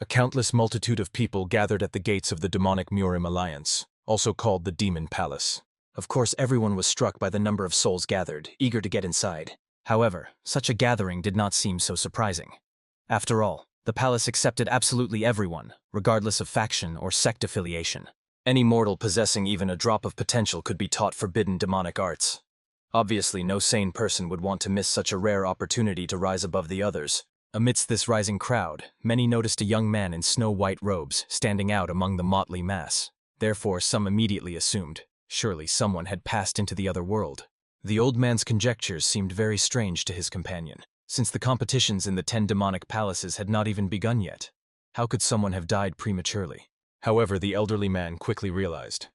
A countless multitude of people gathered at the gates of the demonic Murim Alliance, also called the Demon Palace. Of course, everyone was struck by the number of souls gathered, eager to get inside. However, such a gathering did not seem so surprising. After all, the palace accepted absolutely everyone, regardless of faction or sect affiliation. Any mortal possessing even a drop of potential could be taught forbidden demonic arts. Obviously, no sane person would want to miss such a rare opportunity to rise above the others. Amidst this rising crowd, many noticed a young man in snow-white robes standing out among the motley mass. Therefore, some immediately assumed, surely someone had passed into the other world. The old man's conjectures seemed very strange to his companion, since the competitions in the 10 demonic palaces had not even begun yet. How could someone have died prematurely? However, the elderly man quickly realized.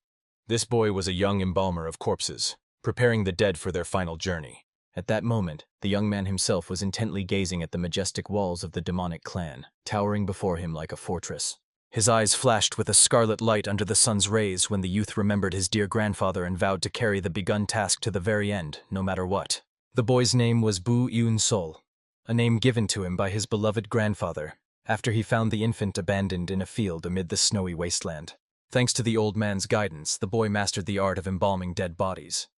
This boy was a young embalmer of corpses, preparing the dead for their final journey. At that moment, the young man himself was intently gazing at the majestic walls of the demonic clan, towering before him like a fortress. His eyes flashed with a scarlet light under the sun's rays when the youth remembered his dear grandfather and vowed to carry the begun task to the very end, no matter what. The boy's name was Buu Yun Soul, a name given to him by his beloved grandfather, after he found the infant abandoned in a field amid the snowy wasteland. Thanks to the old man's guidance, the boy mastered the art of embalming dead bodies.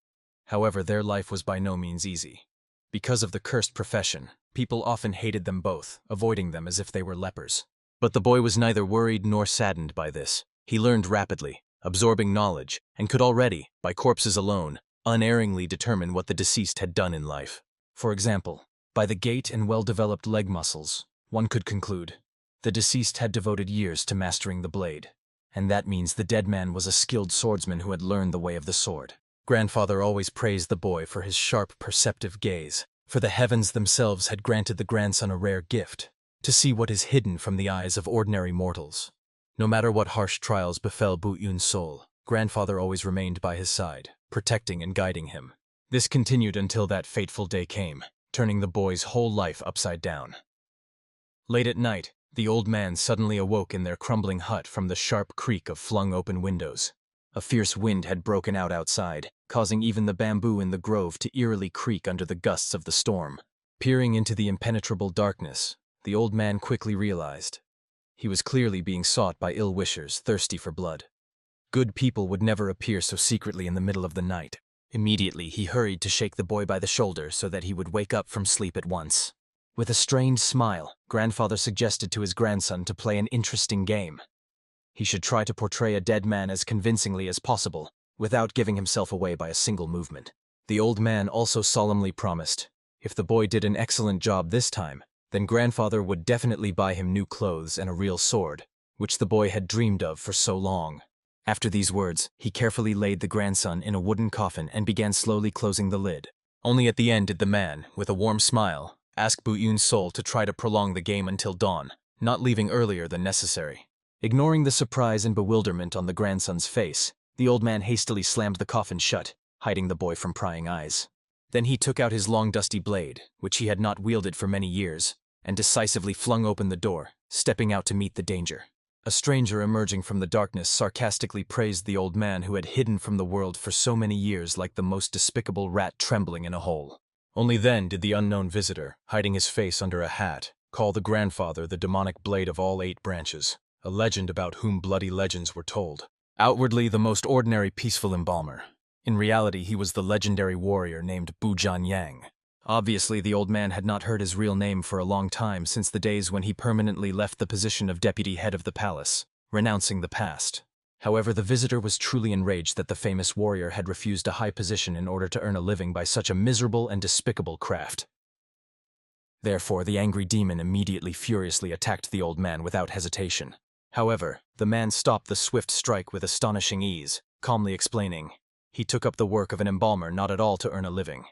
However, their life was by no means easy. Because of the cursed profession, people often hated them both, avoiding them as if they were lepers. But the boy was neither worried nor saddened by this. He learned rapidly, absorbing knowledge, and could already, by corpses alone, unerringly determine what the deceased had done in life. For example, by the gait and well-developed leg muscles, one could conclude the deceased had devoted years to mastering the blade, and that means the dead man was a skilled swordsman who had learned the way of the sword. Grandfather always praised the boy for his sharp, perceptive gaze, for the heavens themselves had granted the grandson a rare gift, to see what is hidden from the eyes of ordinary mortals. No matter what harsh trials befell Buu Yun Soul, grandfather always remained by his side, protecting and guiding him. This continued until that fateful day came, turning the boy's whole life upside down. Late at night, the old man suddenly awoke in their crumbling hut from the sharp creak of flung-open windows. A fierce wind had broken out outside, causing even the bamboo in the grove to eerily creak under the gusts of the storm. Peering into the impenetrable darkness, the old man quickly realized he was clearly being sought by ill-wishers thirsty for blood. Good people would never appear so secretly in the middle of the night. Immediately, he hurried to shake the boy by the shoulder so that he would wake up from sleep at once. With a strained smile, grandfather suggested to his grandson to play an interesting game. He should try to portray a dead man as convincingly as possible, without giving himself away by a single movement. The old man also solemnly promised, if the boy did an excellent job this time, then grandfather would definitely buy him new clothes and a real sword, which the boy had dreamed of for so long. After these words, he carefully laid the grandson in a wooden coffin and began slowly closing the lid. Only at the end did the man, with a warm smile, ask Buu Yun Soul to try to prolong the game until dawn, not leaving earlier than necessary. Ignoring the surprise and bewilderment on the grandson's face, the old man hastily slammed the coffin shut, hiding the boy from prying eyes. Then he took out his long dusty blade, which he had not wielded for many years, and decisively flung open the door, stepping out to meet the danger. A stranger emerging from the darkness sarcastically praised the old man who had hidden from the world for so many years like the most despicable rat trembling in a hole. Only then did the unknown visitor, hiding his face under a hat, call the grandfather the demonic blade of all 8 branches, a legend about whom bloody legends were told. Outwardly the most ordinary peaceful embalmer. In reality he was the legendary warrior named Buu Yang. Obviously the old man had not heard his real name for a long time since the days when he permanently left the position of deputy head of the palace, renouncing the past. However, the visitor was truly enraged that the famous warrior had refused a high position in order to earn a living by such a miserable and despicable craft. Therefore, the angry demon immediately furiously attacked the old man without hesitation. However, the man stopped the swift strike with astonishing ease, calmly explaining, he took up the work of an embalmer not at all to earn a living.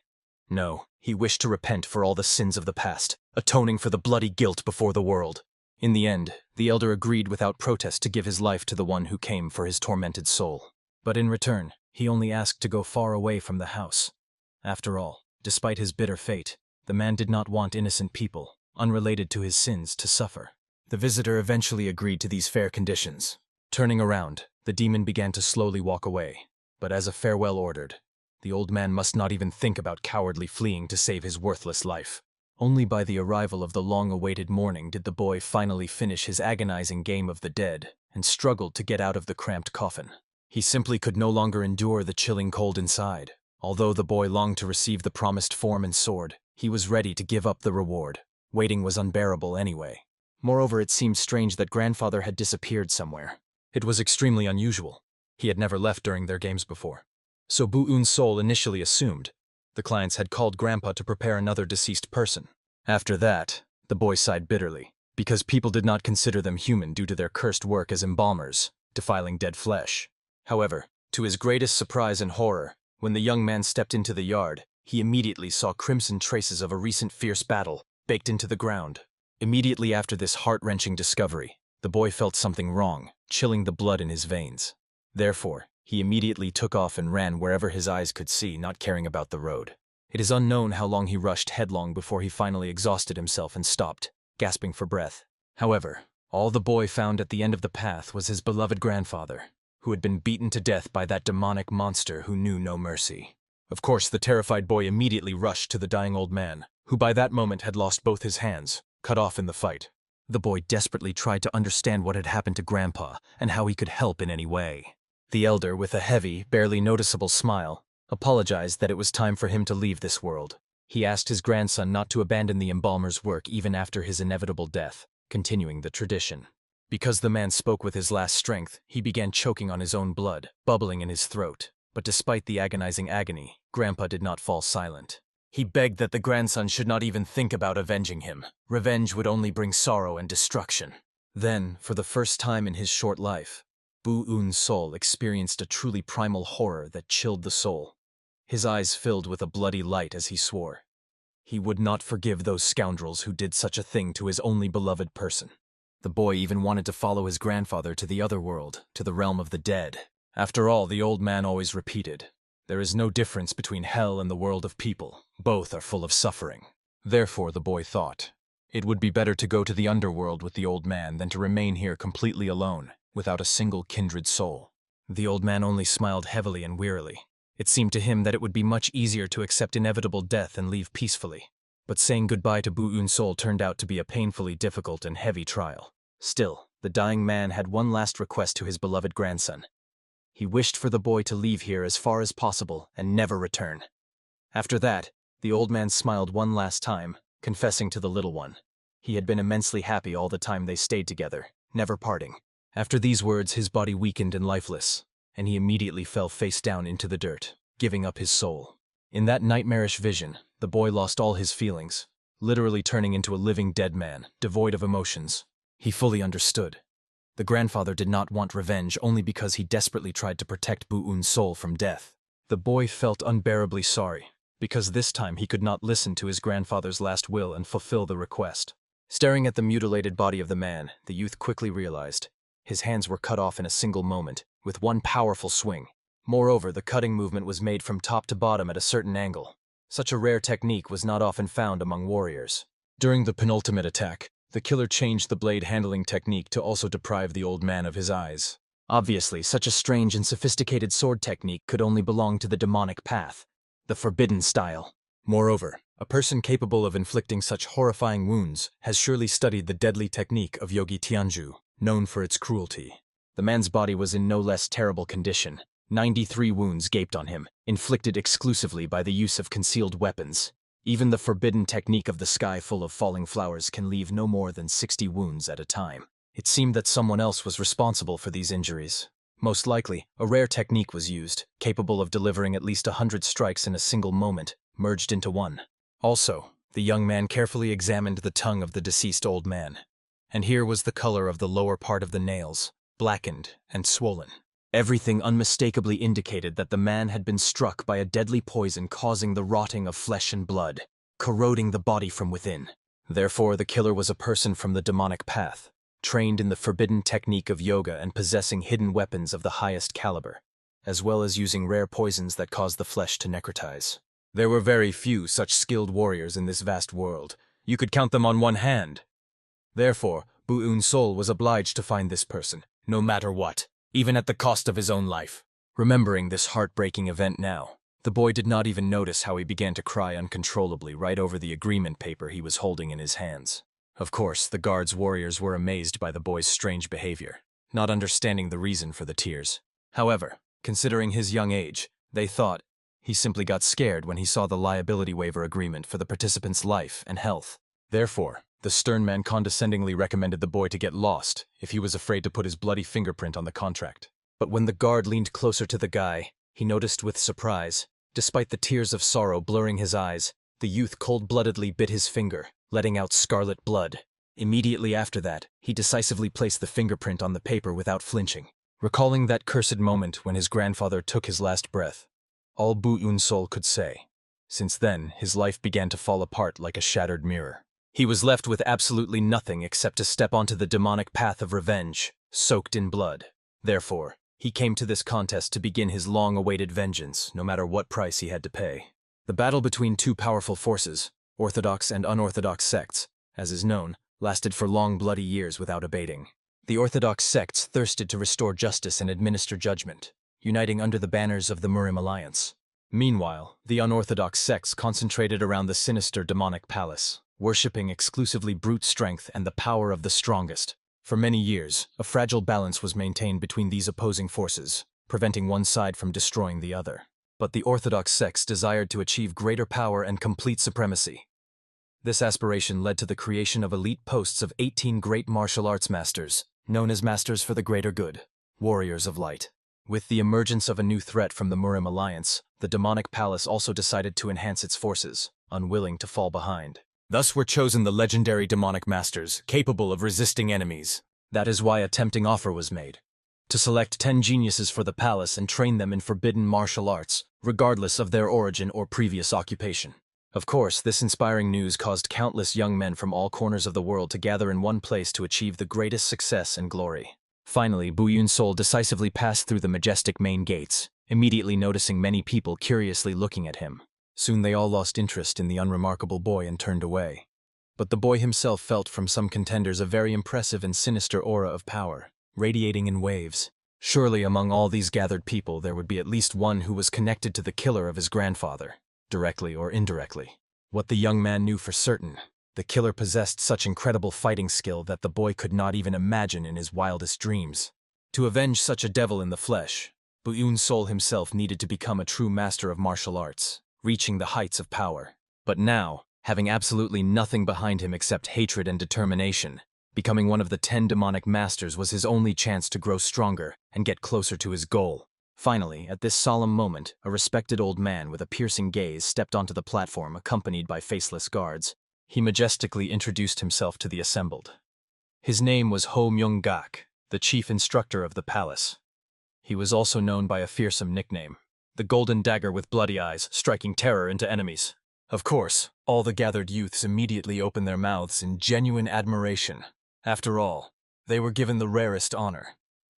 No, he wished to repent for all the sins of the past, atoning for the bloody guilt before the world. In the end, the elder agreed without protest to give his life to the one who came for his tormented soul. But in return, he only asked to go far away from the house. After all, despite his bitter fate, the man did not want innocent people, unrelated to his sins, to suffer. The visitor eventually agreed to these fair conditions. Turning around, the demon began to slowly walk away, but as a farewell ordered, the old man must not even think about cowardly fleeing to save his worthless life. Only by the arrival of the long-awaited morning did the boy finally finish his agonizing game of the dead and struggled to get out of the cramped coffin. He simply could no longer endure the chilling cold inside. Although the boy longed to receive the promised form and sword, he was ready to give up the reward. Waiting was unbearable anyway. Moreover, it seemed strange that grandfather had disappeared somewhere. It was extremely unusual. He had never left during their games before. So Buu Yun Soul initially assumed the clients had called Grandpa to prepare another deceased person. After that, the boy sighed bitterly, because people did not consider them human due to their cursed work as embalmers, defiling dead flesh. However, to his greatest surprise and horror, when the young man stepped into the yard, he immediately saw crimson traces of a recent fierce battle baked into the ground. Immediately after this heart-wrenching discovery, the boy felt something wrong, chilling the blood in his veins. Therefore, he immediately took off and ran wherever his eyes could see, not caring about the road. It is unknown how long he rushed headlong before he finally exhausted himself and stopped, gasping for breath. However, all the boy found at the end of the path was his beloved grandfather, who had been beaten to death by that demonic monster who knew no mercy. Of course, the terrified boy immediately rushed to the dying old man, who by that moment had lost both his hands, cut off in the fight. The boy desperately tried to understand what had happened to Grandpa and how he could help in any way. The elder, with a heavy, barely noticeable smile, apologized that it was time for him to leave this world. He asked his grandson not to abandon the embalmer's work even after his inevitable death, continuing the tradition. Because the man spoke with his last strength, he began choking on his own blood, bubbling in his throat. But despite the agonizing agony, Grandpa did not fall silent. He begged that the grandson should not even think about avenging him. Revenge would only bring sorrow and destruction. Then, for the first time in his short life, Buu Yun Soul experienced a truly primal horror that chilled the soul. His eyes filled with a bloody light as he swore. He would not forgive those scoundrels who did such a thing to his only beloved person. The boy even wanted to follow his grandfather to the other world, to the realm of the dead. After all, the old man always repeated, there is no difference between hell and the world of people. Both are full of suffering. Therefore, the boy thought, it would be better to go to the underworld with the old man than to remain here completely alone, without a single kindred soul. The old man only smiled heavily and wearily. It seemed to him that it would be much easier to accept inevitable death and leave peacefully. But saying goodbye to Buu Yun Soul turned out to be a painfully difficult and heavy trial. Still, the dying man had one last request to his beloved grandson. He wished for the boy to leave here as far as possible and never return. After that, the old man smiled one last time, confessing to the little one. He had been immensely happy all the time they stayed together, never parting. After these words, his body weakened and lifeless, and he immediately fell face down into the dirt, giving up his soul. In that nightmarish vision, the boy lost all his feelings, literally turning into a living dead man, devoid of emotions. He fully understood. The grandfather did not want revenge only because he desperately tried to protect Buu Yun Soul from death. The boy felt unbearably sorry, because this time he could not listen to his grandfather's last will and fulfill the request. Staring at the mutilated body of the man, the youth quickly realized his hands were cut off in a single moment, with one powerful swing. Moreover, the cutting movement was made from top to bottom at a certain angle. Such a rare technique was not often found among warriors. During the penultimate attack, the killer changed the blade handling technique to also deprive the old man of his eyes. Obviously, such a strange and sophisticated sword technique could only belong to the demonic path, the forbidden style. Moreover, a person capable of inflicting such horrifying wounds has surely studied the deadly technique of Yogi Tianju, known for its cruelty. The man's body was in no less terrible condition. 93 wounds gaped on him, inflicted exclusively by the use of concealed weapons. Even the forbidden technique of the sky full of falling flowers can leave no more than 60 wounds at a time. It seemed that someone else was responsible for these injuries. Most likely, a rare technique was used, capable of delivering at least 100 strikes in a single moment, merged into one. Also, the young man carefully examined the tongue of the deceased old man. And here was the color of the lower part of the nails, blackened and swollen. Everything unmistakably indicated that the man had been struck by a deadly poison causing the rotting of flesh and blood, corroding the body from within. Therefore, the killer was a person from the demonic path, trained in the forbidden technique of yoga and possessing hidden weapons of the highest caliber, as well as using rare poisons that cause the flesh to necrotize. There were very few such skilled warriors in this vast world. You could count them on one hand. Therefore, Buu Yun Soul was obliged to find this person, no matter what, even at the cost of his own life. Remembering this heartbreaking event now, The boy did not even notice how he began to cry uncontrollably right over the agreement paper he was holding in his hands. Of course, the guard's warriors were amazed by the boy's strange behavior, not understanding the reason for the tears. However, considering his young age, they thought he simply got scared when he saw the liability waiver agreement for the participant's life and health. Therefore, the stern man condescendingly recommended the boy to get lost if he was afraid to put his bloody fingerprint on the contract. But when the guard leaned closer to the guy, he noticed with surprise, despite the tears of sorrow blurring his eyes, the youth cold-bloodedly bit his finger, letting out scarlet blood. Immediately after that, he decisively placed the fingerprint on the paper without flinching. Recalling that cursed moment when his grandfather took his last breath, all Buu Yun Soul could say. Since then, his life began to fall apart like a shattered mirror. He was left with absolutely nothing except to step onto the demonic path of revenge, soaked in blood. Therefore, he came to this contest to begin his long-awaited vengeance, no matter what price he had to pay. The battle between two powerful forces, orthodox and unorthodox sects, as is known, lasted for long bloody years without abating. The orthodox sects thirsted to restore justice and administer judgment, uniting under the banners of the Murim Alliance. Meanwhile, the unorthodox sects concentrated around the sinister demonic palace, worshipping exclusively brute strength and the power of the strongest. For many years, a fragile balance was maintained between these opposing forces, preventing one side from destroying the other. But the orthodox sects desired to achieve greater power and complete supremacy. This aspiration led to the creation of elite posts of 18 great martial arts masters, known as Masters for the Greater Good, Warriors of Light. With the emergence of a new threat from the Murim Alliance, the demonic palace also decided to enhance its forces, unwilling to fall behind. Thus were chosen the legendary demonic masters, capable of resisting enemies. That is why a tempting offer was made, to select 10 geniuses for the palace and train them in forbidden martial arts, regardless of their origin or previous occupation. Of course, this inspiring news caused countless young men from all corners of the world to gather in one place to achieve the greatest success and glory. Finally, Buu Yun Soul decisively passed through the majestic main gates, immediately noticing many people curiously looking at him. Soon they all lost interest in the unremarkable boy and turned away. But the boy himself felt from some contenders a very impressive and sinister aura of power, radiating in waves. Surely among all these gathered people there would be at least one who was connected to the killer of his grandfather, directly or indirectly. What the young man knew for certain, the killer possessed such incredible fighting skill that the boy could not even imagine in his wildest dreams. To avenge such a devil in the flesh, Buu Yun Soul himself needed to become a true master of martial arts, reaching the heights of power. But now, having absolutely nothing behind him except hatred and determination, becoming one of the 10 demonic masters was his only chance to grow stronger and get closer to his goal. Finally, at this solemn moment, a respected old man with a piercing gaze stepped onto the platform accompanied by faceless guards. He majestically introduced himself to the assembled. His name was Ho Myung-gak, the chief instructor of the palace. He was also known by a fearsome nickname, the Golden Dagger with Bloody Eyes, striking terror into enemies. Of course, all the gathered youths immediately opened their mouths in genuine admiration. After all, they were given the rarest honor,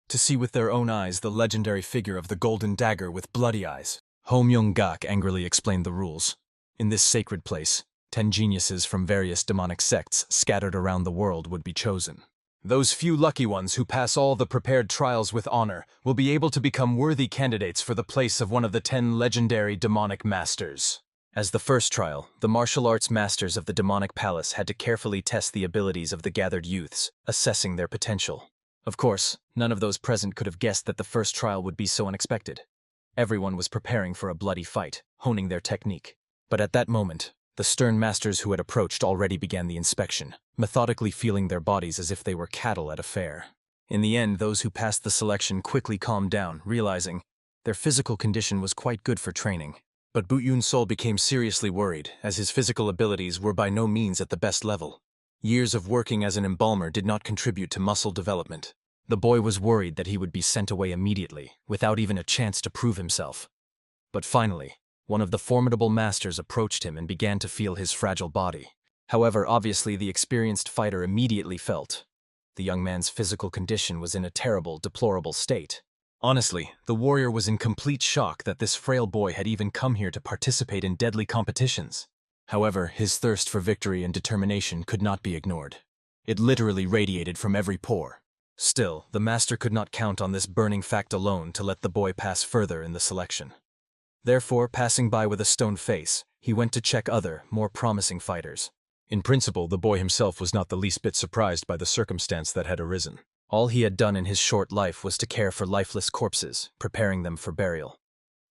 to see with their own eyes the legendary figure of the Golden Dagger with Bloody Eyes. Ho Myung-gak angrily explained the rules. In this sacred place, 10 geniuses from various demonic sects scattered around the world would be chosen. Those few lucky ones who pass all the prepared trials with honor will be able to become worthy candidates for the place of one of the 10 legendary demonic masters. As the first trial, the martial arts masters of the demonic palace had to carefully test the abilities of the gathered youths, assessing their potential. Of course, none of those present could have guessed that the first trial would be so unexpected. Everyone was preparing for a bloody fight, honing their technique. But at that moment, the stern masters who had approached already began the inspection, methodically feeling their bodies as if they were cattle at a fair. In the end, those who passed the selection quickly calmed down, realizing their physical condition was quite good for training. But Buu Yun Soul became seriously worried, as his physical abilities were by no means at the best level. Years of working as an embalmer did not contribute to muscle development. The boy was worried that he would be sent away immediately, without even a chance to prove himself. But finally, one of the formidable masters approached him and began to feel his fragile body. However, obviously the experienced fighter immediately felt the young man's physical condition was in a terrible, deplorable state. Honestly, the warrior was in complete shock that this frail boy had even come here to participate in deadly competitions. However, his thirst for victory and determination could not be ignored. It literally radiated from every pore. Still, the master could not count on this burning fact alone to let the boy pass further in the selection. Therefore, passing by with a stone face, he went to check other, more promising fighters. In principle, the boy himself was not the least bit surprised by the circumstance that had arisen. All he had done in his short life was to care for lifeless corpses, preparing them for burial.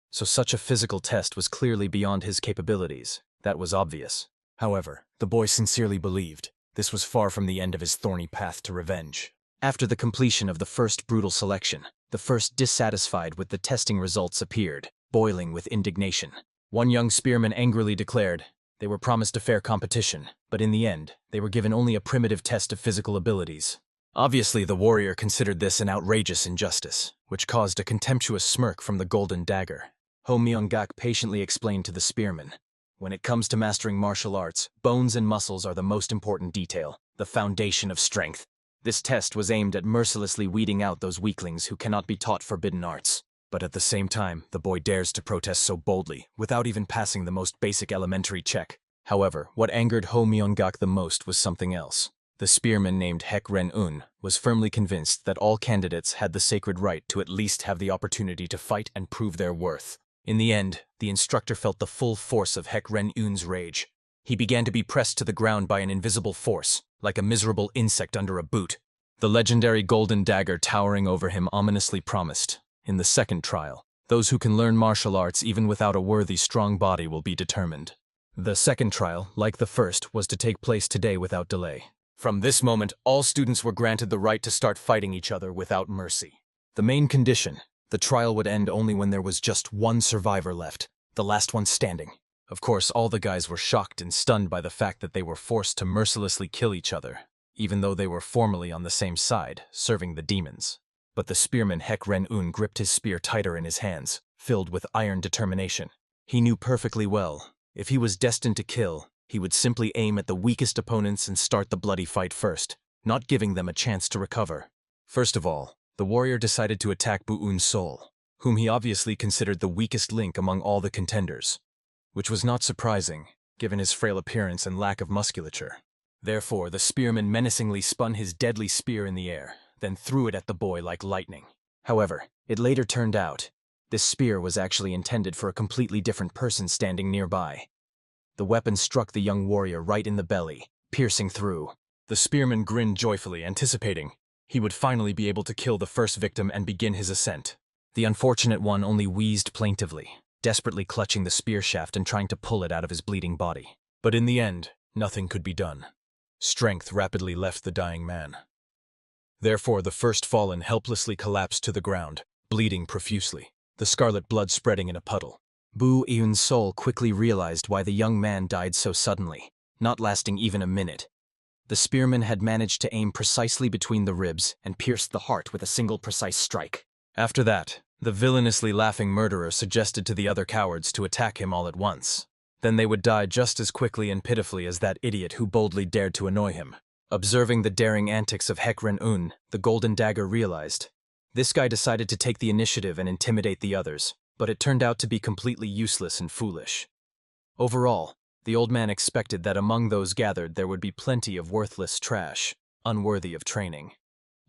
So such a physical test was clearly beyond his capabilities. That was obvious. However, the boy sincerely believed this was far from the end of his thorny path to revenge. After the completion of the first brutal selection, the first dissatisfied with the testing results appeared, boiling with indignation. One young spearman angrily declared they were promised a fair competition, but in the end, they were given only a primitive test of physical abilities. Obviously, the warrior considered this an outrageous injustice, which caused a contemptuous smirk from the golden dagger. Ho Myung-gak patiently explained to the spearman, "When it comes to mastering martial arts, bones and muscles are the most important detail, the foundation of strength. This test was aimed at mercilessly weeding out those weaklings who cannot be taught forbidden arts." But at the same time, the boy dares to protest so boldly, without even passing the most basic elementary check. However, what angered Ho Myung-gak the most was something else. The spearman named Hek Ren-un was firmly convinced that all candidates had the sacred right to at least have the opportunity to fight and prove their worth. In the end, the instructor felt the full force of Hek Ren-un's rage. He began to be pressed to the ground by an invisible force, like a miserable insect under a boot. The legendary golden dagger towering over him ominously promised, in the second trial, those who can learn martial arts even without a worthy, strong body will be determined. The second trial, like the first, was to take place today without delay. From this moment, all students were granted the right to start fighting each other without mercy. The main condition, the trial would end only when there was just one survivor left, the last one standing. Of course, all the guys were shocked and stunned by the fact that they were forced to mercilessly kill each other, even though they were formally on the same side, serving the demons. But the spearman Hek Ren-un gripped his spear tighter in his hands, filled with iron determination. He knew perfectly well, if he was destined to kill, he would simply aim at the weakest opponents and start the bloody fight first, not giving them a chance to recover. First of all, the warrior decided to attack Buu Yun Soul, whom he obviously considered the weakest link among all the contenders, which was not surprising, given his frail appearance and lack of musculature. Therefore, the spearman menacingly spun his deadly spear in the air, then threw it at the boy like lightning. However, it later turned out, this spear was actually intended for a completely different person standing nearby. The weapon struck the young warrior right in the belly, piercing through. The spearman grinned joyfully, anticipating he would finally be able to kill the first victim and begin his ascent. The unfortunate one only wheezed plaintively, desperately clutching the spear shaft and trying to pull it out of his bleeding body. But in the end, nothing could be done. Strength rapidly left the dying man. Therefore, the first fallen helplessly collapsed to the ground, bleeding profusely, the scarlet blood spreading in a puddle. Buu Yun Soul quickly realized why the young man died so suddenly, not lasting even a minute. The spearman had managed to aim precisely between the ribs and pierced the heart with a single precise strike. After that, the villainously laughing murderer suggested to the other cowards to attack him all at once. Then they would die just as quickly and pitifully as that idiot who boldly dared to annoy him. Observing the daring antics of Hek Ren-un, the golden dagger realized. This guy decided to take the initiative and intimidate the others, but it turned out to be completely useless and foolish. Overall, the old man expected that among those gathered there would be plenty of worthless trash, unworthy of training.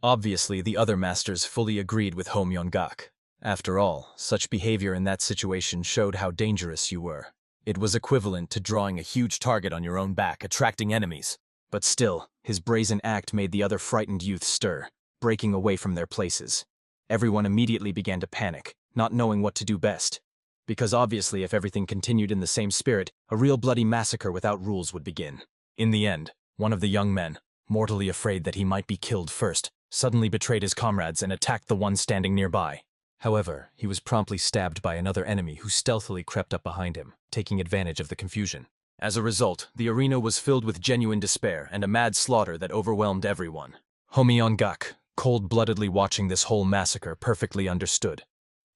Obviously, the other masters fully agreed with Ho Myung-gak. After all, such behavior in that situation showed how dangerous you were. It was equivalent to drawing a huge target on your own back, attracting enemies. But still, his brazen act made the other frightened youth stir, breaking away from their places. Everyone immediately began to panic, not knowing what to do best. Because obviously if everything continued in the same spirit, a real bloody massacre without rules would begin. In the end, one of the young men, mortally afraid that he might be killed first, suddenly betrayed his comrades and attacked the one standing nearby. However, he was promptly stabbed by another enemy who stealthily crept up behind him, taking advantage of the confusion. As a result, the arena was filled with genuine despair and a mad slaughter that overwhelmed everyone. Ho Myung-gak, cold-bloodedly watching this whole massacre, perfectly understood.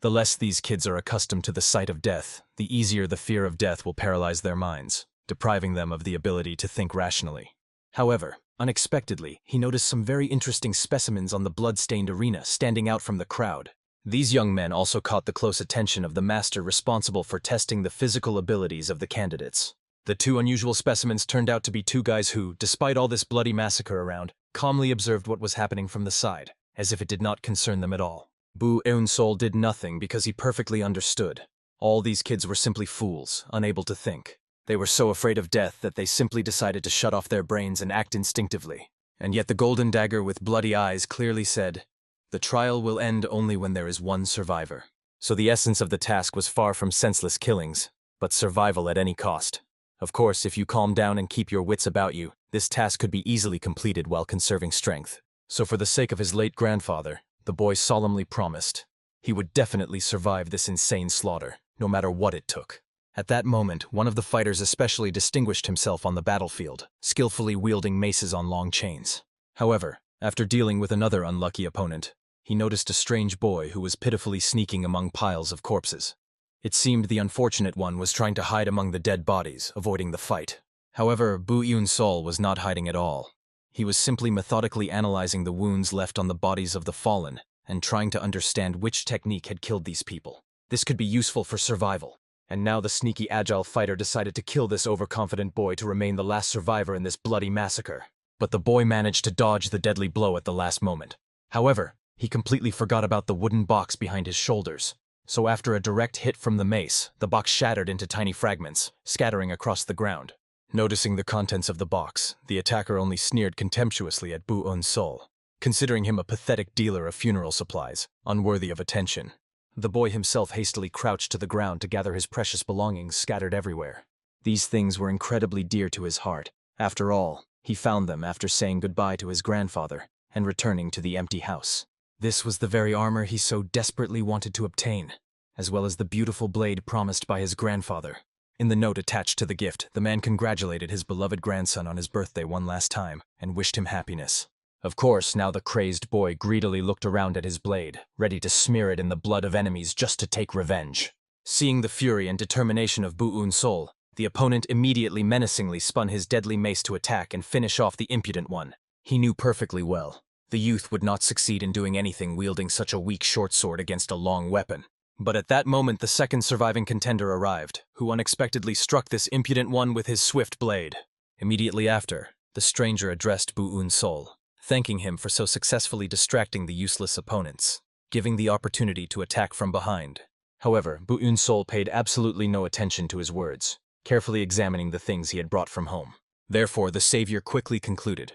The less these kids are accustomed to the sight of death, the easier the fear of death will paralyze their minds, depriving them of the ability to think rationally. However, unexpectedly, he noticed some very interesting specimens on the blood-stained arena standing out from the crowd. These young men also caught the close attention of the master responsible for testing the physical abilities of the candidates. The two unusual specimens turned out to be two guys who, despite all this bloody massacre around, calmly observed what was happening from the side, as if it did not concern them at all. Buu Yun Soul did nothing because he perfectly understood. All these kids were simply fools, unable to think. They were so afraid of death that they simply decided to shut off their brains and act instinctively. And yet the golden dagger with bloody eyes clearly said, "The trial will end only when there is one survivor." So the essence of the task was far from senseless killings, but survival at any cost. Of course, if you calm down and keep your wits about you, this task could be easily completed while conserving strength. So for the sake of his late grandfather, the boy solemnly promised he would definitely survive this insane slaughter, no matter what it took. At that moment, one of the fighters especially distinguished himself on the battlefield, skillfully wielding maces on long chains. However, after dealing with another unlucky opponent, he noticed a strange boy who was pitifully sneaking among piles of corpses. It seemed the unfortunate one was trying to hide among the dead bodies, avoiding the fight. However, Buu Yun Soul was not hiding at all. He was simply methodically analyzing the wounds left on the bodies of the fallen and trying to understand which technique had killed these people. This could be useful for survival. And now the sneaky agile fighter decided to kill this overconfident boy to remain the last survivor in this bloody massacre. But the boy managed to dodge the deadly blow at the last moment. However, he completely forgot about the wooden box behind his shoulders. So after a direct hit from the mace, the box shattered into tiny fragments, scattering across the ground. Noticing the contents of the box, the attacker only sneered contemptuously at Buu Yun Soul, considering him a pathetic dealer of funeral supplies, unworthy of attention. The boy himself hastily crouched to the ground to gather his precious belongings scattered everywhere. These things were incredibly dear to his heart. After all, he found them after saying goodbye to his grandfather and returning to the empty house. This was the very armor he so desperately wanted to obtain, as well as the beautiful blade promised by his grandfather. In the note attached to the gift, the man congratulated his beloved grandson on his birthday one last time and wished him happiness. Of course, now the crazed boy greedily looked around at his blade, ready to smear it in the blood of enemies just to take revenge. Seeing the fury and determination of Buu Yun Soul, the opponent immediately menacingly spun his deadly mace to attack and finish off the impudent one. He knew perfectly well the youth would not succeed in doing anything wielding such a weak short sword against a long weapon. But at that moment the second surviving contender arrived, who unexpectedly struck this impudent one with his swift blade. Immediately after, the stranger addressed Buu Yun Soul, thanking him for so successfully distracting the useless opponents, giving the opportunity to attack from behind. However, Buu Yun Soul paid absolutely no attention to his words, carefully examining the things he had brought from home. Therefore, the savior quickly concluded.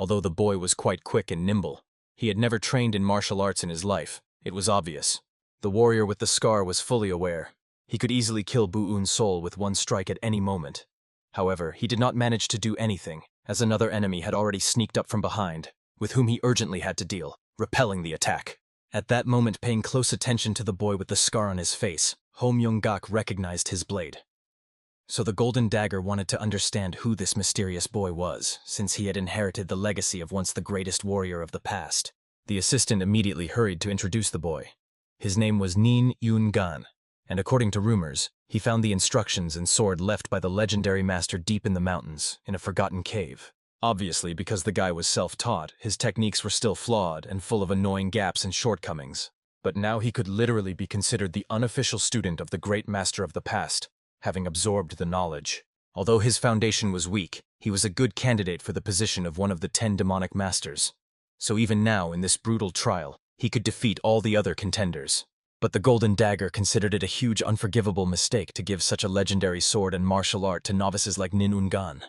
Although the boy was quite quick and nimble, he had never trained in martial arts in his life. It was obvious. The warrior with the scar was fully aware. He could easily kill Buu Yun Soul with one strike at any moment. However, he did not manage to do anything, as another enemy had already sneaked up from behind, with whom he urgently had to deal, repelling the attack. At that moment, paying close attention to the boy with the scar on his face, Ho Myung-gak recognized his blade. So the golden dagger wanted to understand who this mysterious boy was, since he had inherited the legacy of once the greatest warrior of the past. The assistant immediately hurried to introduce the boy. His name was Nin Yun-gan, and according to rumors, he found the instructions and sword left by the legendary master deep in the mountains, in a forgotten cave. Obviously, because the guy was self-taught, his techniques were still flawed and full of annoying gaps and shortcomings. But now he could literally be considered the unofficial student of the great master of the past, having absorbed the knowledge. Although his foundation was weak, he was a good candidate for the position of one of the 10 demonic masters. So even now, in this brutal trial, he could defeat all the other contenders. But the Golden Dagger considered it a huge unforgivable mistake to give such a legendary sword and martial art to novices like Nin Yun-gan.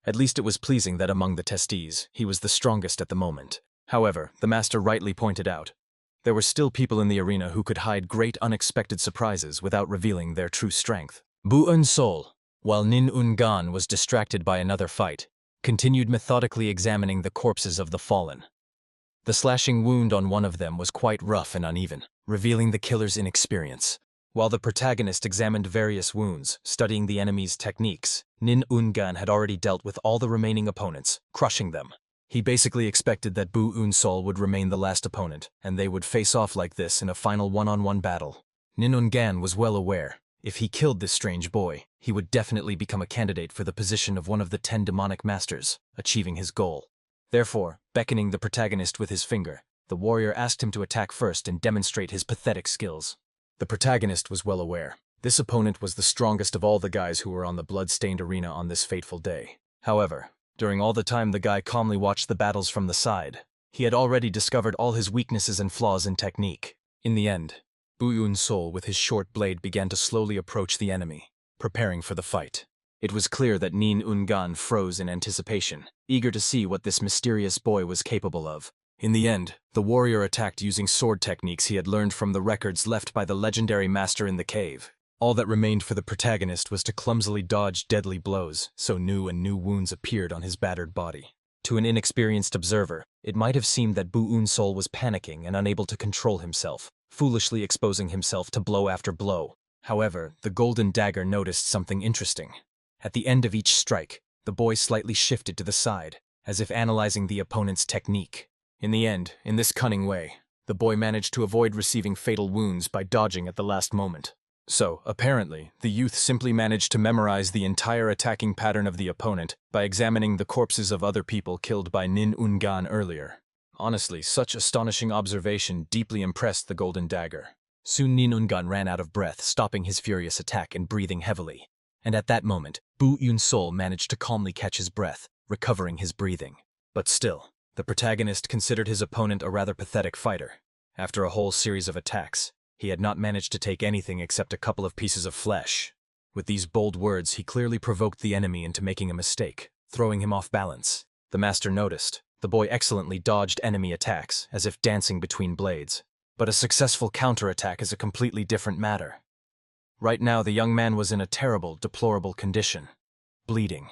At least it was pleasing that among the testees, he was the strongest at the moment. However, the master rightly pointed out, there were still people in the arena who could hide great unexpected surprises without revealing their true strength. Buu Yun Soul, while Nin Yun-gan was distracted by another fight, continued methodically examining the corpses of the fallen. The slashing wound on one of them was quite rough and uneven, revealing the killer's inexperience. While the protagonist examined various wounds, studying the enemy's techniques, Nin Yun-gan had already dealt with all the remaining opponents, crushing them. He basically expected that Buu Yun Soul would remain the last opponent, and they would face off like this in a final one-on-one battle. Nin Yun-gan was well aware, if he killed this strange boy, he would definitely become a candidate for the position of one of the 10 demonic masters, achieving his goal. Therefore, beckoning the protagonist with his finger, the warrior asked him to attack first and demonstrate his pathetic skills. The protagonist was well aware. This opponent was the strongest of all the guys who were on the blood-stained arena on this fateful day. However, during all the time the guy calmly watched the battles from the side, he had already discovered all his weaknesses and flaws in technique. In the end, Buu Yun Soul with his short blade began to slowly approach the enemy, preparing for the fight. It was clear that Nin Ungan froze in anticipation, eager to see what this mysterious boy was capable of. In the end, the warrior attacked using sword techniques he had learned from the records left by the legendary master in the cave. All that remained for the protagonist was to clumsily dodge deadly blows, so new and new wounds appeared on his battered body. To an inexperienced observer, it might have seemed that Buu Yun Soul was panicking and unable to control himself, foolishly exposing himself to blow after blow. However, the golden dagger noticed something interesting. At the end of each strike, the boy slightly shifted to the side, as if analyzing the opponent's technique. In the end, in this cunning way, the boy managed to avoid receiving fatal wounds by dodging at the last moment. So, apparently, the youth simply managed to memorize the entire attacking pattern of the opponent by examining the corpses of other people killed by Nin Ungan earlier. Honestly, such astonishing observation deeply impressed the golden dagger. Soon Nin Ungan ran out of breath, stopping his furious attack and breathing heavily. And at that moment, Buu Yun Soul managed to calmly catch his breath, recovering his breathing. But still, the protagonist considered his opponent a rather pathetic fighter. After a whole series of attacks, he had not managed to take anything except a couple of pieces of flesh. With these bold words, he clearly provoked the enemy into making a mistake, throwing him off balance. The master noticed. The boy excellently dodged enemy attacks, as if dancing between blades. But a successful counterattack is a completely different matter. Right now, the young man was in a terrible, deplorable condition, bleeding.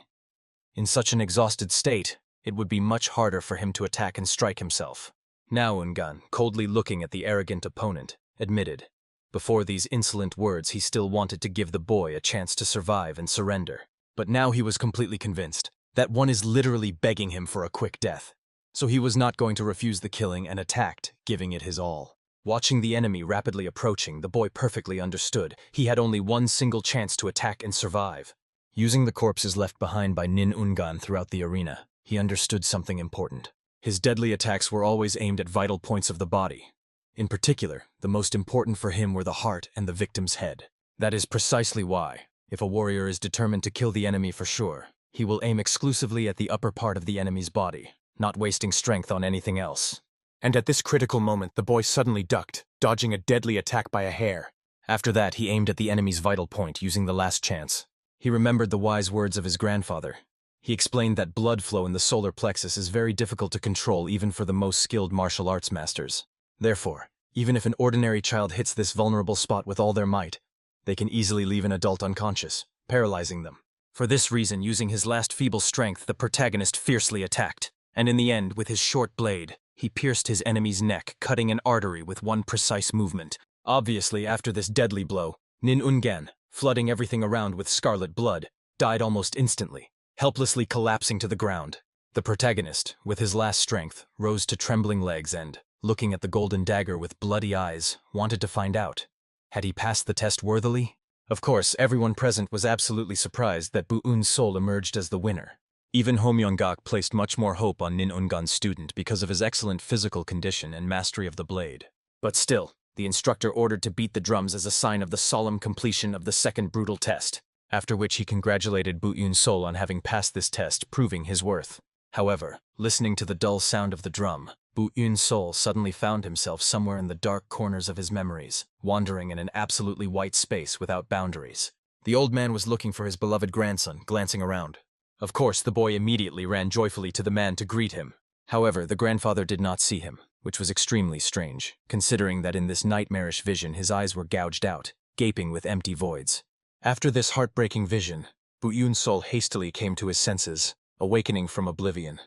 In such an exhausted state, it would be much harder for him to attack and strike himself. Now Ungan, coldly looking at the arrogant opponent, admitted. Before these insolent words, he still wanted to give the boy a chance to survive and surrender. But now he was completely convinced that one is literally begging him for a quick death. So he was not going to refuse the killing and attacked, giving it his all. Watching the enemy rapidly approaching, the boy perfectly understood he had only one single chance to attack and survive. Using the corpses left behind by Nin Ungan throughout the arena, he understood something important. His deadly attacks were always aimed at vital points of the body. In particular, the most important for him were the heart and the victim's head. That is precisely why, if a warrior is determined to kill the enemy for sure, he will aim exclusively at the upper part of the enemy's body, not wasting strength on anything else. And at this critical moment, the boy suddenly ducked, dodging a deadly attack by a hair. After that, he aimed at the enemy's vital point, using the last chance. He remembered the wise words of his grandfather. He explained that blood flow in the solar plexus is very difficult to control even for the most skilled martial arts masters. Therefore, even if an ordinary child hits this vulnerable spot with all their might, they can easily leave an adult unconscious, paralyzing them. For this reason, using his last feeble strength, the protagonist fiercely attacked, and in the end, with his short blade, he pierced his enemy's neck, cutting an artery with one precise movement. Obviously, after this deadly blow, Nin Ungan, flooding everything around with scarlet blood, died almost instantly, helplessly collapsing to the ground. The protagonist, with his last strength, rose to trembling legs and, looking at the golden dagger with bloody eyes, wanted to find out. Had he passed the test worthily? Of course, everyone present was absolutely surprised that Buu Yun Soul emerged as the winner. Even Ho Myung-gak placed much more hope on Nin Ungan's student because of his excellent physical condition and mastery of the blade. But still, the instructor ordered to beat the drums as a sign of the solemn completion of the second brutal test, after which he congratulated Buu Yun Soul on having passed this test, proving his worth. However, listening to the dull sound of the drum, Buu Yun Soul suddenly found himself somewhere in the dark corners of his memories, wandering in an absolutely white space without boundaries. The old man was looking for his beloved grandson, glancing around. Of course, the boy immediately ran joyfully to the man to greet him. However, the grandfather did not see him, which was extremely strange, considering that in this nightmarish vision his eyes were gouged out, gaping with empty voids. After this heartbreaking vision, Buu Yun Soul hastily came to his senses, awakening from oblivion.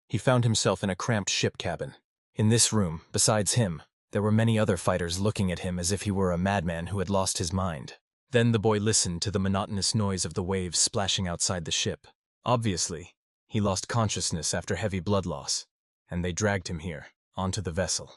He found himself in a cramped ship cabin. In this room, besides him, there were many other fighters looking at him as if he were a madman who had lost his mind. Then the boy listened to the monotonous noise of the waves splashing outside the ship. Obviously, he lost consciousness after heavy blood loss, and they dragged him here, onto the vessel.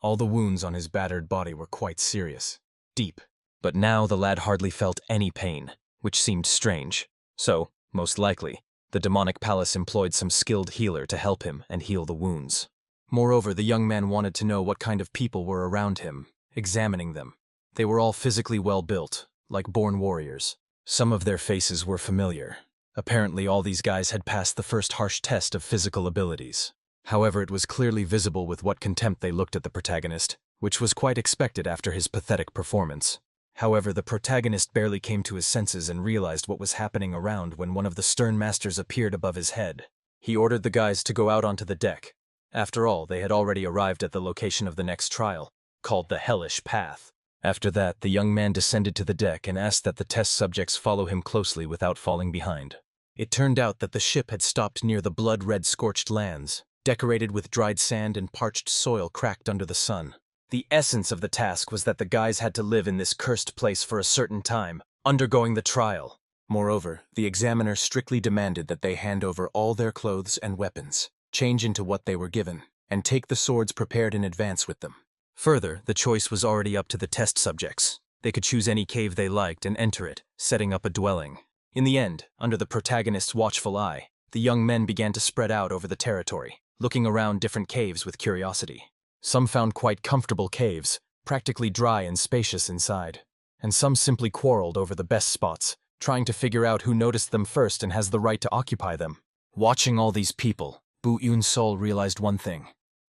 All the wounds on his battered body were quite serious, deep, but now the lad hardly felt any pain, which seemed strange. So, most likely, the demonic palace employed some skilled healer to help him and heal the wounds. Moreover, the young man wanted to know what kind of people were around him, examining them. They were all physically well built, like born warriors. Some of their faces were familiar. Apparently, all these guys had passed the first harsh test of physical abilities. However, it was clearly visible with what contempt they looked at the protagonist. which was quite expected after his pathetic performance. However, the protagonist barely came to his senses and realized what was happening around when one of the stern masters appeared above his head. He ordered the guys to go out onto the deck. After all, they had already arrived at the location of the next trial, called the Hellish Path. After that, the young man descended to the deck and asked that the test subjects follow him closely without falling behind. It turned out that the ship had stopped near the blood-red scorched lands, decorated with dried sand and parched soil cracked under the sun. The essence of the task was that the guys had to live in this cursed place for a certain time, undergoing the trial. Moreover, the examiner strictly demanded that they hand over all their clothes and weapons, change into what they were given, and take the swords prepared in advance with them. Further, the choice was already up to the test subjects. They could choose any cave they liked and enter it, setting up a dwelling. In the end, under the protagonist's watchful eye, the young men began to spread out over the territory, looking around different caves with curiosity. Some found quite comfortable caves, practically dry and spacious inside. And some simply quarreled over the best spots, trying to figure out who noticed them first and has the right to occupy them. Watching all these people, Buu Yun Soul realized one thing.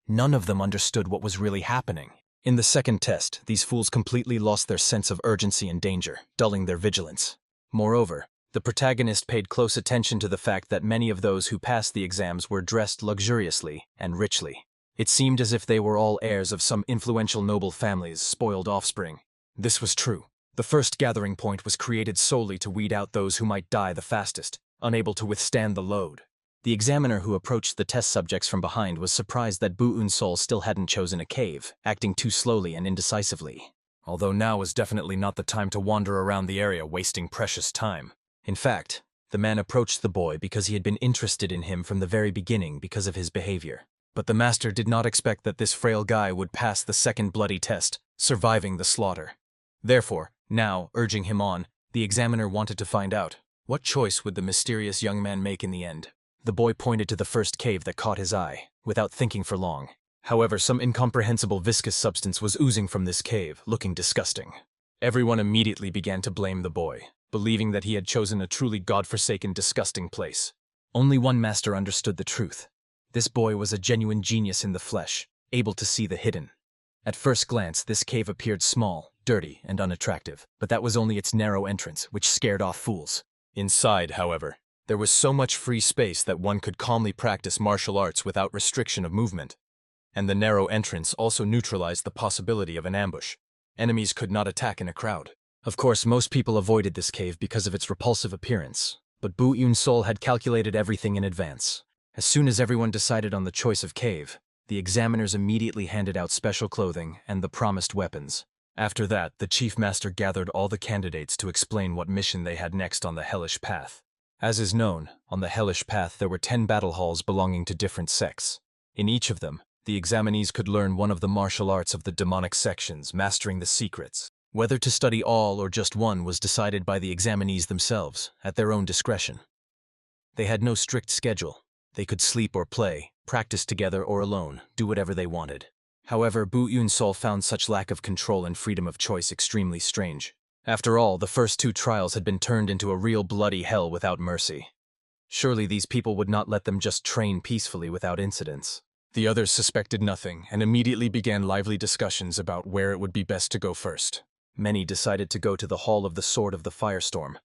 None of them understood what was really happening. In the second test, these fools completely lost their sense of urgency and danger, dulling their vigilance. Moreover, the protagonist paid close attention to the fact that many of those who passed the exams were dressed luxuriously and richly. It seemed as if they were all heirs of some influential noble family's spoiled offspring. This was true. The first gathering point was created solely to weed out those who might die the fastest, unable to withstand the load. The examiner who approached the test subjects from behind was surprised that Buu Yun Soul still hadn't chosen a cave, acting too slowly and indecisively. Although now was definitely not the time to wander around the area wasting precious time. In fact, the man approached the boy because he had been interested in him from the very beginning because of his behavior. But the master did not expect that this frail guy would pass the second bloody test, surviving the slaughter. Therefore, now, urging him on, the examiner wanted to find out, what choice would the mysterious young man make in the end? The boy pointed to the first cave that caught his eye, without thinking for long. However, some incomprehensible viscous substance was oozing from this cave, looking disgusting. Everyone immediately began to blame the boy, believing that he had chosen a truly godforsaken, disgusting place. Only one master understood the truth. This boy was a genuine genius in the flesh, able to see the hidden. At first glance, this cave appeared small, dirty, and unattractive, but that was only its narrow entrance, which scared off fools. Inside, however, there was so much free space that one could calmly practice martial arts without restriction of movement. And the narrow entrance also neutralized the possibility of an ambush. Enemies could not attack in a crowd. Of course, most people avoided this cave because of its repulsive appearance, but Buu Yun Soul had calculated everything in advance. As soon as everyone decided on the choice of cave, the examiners immediately handed out special clothing and the promised weapons. After that, the chief master gathered all the candidates to explain what mission they had next on the Hellish Path. As is known, on the Hellish Path there were 10 battle halls belonging to different sects. In each of them, the examinees could learn one of the martial arts of the demonic sections, mastering the secrets. Whether to study all or just one was decided by the examinees themselves, at their own discretion. They had no strict schedule. They could sleep or play, practice together or alone, do whatever they wanted. However, Buu Yun Soul found such lack of control and freedom of choice extremely strange. After all, the first 2 trials had been turned into a real bloody hell without mercy. Surely these people would not let them just train peacefully without incidents. The others suspected nothing and immediately began lively discussions about where it would be best to go first. Many decided to go to the Hall of the Sword of the Firestorm.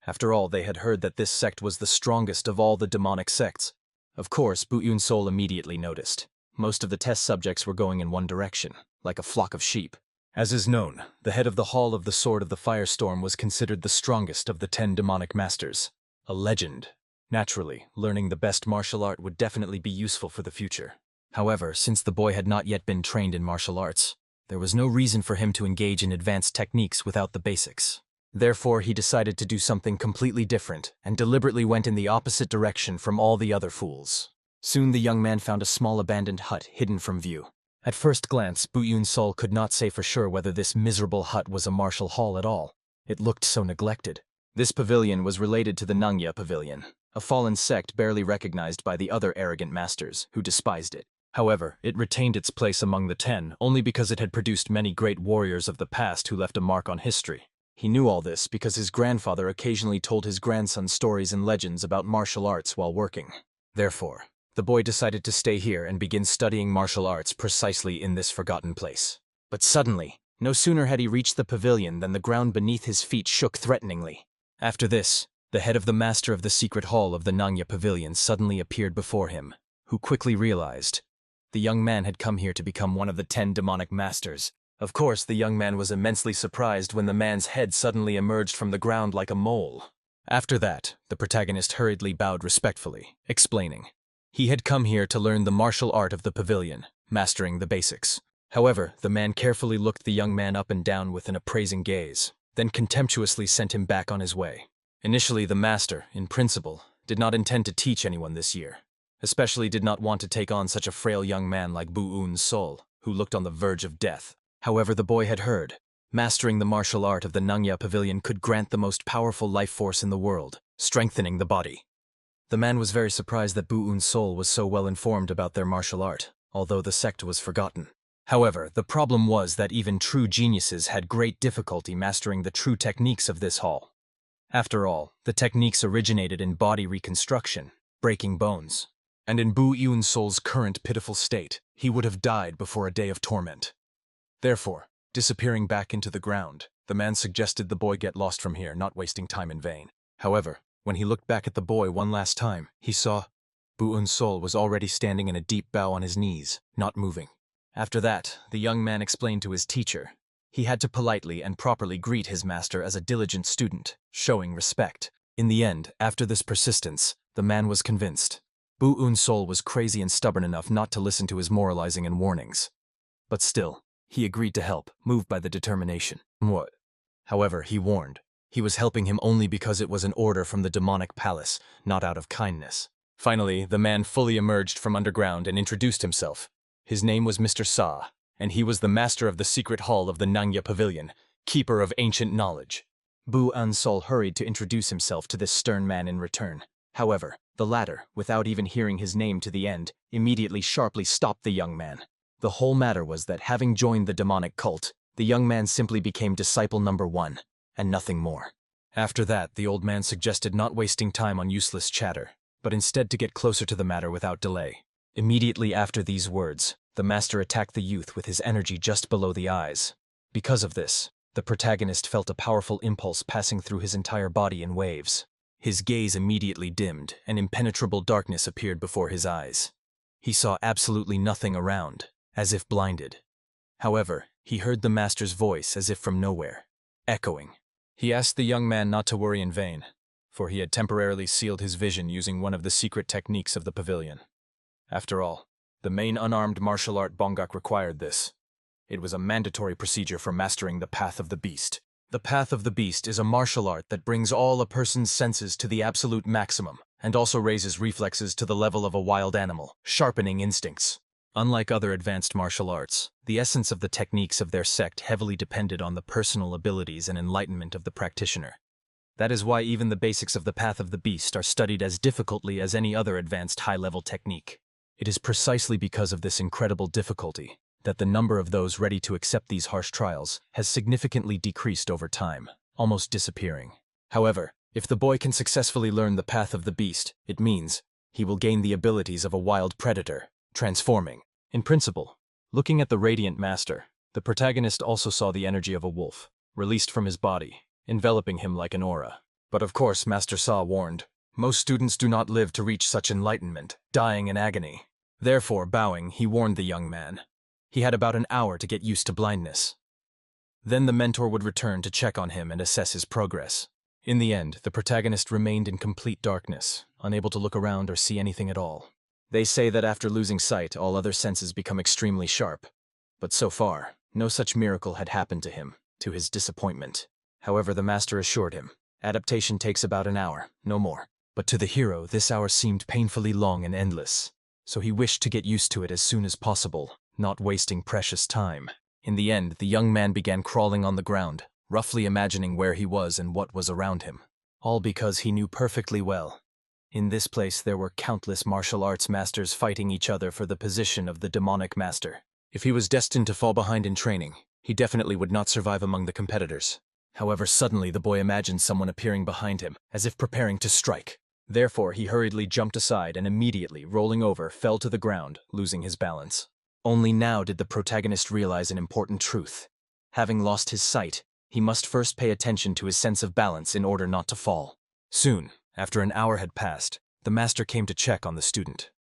After all, they had heard that this sect was the strongest of all the demonic sects. Of course, Buu Yun Soul immediately noticed. Most of the test subjects were going in one direction, like a flock of sheep. As is known, the head of the Hall of the Sword of the Firestorm was considered the strongest of the 10 demonic masters. A legend. Naturally, learning the best martial art would definitely be useful for the future. However, since the boy had not yet been trained in martial arts, there was no reason for him to engage in advanced techniques without the basics. Therefore, he decided to do something completely different and deliberately went in the opposite direction from all the other fools. Soon the young man found a small abandoned hut hidden from view. At first glance, Buu Yun Soul could not say for sure whether this miserable hut was a martial hall at all. It looked so neglected. This pavilion was related to the Nangya pavilion, a fallen sect barely recognized by the other arrogant masters, who despised it. However, it retained its place among the 10 only because it had produced many great warriors of the past who left a mark on history. He knew all this because his grandfather occasionally told his grandson stories and legends about martial arts while working. Therefore, the boy decided to stay here and begin studying martial arts precisely in this forgotten place. But suddenly, no sooner had he reached the pavilion than the ground beneath his feet shook threateningly. After this, the head of the master of the secret hall of the Nanya Pavilion suddenly appeared before him, who quickly realized the young man had come here to become one of the 10 demonic masters. Of course, the young man was immensely surprised when the man's head suddenly emerged from the ground like a mole. After that, the protagonist hurriedly bowed respectfully, explaining he had come here to learn the martial art of the pavilion, mastering the basics. However, the man carefully looked the young man up and down with an appraising gaze, then contemptuously sent him back on his way. Initially, the master, in principle, did not intend to teach anyone this year, especially did not want to take on such a frail young man like Buu Yun Soul, who looked on the verge of death. However, the boy had heard, mastering the martial art of the Nanya Pavilion could grant the most powerful life force in the world, strengthening the body. The man was very surprised that Buu Yun Soul was so well informed about their martial art, although the sect was forgotten. However, the problem was that even true geniuses had great difficulty mastering the true techniques of this hall. After all, the techniques originated in body reconstruction, breaking bones. And in Buu Yun Soul's current pitiful state, he would have died before a day of torment. Therefore, disappearing back into the ground, the man suggested the boy get lost from here, not wasting time in vain. However, when he looked back at the boy one last time, he saw Buu Yun Soul was already standing in a deep bow on his knees, not moving. After that, the young man explained to his teacher he had to politely and properly greet his master as a diligent student, showing respect. In the end, after this persistence, the man was convinced. Buu Yun Soul was crazy and stubborn enough not to listen to his moralizing and warnings. But still, he agreed to help, moved by the determination. What? However, he warned, he was helping him only because it was an order from the demonic palace, not out of kindness. Finally, the man fully emerged from underground and introduced himself. His name was Mr. Sa, and he was the master of the secret hall of the Nanya Pavilion, keeper of ancient knowledge. Buu Yun Soul hurried to introduce himself to this stern man in return. However, the latter, without even hearing his name to the end, immediately sharply stopped the young man. The whole matter was that having joined the demonic cult, the young man simply became disciple number 1, and nothing more. After that, the old man suggested not wasting time on useless chatter, but instead to get closer to the matter without delay. Immediately after these words, the master attacked the youth with his energy just below the eyes. Because of this, the protagonist felt a powerful impulse passing through his entire body in waves. His gaze immediately dimmed, and impenetrable darkness appeared before his eyes. He saw absolutely nothing around, as if blinded. However, he heard the master's voice as if from nowhere, echoing. He asked the young man not to worry in vain, for he had temporarily sealed his vision using one of the secret techniques of the pavilion. After all, the main unarmed martial art Bongak required this. It was a mandatory procedure for mastering the Path of the Beast. The Path of the Beast is a martial art that brings all a person's senses to the absolute maximum, and also raises reflexes to the level of a wild animal, sharpening instincts. Unlike other advanced martial arts, the essence of the techniques of their sect heavily depended on the personal abilities and enlightenment of the practitioner. That is why even the basics of the Path of the Beast are studied as difficultly as any other advanced high-level technique. It is precisely because of this incredible difficulty that the number of those ready to accept these harsh trials has significantly decreased over time, almost disappearing. However, if the boy can successfully learn the Path of the Beast, it means he will gain the abilities of a wild predator, transforming. In principle, looking at the Radiant Master, the protagonist also saw the energy of a wolf, released from his body, enveloping him like an aura. But of course, Master Sa warned, most students do not live to reach such enlightenment, dying in agony. Therefore, bowing, he warned the young man. He had about an hour to get used to blindness. Then the mentor would return to check on him and assess his progress. In the end, the protagonist remained in complete darkness, unable to look around or see anything at all. They say that after losing sight, all other senses become extremely sharp. But so far, no such miracle had happened to him, to his disappointment. However, the master assured him, adaptation takes about an hour, no more. But to the hero, this hour seemed painfully long and endless, so he wished to get used to it as soon as possible, not wasting precious time. In the end, the young man began crawling on the ground, roughly imagining where he was and what was around him. All because he knew perfectly well. In this place there were countless martial arts masters fighting each other for the position of the demonic master. If he was destined to fall behind in training, he definitely would not survive among the competitors. However, suddenly the boy imagined someone appearing behind him, as if preparing to strike. Therefore, he hurriedly jumped aside and immediately, rolling over, fell to the ground, losing his balance. Only now did the protagonist realize an important truth. Having lost his sight, he must first pay attention to his sense of balance in order not to fall. Soon, after an hour had passed, the master came to check on the student.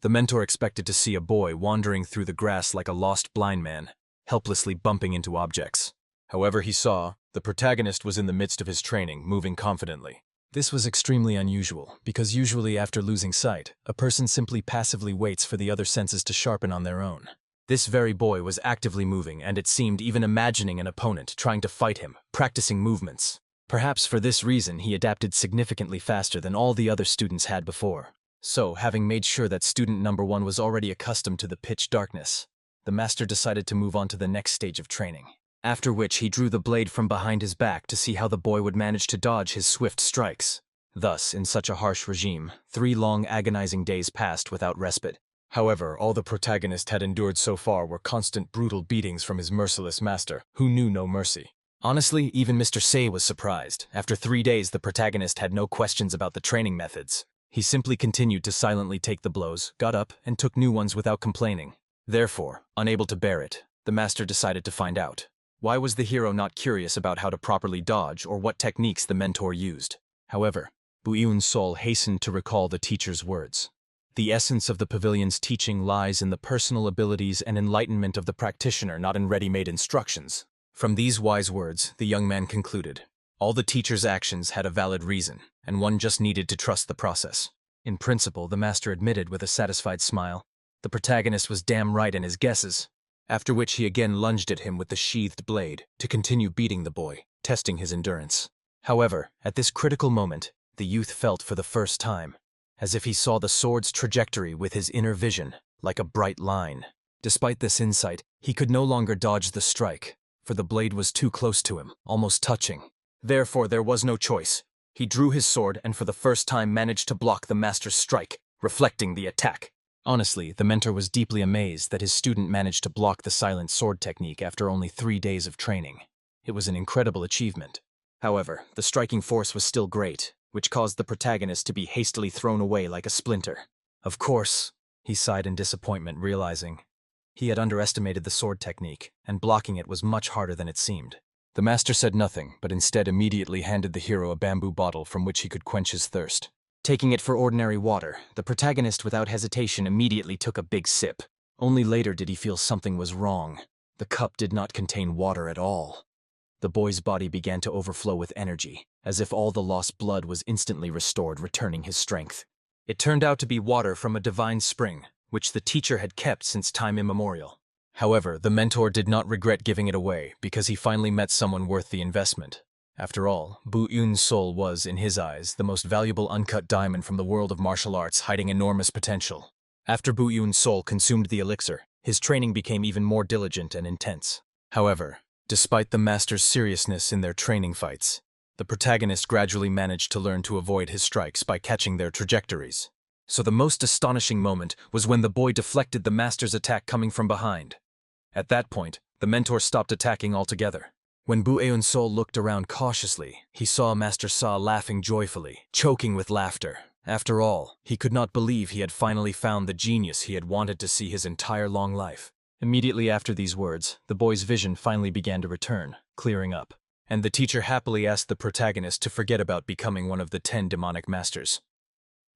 The mentor expected to see a boy wandering through the grass like a lost blind man, helplessly bumping into objects. However, he saw the protagonist was in the midst of his training, moving confidently. This was extremely unusual, because usually after losing sight, a person simply passively waits for the other senses to sharpen on their own. This very boy was actively moving, and it seemed even imagining an opponent trying to fight him, practicing movements. Perhaps for this reason he adapted significantly faster than all the other students had before. So, having made sure that student number 1 was already accustomed to the pitch darkness, the master decided to move on to the next stage of training. After which he drew the blade from behind his back to see how the boy would manage to dodge his swift strikes. Thus, in such a harsh regime, 3 long agonizing days passed without respite. However, all the protagonist had endured so far were constant brutal beatings from his merciless master, who knew no mercy. Honestly, even Mr. Sei was surprised. After 3 days, the protagonist had no questions about the training methods. He simply continued to silently take the blows, got up, and took new ones without complaining. Therefore, unable to bear it, the master decided to find out. Why was the hero not curious about how to properly dodge or what techniques the mentor used? However, Buu Yun Soul hastened to recall the teacher's words. The essence of the pavilion's teaching lies in the personal abilities and enlightenment of the practitioner, not in ready-made instructions. From these wise words, the young man concluded. All the teacher's actions had a valid reason, and one just needed to trust the process. In principle, the master admitted with a satisfied smile, the protagonist was damn right in his guesses. After which he again lunged at him with the sheathed blade to continue beating the boy, testing his endurance. However, at this critical moment, the youth felt for the first time, as if he saw the sword's trajectory with his inner vision, like a bright line. Despite this insight, he could no longer dodge the strike, for the blade was too close to him, almost touching. Therefore, there was no choice. He drew his sword and for the first time managed to block the master's strike, reflecting the attack. Honestly, the mentor was deeply amazed that his student managed to block the silent sword technique after only 3 days of training. It was an incredible achievement. However, the striking force was still great, which caused the protagonist to be hastily thrown away like a splinter. Of course, he sighed in disappointment, realizing he had underestimated the sword technique, and blocking it was much harder than it seemed. The master said nothing, but instead immediately handed the hero a bamboo bottle from which he could quench his thirst. Taking it for ordinary water, the protagonist without hesitation immediately took a big sip. Only later did he feel something was wrong. The cup did not contain water at all. The boy's body began to overflow with energy, as if all the lost blood was instantly restored, returning his strength. It turned out to be water from a divine spring, which the teacher had kept since time immemorial. However, the mentor did not regret giving it away because he finally met someone worth the investment. After all, Buu Yun Soul was, in his eyes, the most valuable uncut diamond from the world of martial arts, hiding enormous potential. After Buu Yun Soul consumed the elixir, his training became even more diligent and intense. However, despite the master's seriousness in their training fights, the protagonist gradually managed to learn to avoid his strikes by catching their trajectories. So the most astonishing moment was when the boy deflected the master's attack coming from behind. At that point, the mentor stopped attacking altogether. When Buu Yun Soul looked around cautiously, he saw Master Sa laughing joyfully, choking with laughter. After all, he could not believe he had finally found the genius he had wanted to see his entire long life. Immediately after these words, the boy's vision finally began to return, clearing up, and the teacher happily asked the protagonist to forget about becoming one of the 10 demonic masters.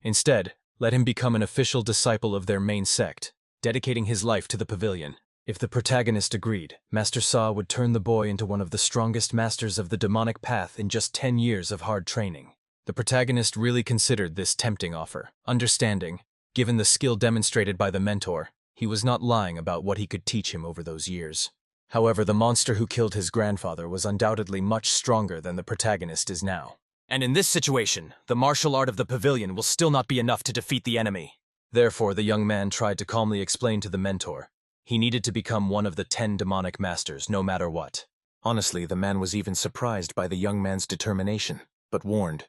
Instead, let him become an official disciple of their main sect, dedicating his life to the pavilion. If the protagonist agreed, Master Sa would turn the boy into one of the strongest masters of the demonic path in just 10 years of hard training. The protagonist really considered this tempting offer, understanding, given the skill demonstrated by the mentor, he was not lying about what he could teach him over those years. However, the monster who killed his grandfather was undoubtedly much stronger than the protagonist is now. And in this situation, the martial art of the pavilion will still not be enough to defeat the enemy. Therefore, the young man tried to calmly explain to the mentor he needed to become one of the 10 demonic masters, no matter what. Honestly, the man was even surprised by the young man's determination, but warned.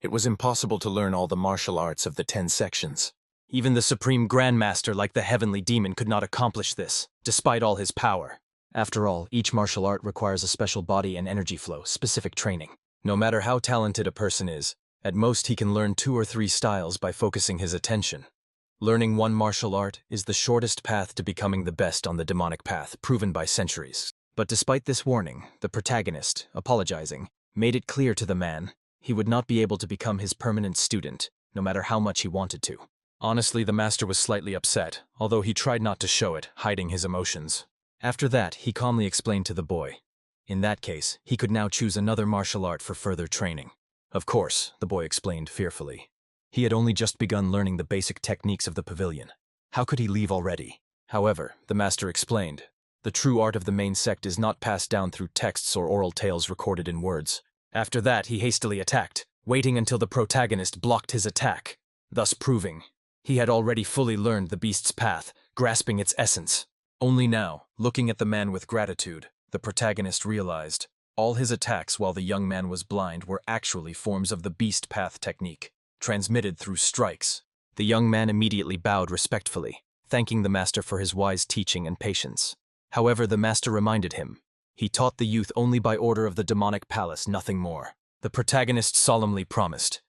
It was impossible to learn all the martial arts of the 10 sections. Even the supreme grandmaster like the heavenly demon could not accomplish this, despite all his power. After all, each martial art requires a special body and energy flow, specific training. No matter how talented a person is, at most he can learn 2 or 3 styles by focusing his attention. Learning one martial art is the shortest path to becoming the best on the demonic path, proven by centuries. But despite this warning, the protagonist, apologizing, made it clear to the man he would not be able to become his permanent student, no matter how much he wanted to. Honestly, the master was slightly upset, although he tried not to show it, hiding his emotions. After that, he calmly explained to the boy. In that case, he could now choose another martial art for further training. Of course, the boy explained fearfully. He had only just begun learning the basic techniques of the pavilion. How could he leave already? However, the master explained, the true art of the main sect is not passed down through texts or oral tales recorded in words. After that, he hastily attacked, waiting until the protagonist blocked his attack, thus proving he had already fully learned the beast's path, grasping its essence. Only now, looking at the man with gratitude, the protagonist realized all his attacks while the young man was blind were actually forms of the beast path technique, transmitted through strikes. The young man immediately bowed respectfully, thanking the master for his wise teaching and patience. However, the master reminded him, he taught the youth only by order of the demonic palace, nothing more. The protagonist solemnly promised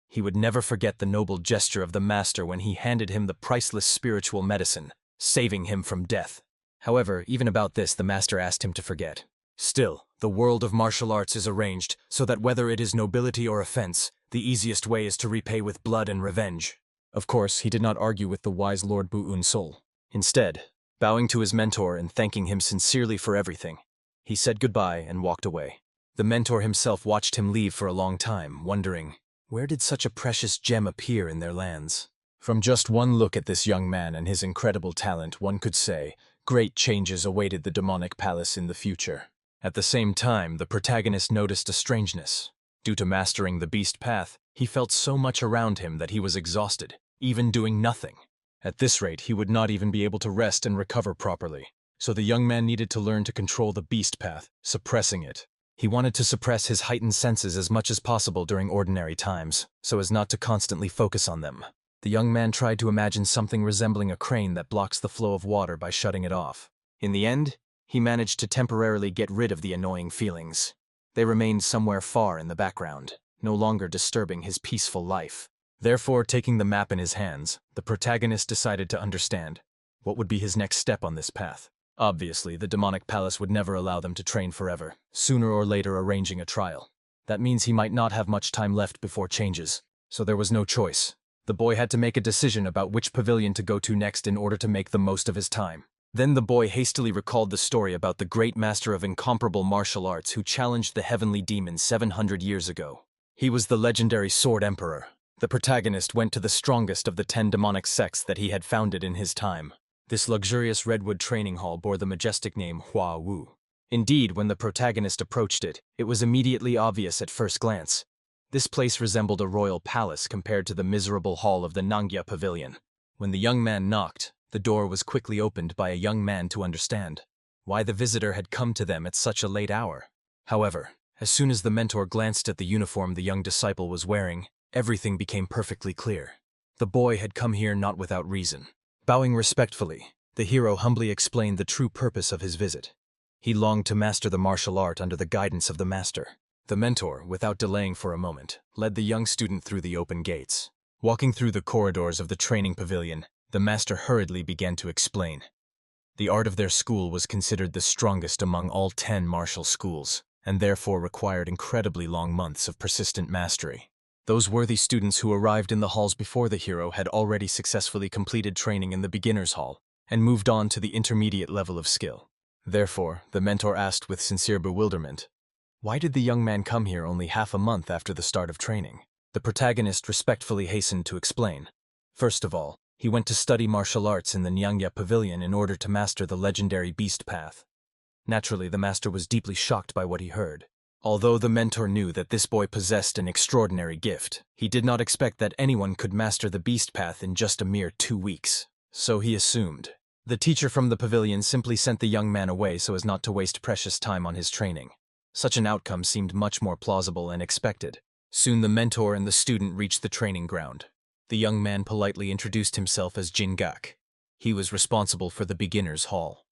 he would never forget the noble gesture of the master when he handed him the priceless spiritual medicine, saving him from death. However, even about this the master asked him to forget. Still, the world of martial arts is arranged so that whether it is nobility or offense, the easiest way is to repay with blood and revenge. Of course, he did not argue with the wise Lord Buu Yun Soul. Instead, bowing to his mentor and thanking him sincerely for everything, he said goodbye and walked away. The mentor himself watched him leave for a long time, wondering, where did such a precious gem appear in their lands? From just one look at this young man and his incredible talent, one could say, great changes awaited the demonic palace in the future. At the same time, the protagonist noticed a strangeness. Due to mastering the beast path, he felt so much around him that he was exhausted, even doing nothing. At this rate, he would not even be able to rest and recover properly. So the young man needed to learn to control the beast path, suppressing it. He wanted to suppress his heightened senses as much as possible during ordinary times, so as not to constantly focus on them. The young man tried to imagine something resembling a crane that blocks the flow of water by shutting it off. In the end, he managed to temporarily get rid of the annoying feelings. They remained somewhere far in the background, no longer disturbing his peaceful life. Therefore, taking the map in his hands, the protagonist decided to understand what would be his next step on this path. Obviously, the demonic palace would never allow them to train forever, sooner or later arranging a trial. That means he might not have much time left before changes, so there was no choice. The boy had to make a decision about which pavilion to go to next in order to make the most of his time. Then the boy hastily recalled the story about the great master of incomparable martial arts who challenged the heavenly demon 700 years ago. He was the legendary Sword Emperor. The protagonist went to the strongest of the 10 demonic sects that he had founded in his time. This luxurious redwood training hall bore the majestic name Hua Wu. Indeed, when the protagonist approached it, it was immediately obvious at first glance. This place resembled a royal palace compared to the miserable hall of the Nangya pavilion. When the young man knocked, the door was quickly opened by a young man to understand why the visitor had come to them at such a late hour. However, as soon as the mentor glanced at the uniform the young disciple was wearing, everything became perfectly clear. The boy had come here not without reason. Bowing respectfully, the hero humbly explained the true purpose of his visit. He longed to master the martial art under the guidance of the master. The mentor, without delaying for a moment, led the young student through the open gates. Walking through the corridors of the training pavilion, the master hurriedly began to explain. The art of their school was considered the strongest among all 10 martial schools, and therefore required incredibly long months of persistent mastery. Those worthy students who arrived in the halls before the hero had already successfully completed training in the beginner's hall and moved on to the intermediate level of skill. Therefore, the mentor asked with sincere bewilderment, why did the young man come here only half a month after the start of training? The protagonist respectfully hastened to explain. First of all, he went to study martial arts in the Nyangya pavilion in order to master the legendary beast path. Naturally, the master was deeply shocked by what he heard. Although the mentor knew that this boy possessed an extraordinary gift, he did not expect that anyone could master the beast path in just a mere 2 weeks. So he assumed. The teacher from the pavilion simply sent the young man away so as not to waste precious time on his training. Such an outcome seemed much more plausible and expected. Soon the mentor and the student reached the training ground. The young man politely introduced himself as Jingak. He was responsible for the beginner's hall.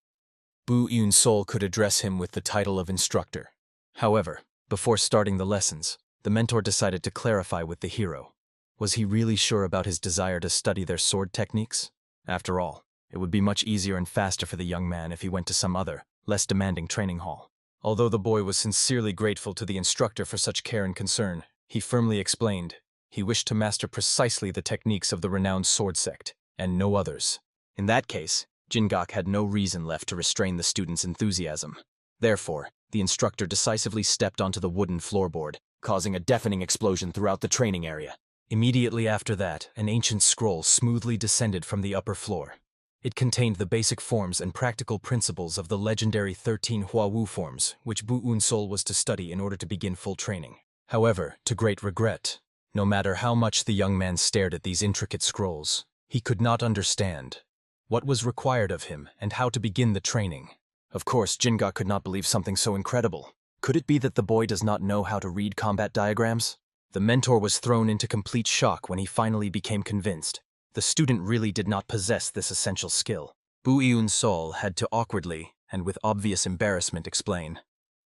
Buu Yun Soul could address him with the title of instructor. However, before starting the lessons, the mentor decided to clarify with the hero. Was he really sure about his desire to study their sword techniques? After all, it would be much easier and faster for the young man if he went to some other, less demanding training hall. Although the boy was sincerely grateful to the instructor for such care and concern, he firmly explained he wished to master precisely the techniques of the renowned sword sect, and no others. In that case, Jingak had no reason left to restrain the student's enthusiasm. Therefore, the instructor decisively stepped onto the wooden floorboard, causing a deafening explosion throughout the training area. Immediately after that, an ancient scroll smoothly descended from the upper floor. It contained the basic forms and practical principles of the legendary 13 Huawu forms, which Buu Yun Soul was to study in order to begin full training. However, to great regret, no matter how much the young man stared at these intricate scrolls, he could not understand what was required of him and how to begin the training. Of course, Jingak could not believe something so incredible. Could it be that the boy does not know how to read combat diagrams? The mentor was thrown into complete shock when he finally became convinced the student really did not possess this essential skill. Buu Yun Soul had to awkwardly, and with obvious embarrassment, explain.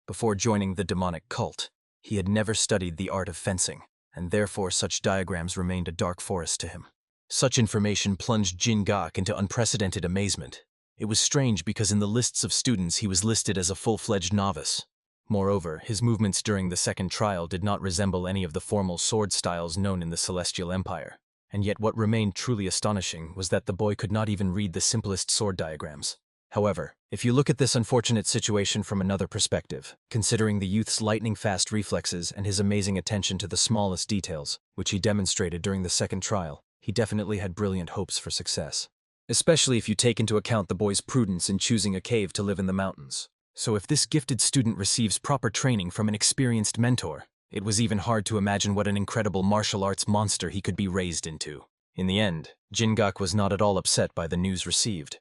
Before joining the demonic cult, he had never studied the art of fencing, and therefore such diagrams remained a dark forest to him. Such information plunged Jingak into unprecedented amazement. It was strange because in the lists of students he was listed as a full-fledged novice. Moreover, his movements during the second trial did not resemble any of the formal sword styles known in the Celestial Empire. And yet what remained truly astonishing was that the boy could not even read the simplest sword diagrams. However, if you look at this unfortunate situation from another perspective, considering the youth's lightning-fast reflexes and his amazing attention to the smallest details, which he demonstrated during the second trial, he definitely had brilliant hopes for success. Especially if you take into account the boy's prudence in choosing a cave to live in the mountains. So if this gifted student receives proper training from an experienced mentor, it was even hard to imagine what an incredible martial arts monster he could be raised into. In the end, Jingak was not at all upset by the news received.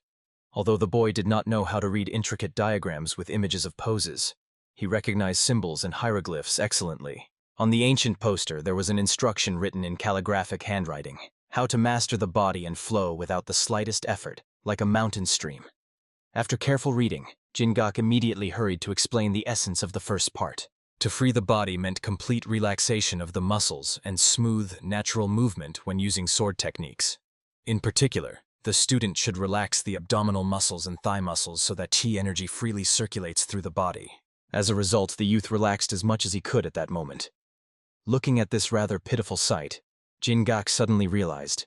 Although the boy did not know how to read intricate diagrams with images of poses, he recognized symbols and hieroglyphs excellently. On the ancient poster, there was an instruction written in calligraphic handwriting, how to master the body and flow without the slightest effort, like a mountain stream. After careful reading, Jingak immediately hurried to explain the essence of the first part. To free the body meant complete relaxation of the muscles and smooth, natural movement when using sword techniques. In particular, the student should relax the abdominal muscles and thigh muscles so that chi energy freely circulates through the body. As a result, the youth relaxed as much as he could at that moment. Looking at this rather pitiful sight, Jingak suddenly realized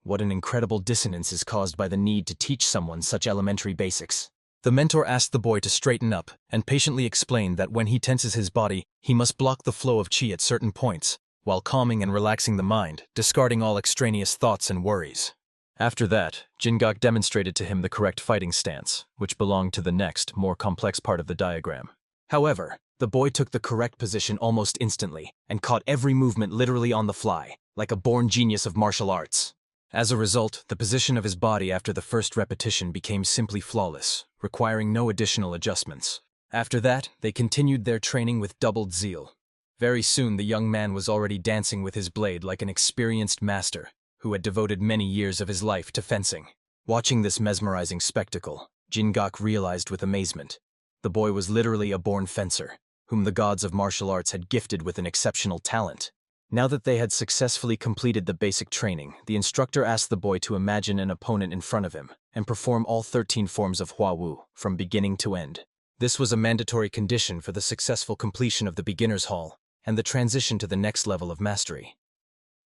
what an incredible dissonance is caused by the need to teach someone such elementary basics. The mentor asked the boy to straighten up and patiently explained that when he tenses his body, he must block the flow of chi at certain points, while calming and relaxing the mind, discarding all extraneous thoughts and worries. After that, Jingak demonstrated to him the correct fighting stance, which belonged to the next, more complex part of the diagram. However, the boy took the correct position almost instantly and caught every movement literally on the fly, like a born genius of martial arts. As a result, the position of his body after the first repetition became simply flawless, requiring no additional adjustments. After that, they continued their training with doubled zeal. Very soon, the young man was already dancing with his blade like an experienced master, who had devoted many years of his life to fencing. Watching this mesmerizing spectacle, Jingak realized with amazement. The boy was literally a born fencer, whom the gods of martial arts had gifted with an exceptional talent. Now that they had successfully completed the basic training, the instructor asked the boy to imagine an opponent in front of him and perform all 13 forms of Huawu from beginning to end. This was a mandatory condition for the successful completion of the beginner's hall and the transition to the next level of mastery.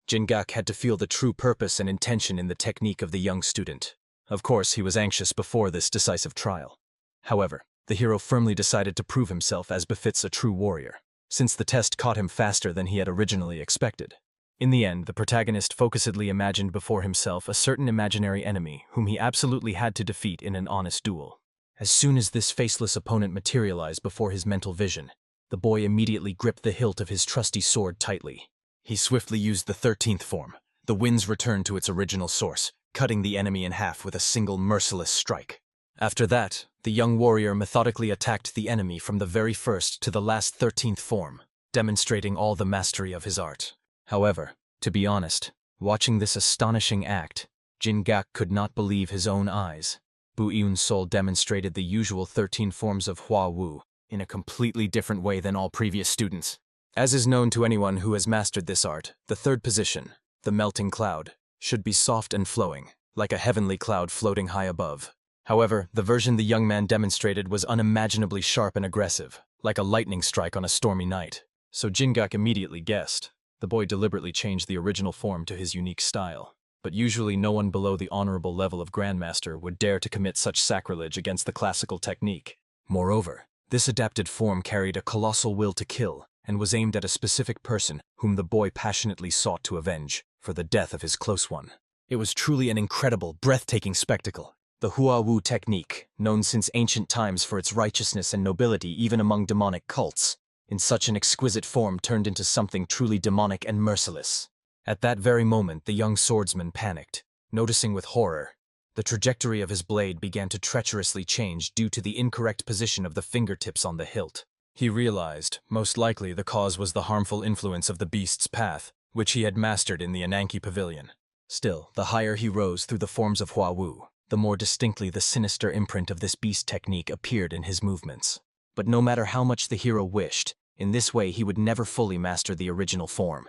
Jingak had to feel the true purpose and intention in the technique of the young student. Of course, he was anxious before this decisive trial. However, the hero firmly decided to prove himself as befits a true warrior, since the test caught him faster than he had originally expected. In the end, the protagonist focusedly imagined before himself a certain imaginary enemy whom he absolutely had to defeat in an honest duel. As soon as this faceless opponent materialized before his mental vision, the boy immediately gripped the hilt of his trusty sword tightly. He swiftly used the 13th form. The winds returned to its original source, cutting the enemy in half with a single merciless strike. After that, the young warrior methodically attacked the enemy from the very first to the last 13th form, demonstrating all the mastery of his art. However, to be honest, watching this astonishing act, Jingak could not believe his own eyes. Buu Yun Soul demonstrated the usual 13 forms of Huawu in a completely different way than all previous students. As is known to anyone who has mastered this art, the third position, the melting cloud, should be soft and flowing, like a heavenly cloud floating high above. However, the version the young man demonstrated was unimaginably sharp and aggressive, like a lightning strike on a stormy night. So Jingak immediately guessed. The boy deliberately changed the original form to his unique style. But usually no one below the honorable level of Grandmaster would dare to commit such sacrilege against the classical technique. Moreover, this adapted form carried a colossal will to kill, and was aimed at a specific person whom the boy passionately sought to avenge for the death of his close one. It was truly an incredible, breathtaking spectacle. The Hua Wu technique, known since ancient times for its righteousness and nobility even among demonic cults, in such an exquisite form turned into something truly demonic and merciless. At that very moment, the young swordsman panicked, noticing with horror. The trajectory of his blade began to treacherously change due to the incorrect position of the fingertips on the hilt. He realized, most likely the cause was the harmful influence of the beast's path, which he had mastered in the Ananke Pavilion. Still, the higher he rose through the forms of Hua Wu, the more distinctly the sinister imprint of this beast technique appeared in his movements. But no matter how much the hero wished, in this way he would never fully master the original form.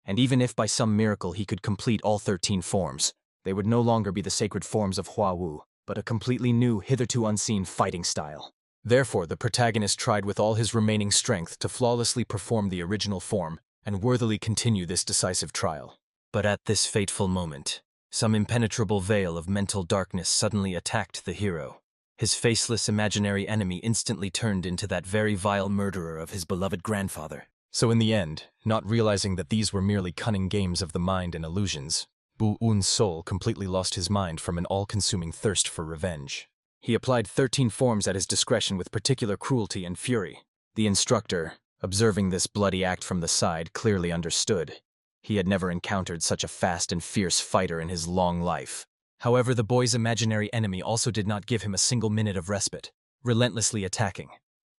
And even if by some miracle he could complete all 13 forms, they would no longer be the sacred forms of Hua Wu, but a completely new, hitherto unseen fighting style. Therefore, the protagonist tried with all his remaining strength to flawlessly perform the original form and worthily continue this decisive trial. But at this fateful moment, some impenetrable veil of mental darkness suddenly attacked the hero. His faceless imaginary enemy instantly turned into that very vile murderer of his beloved grandfather. So in the end, not realizing that these were merely cunning games of the mind and illusions, Buu Yun Soul completely lost his mind from an all-consuming thirst for revenge. He applied 13 forms at his discretion with particular cruelty and fury. The instructor, observing this bloody act from the side, clearly understood. He had never encountered such a fast and fierce fighter in his long life. However, the boy's imaginary enemy also did not give him a single minute of respite, relentlessly attacking.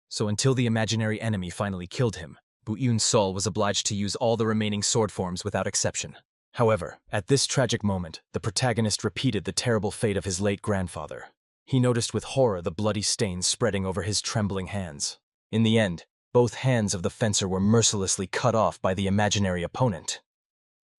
So until the imaginary enemy finally killed him, Buu Yun Soul was obliged to use all the remaining sword forms without exception. However, at this tragic moment, the protagonist repeated the terrible fate of his late grandfather. He noticed with horror the bloody stains spreading over his trembling hands. In the end, both hands of the fencer were mercilessly cut off by the imaginary opponent.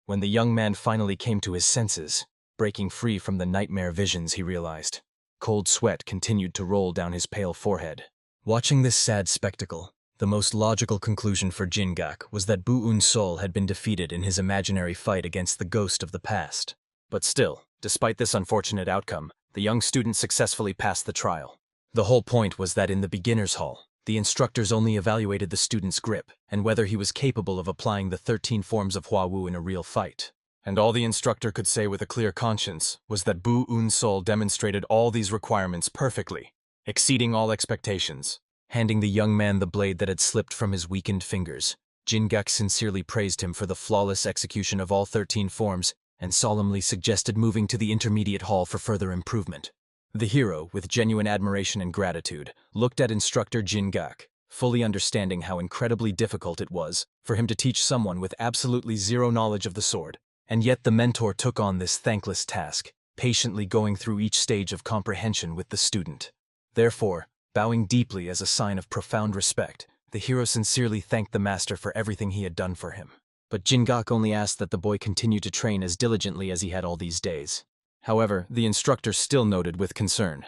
When the young man finally came to his senses, breaking free from the nightmare visions, he realized. Cold sweat continued to roll down his pale forehead. Watching this sad spectacle, the most logical conclusion for Jingak was that Buu Yun Soul had been defeated in his imaginary fight against the ghost of the past. But still, despite this unfortunate outcome, the young student successfully passed the trial. The whole point was that in the beginner's hall, the instructors only evaluated the student's grip and whether he was capable of applying the 13 forms of Hua Wu in a real fight. And all the instructor could say with a clear conscience was that Buu Yun Soul demonstrated all these requirements perfectly, exceeding all expectations. Handing the young man the blade that had slipped from his weakened fingers, Jingak sincerely praised him for the flawless execution of all 13 forms and solemnly suggested moving to the intermediate hall for further improvement. The hero, with genuine admiration and gratitude, looked at instructor Jingak, fully understanding how incredibly difficult it was for him to teach someone with absolutely zero knowledge of the sword. And yet the mentor took on this thankless task, patiently going through each stage of comprehension with the student. Therefore, bowing deeply as a sign of profound respect, the hero sincerely thanked the master for everything he had done for him. But Jingak only asked that the boy continue to train as diligently as he had all these days. However, the instructor still noted with concern.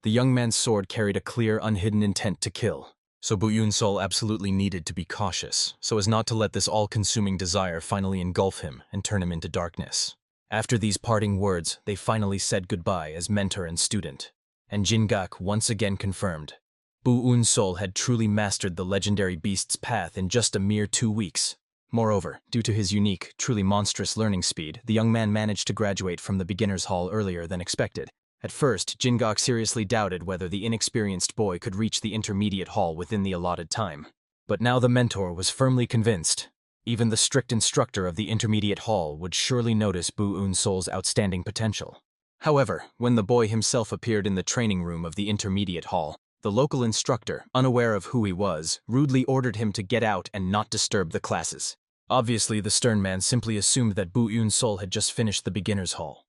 The young man's sword carried a clear, unhidden intent to kill, so Buu Yun Soul absolutely needed to be cautious, so as not to let this all-consuming desire finally engulf him and turn him into darkness. After these parting words, they finally said goodbye as mentor and student. And Jingak once again confirmed. Buu Yun Soul had truly mastered the legendary beast's path in just a mere 2 weeks. Moreover, due to his unique, truly monstrous learning speed, the young man managed to graduate from the beginner's hall earlier than expected. At first, Jingak seriously doubted whether the inexperienced boy could reach the intermediate hall within the allotted time. But now the mentor was firmly convinced. Even the strict instructor of the intermediate hall would surely notice Buu Yun Soul's outstanding potential. However, when the boy himself appeared in the training room of the intermediate hall, the local instructor, unaware of who he was, rudely ordered him to get out and not disturb the classes. Obviously, the stern man simply assumed that Buu Yun Soul had just finished the beginner's hall.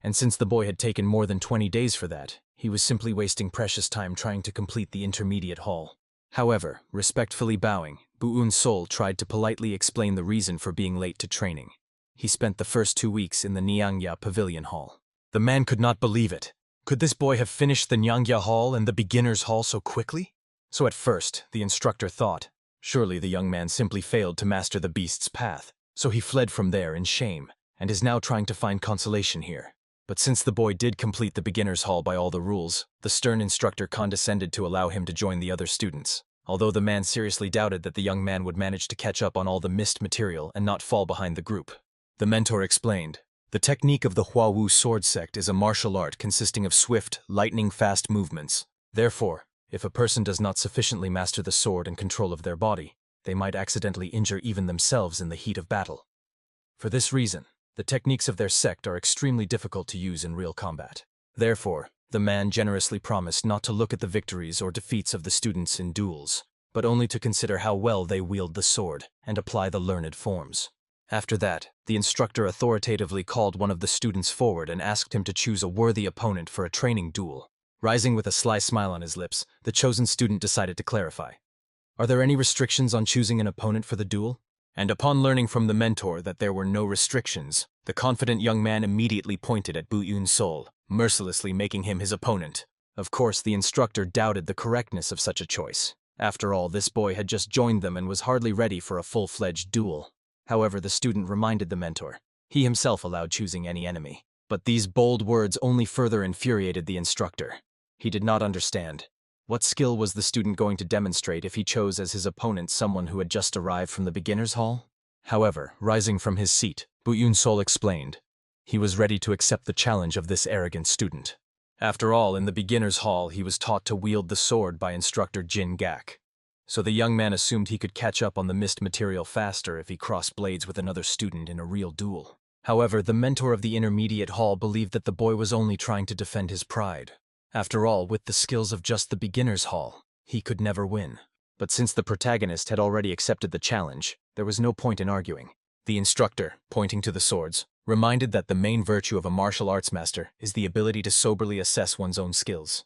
And since the boy had taken more than 20 days for that, he was simply wasting precious time trying to complete the intermediate hall. However, respectfully bowing, Buu Yun Soul tried to politely explain the reason for being late to training. He spent the first 2 weeks in the Nyangya Pavilion Hall. The man could not believe it. Could this boy have finished the Nyangya Hall and the Beginner's Hall so quickly? So at first, the instructor thought, surely the young man simply failed to master the beast's path, so he fled from there in shame, and is now trying to find consolation here. But since the boy did complete the Beginner's Hall by all the rules, the stern instructor condescended to allow him to join the other students, although the man seriously doubted that the young man would manage to catch up on all the missed material and not fall behind the group. The mentor explained, the technique of the Hua-Wu sword sect is a martial art consisting of swift, lightning-fast movements. Therefore, if a person does not sufficiently master the sword and control of their body, they might accidentally injure even themselves in the heat of battle. For this reason, the techniques of their sect are extremely difficult to use in real combat. Therefore, the man generously promised not to look at the victories or defeats of the students in duels, but only to consider how well they wield the sword and apply the learned forms. After that, the instructor authoritatively called one of the students forward and asked him to choose a worthy opponent for a training duel. Rising with a sly smile on his lips, the chosen student decided to clarify. Are there any restrictions on choosing an opponent for the duel? And upon learning from the mentor that there were no restrictions, the confident young man immediately pointed at Buu Yun Soul, mercilessly making him his opponent. Of course, the instructor doubted the correctness of such a choice. After all, this boy had just joined them and was hardly ready for a full-fledged duel. However, the student reminded the mentor. He himself allowed choosing any enemy. But these bold words only further infuriated the instructor. He did not understand. What skill was the student going to demonstrate if he chose as his opponent someone who had just arrived from the beginner's hall? However, rising from his seat, Buu Yun Soul explained. He was ready to accept the challenge of this arrogant student. After all, in the beginner's hall, he was taught to wield the sword by instructor Jin Gak. So the young man assumed he could catch up on the missed material faster if he crossed blades with another student in a real duel. However, the mentor of the intermediate hall believed that the boy was only trying to defend his pride. After all, with the skills of just the beginner's hall, he could never win. But since the protagonist had already accepted the challenge, there was no point in arguing. The instructor, pointing to the swords, reminded that the main virtue of a martial arts master is the ability to soberly assess one's own skills.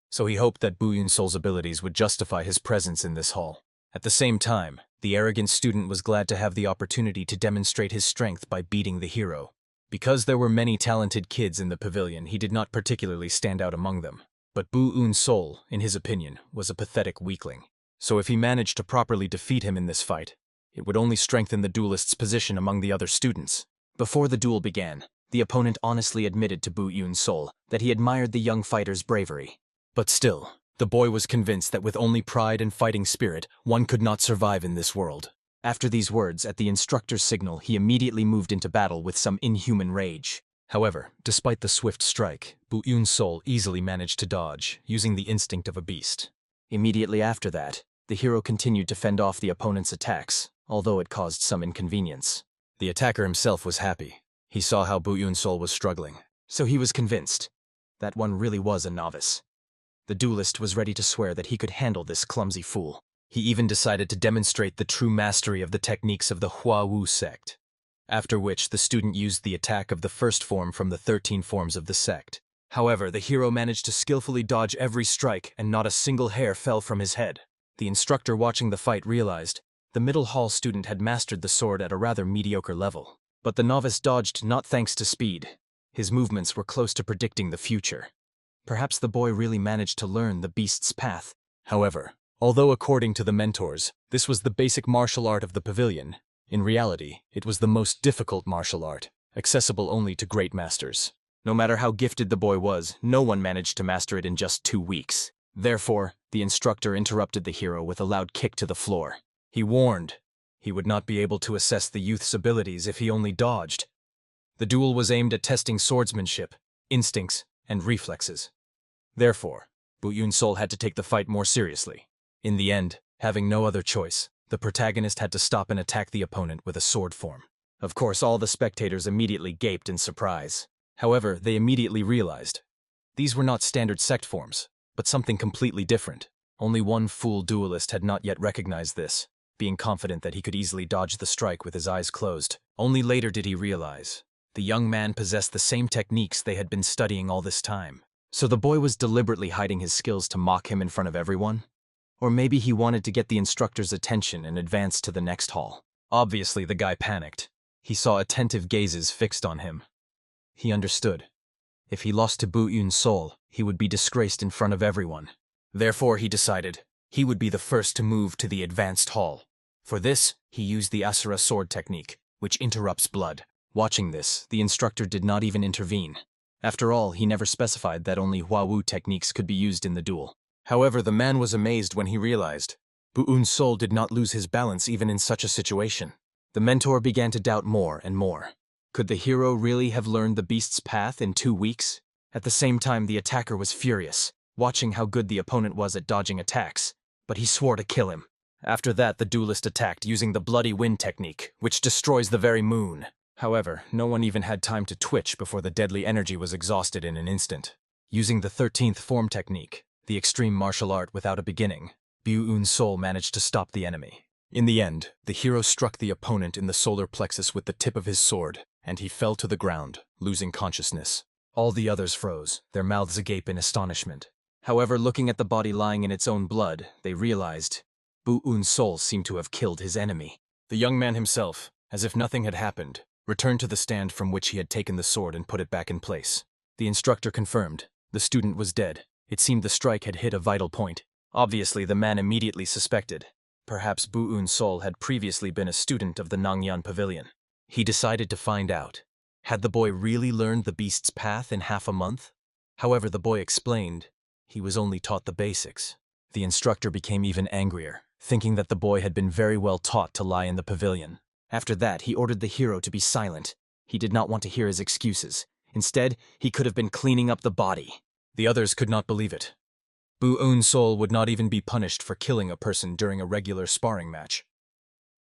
So he hoped that Buu Yun Soul's abilities would justify his presence in this hall. At the same time, the arrogant student was glad to have the opportunity to demonstrate his strength by beating the hero. Because there were many talented kids in the pavilion, he did not particularly stand out among them. But Buu Yun Soul, in his opinion, was a pathetic weakling. So if he managed to properly defeat him in this fight, it would only strengthen the duelist's position among the other students. Before the duel began, the opponent honestly admitted to Buu Yun Soul that he admired the young fighter's bravery. But still, the boy was convinced that with only pride and fighting spirit, one could not survive in this world. After these words, at the instructor's signal, he immediately moved into battle with some inhuman rage. However, despite the swift strike, Buu Yun Soul easily managed to dodge, using the instinct of a beast. Immediately after that, the hero continued to fend off the opponent's attacks, although it caused some inconvenience. The attacker himself was happy. He saw how Buu Yun Soul was struggling, so he was convinced that one really was a novice. The duelist was ready to swear that he could handle this clumsy fool. He even decided to demonstrate the true mastery of the techniques of the Hua-Wu sect. After which, the student used the attack of the first form from the 13 forms of the sect. However, the hero managed to skillfully dodge every strike and not a single hair fell from his head. The instructor watching the fight realized the middle hall student had mastered the sword at a rather mediocre level. But the novice dodged not thanks to speed. His movements were close to predicting the future. Perhaps the boy really managed to learn the beast's path. However, although according to the mentors, this was the basic martial art of the pavilion, in reality, it was the most difficult martial art, accessible only to great masters. No matter how gifted the boy was, no one managed to master it in just 2 weeks. Therefore, the instructor interrupted the hero with a loud kick to the floor. He warned he would not be able to assess the youth's abilities if he only dodged. The duel was aimed at testing swordsmanship, instincts, and reflexes. Therefore, Buu Yun Soul had to take the fight more seriously. In the end, having no other choice, the protagonist had to stop and attack the opponent with a sword form. Of course, all the spectators immediately gaped in surprise. However, they immediately realized these were not standard sect forms, but something completely different. Only one fool duelist had not yet recognized this, being confident that he could easily dodge the strike with his eyes closed. Only later did he realize the young man possessed the same techniques they had been studying all this time. So the boy was deliberately hiding his skills to mock him in front of everyone? Or maybe he wanted to get the instructor's attention and advance to the next hall. Obviously, the guy panicked. He saw attentive gazes fixed on him. He understood. If he lost to Buu Yun Soul, he would be disgraced in front of everyone. Therefore, he decided he would be the first to move to the advanced hall. For this, he used the Asura sword technique, which interrupts blood. Watching this, the instructor did not even intervene. After all, he never specified that only Hua Wu techniques could be used in the duel. However, the man was amazed when he realized Buu Yun Soul did not lose his balance even in such a situation. The mentor began to doubt more and more. Could the hero really have learned the beast's path in 2 weeks? At the same time, the attacker was furious, watching how good the opponent was at dodging attacks, but he swore to kill him. After that, the duelist attacked using the Bloody Wind technique, which destroys the very moon. However, no one even had time to twitch before the deadly energy was exhausted in an instant. Using the 13th form technique, the extreme martial art without a beginning, Buu Yun Soul managed to stop the enemy. In the end, the hero struck the opponent in the solar plexus with the tip of his sword, and he fell to the ground, losing consciousness. All the others froze, their mouths agape in astonishment. However, looking at the body lying in its own blood, they realized Buu Yun Soul seemed to have killed his enemy. The young man himself, as if nothing had happened, returned to the stand from which he had taken the sword and put it back in place. The instructor confirmed the student was dead. It seemed the strike had hit a vital point. Obviously, the man immediately suspected. Perhaps Buu Yun Soul had previously been a student of the Nangyan Pavilion. He decided to find out. Had the boy really learned the beast's path in half a month? However, the boy explained he was only taught the basics. The instructor became even angrier, thinking that the boy had been very well taught to lie in the pavilion. After that, he ordered the hero to be silent. He did not want to hear his excuses. Instead, he could have been cleaning up the body. The others could not believe it. Buu Yun Soul would not even be punished for killing a person during a regular sparring match.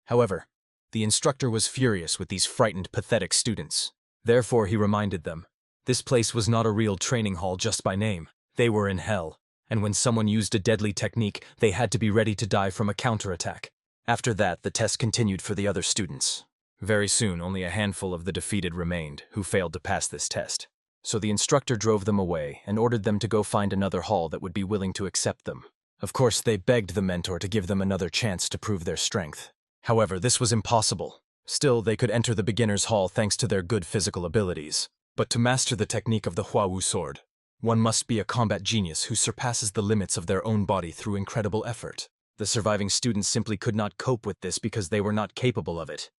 However, the instructor was furious with these frightened, pathetic students. Therefore, he reminded them, this place was not a real training hall just by name. They were in hell, and when someone used a deadly technique, they had to be ready to die from a counterattack. After that, the test continued for the other students. Very soon, only a handful of the defeated remained, who failed to pass this test. So the instructor drove them away and ordered them to go find another hall that would be willing to accept them. Of course, they begged the mentor to give them another chance to prove their strength. However, this was impossible. Still, they could enter the beginner's hall thanks to their good physical abilities. But to master the technique of the Hua Wu sword, one must be a combat genius who surpasses the limits of their own body through incredible effort. The surviving students simply could not cope with this because they were not capable of it.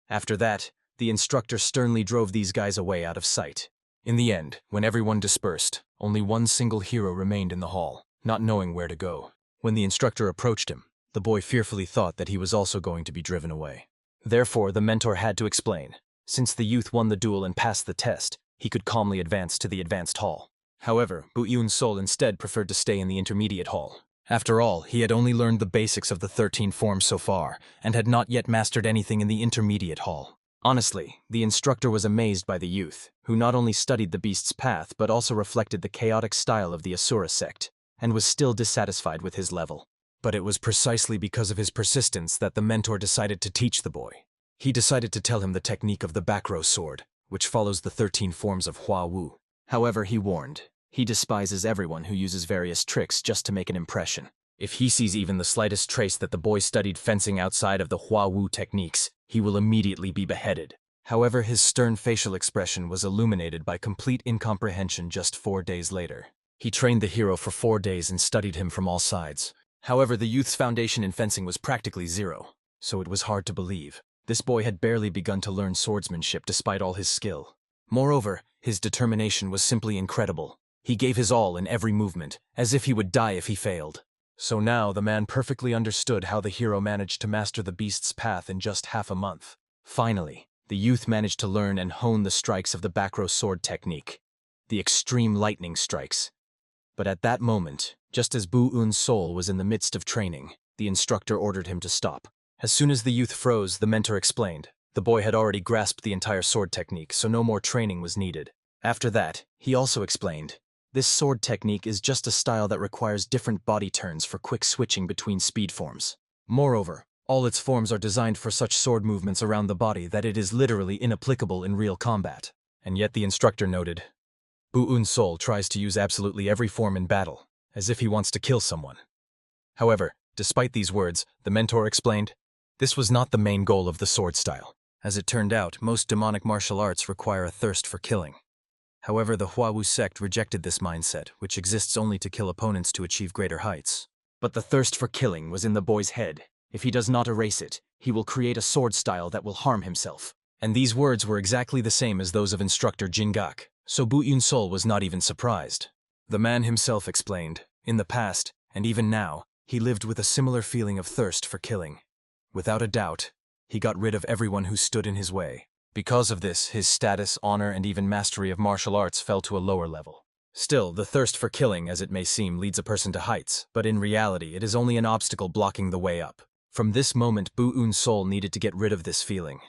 After that, the instructor sternly drove these guys away out of sight. In the end, when everyone dispersed, only one single hero remained in the hall, not knowing where to go. When the instructor approached him, the boy fearfully thought that he was also going to be driven away. Therefore, the mentor had to explain. Since the youth won the duel and passed the test, he could calmly advance to the advanced hall. However, Buu Yun Soul instead preferred to stay in the intermediate hall. After all, he had only learned the basics of the 13 forms so far, and had not yet mastered anything in the intermediate hall. Honestly, the instructor was amazed by the youth, who not only studied the beast's path but also reflected the chaotic style of the Asura sect, and was still dissatisfied with his level. But it was precisely because of his persistence that the mentor decided to teach the boy. He decided to tell him the technique of the back row sword, which follows the 13 forms of Hua Wu. However, he warned, he despises everyone who uses various tricks just to make an impression. If he sees even the slightest trace that the boy studied fencing outside of the Hua Wu techniques, he will immediately be beheaded. However, his stern facial expression was illuminated by complete incomprehension just 4 days later. He trained the hero for 4 days and studied him from all sides. However, the youth's foundation in fencing was practically zero, so it was hard to believe. This boy had barely begun to learn swordsmanship despite all his skill. Moreover, his determination was simply incredible. He gave his all in every movement, as if he would die if he failed. So now the man perfectly understood how the hero managed to master the beast's path in just half a month. Finally, the youth managed to learn and hone the strikes of the back row sword technique, the extreme lightning strikes. But at that moment, just as Buu Yun Soul was in the midst of training, the instructor ordered him to stop. As soon as the youth froze, the mentor explained. The boy had already grasped the entire sword technique, so no more training was needed. After that, he also explained, this sword technique is just a style that requires different body turns for quick switching between speed forms. Moreover, all its forms are designed for such sword movements around the body that it is literally inapplicable in real combat. And yet the instructor noted, Buu Yun Soul tries to use absolutely every form in battle, as if he wants to kill someone. However, despite these words, the mentor explained, this was not the main goal of the sword style. As it turned out, most demonic martial arts require a thirst for killing. However, the Huawu sect rejected this mindset, which exists only to kill opponents to achieve greater heights. But the thirst for killing was in the boy's head. If he does not erase it, he will create a sword style that will harm himself. And these words were exactly the same as those of instructor Jingak, so Buu Yun Soul was not even surprised. The man himself explained, in the past, and even now, he lived with a similar feeling of thirst for killing. Without a doubt, he got rid of everyone who stood in his way. Because of this, his status, honor, and even mastery of martial arts fell to a lower level. Still, the thirst for killing, as it may seem, leads a person to heights, but in reality, it is only an obstacle blocking the way up. From this moment, Buu Yun Soul needed to get rid of this feeling.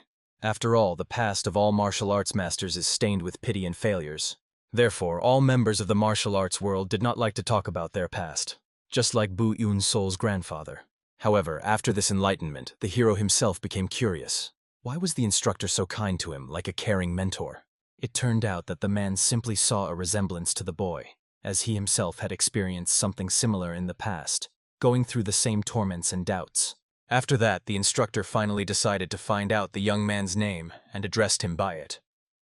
After all, the past of all martial arts masters is stained with pity and failures. Therefore, all members of the martial arts world did not like to talk about their past, just like Buu Yun Soul's grandfather. However, after this enlightenment, the hero himself became curious. Why was the instructor so kind to him, like a caring mentor? It turned out that the man simply saw a resemblance to the boy, as he himself had experienced something similar in the past, going through the same torments and doubts. After that, the instructor finally decided to find out the young man's name and addressed him by it.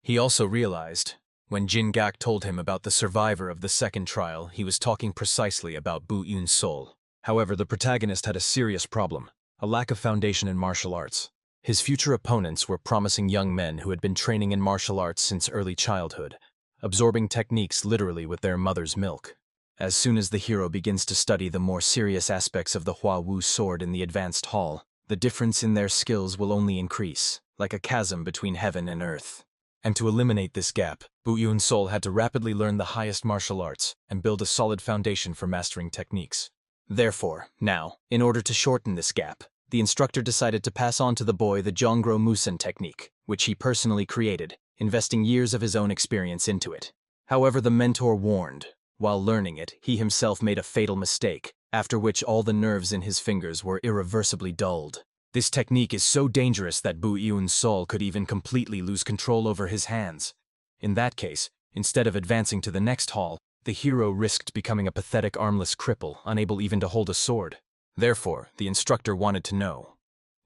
He also realized, when Jingak told him about the survivor of the second trial, he was talking precisely about Buu Yun Soul. However, the protagonist had a serious problem, a lack of foundation in martial arts. His future opponents were promising young men who had been training in martial arts since early childhood, absorbing techniques literally with their mother's milk. As soon as the hero begins to study the more serious aspects of the Huawu sword in the advanced hall, the difference in their skills will only increase, like a chasm between heaven and earth. And to eliminate this gap, Buu Yun Soul had to rapidly learn the highest martial arts and build a solid foundation for mastering techniques. Therefore, now, in order to shorten this gap, the instructor decided to pass on to the boy the Jongro Musen technique, which he personally created, investing years of his own experience into it. However, the mentor warned, while learning it, he himself made a fatal mistake, after which all the nerves in his fingers were irreversibly dulled. This technique is so dangerous that Buu Yun Soul could even completely lose control over his hands. In that case, instead of advancing to the next hall, the hero risked becoming a pathetic armless cripple, unable even to hold a sword. Therefore, the instructor wanted to know,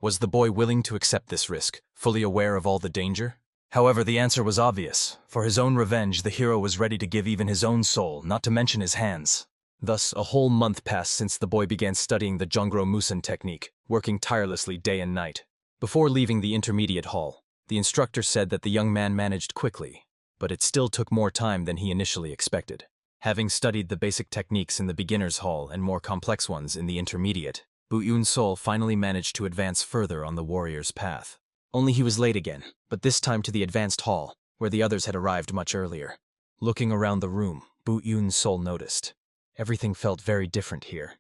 was the boy willing to accept this risk, fully aware of all the danger? However, the answer was obvious. For his own revenge, the hero was ready to give even his own soul, not to mention his hands. Thus, a whole month passed since the boy began studying the Jongro Musen technique, working tirelessly day and night. Before leaving the intermediate hall, the instructor said that the young man managed quickly, but it still took more time than he initially expected. Having studied the basic techniques in the beginner's hall and more complex ones in the intermediate, Buu Yun Soul finally managed to advance further on the warrior's path. Only he was late again, but this time to the advanced hall, where the others had arrived much earlier. Looking around the room, Buu Yun Soul noticed. Everything felt very different here,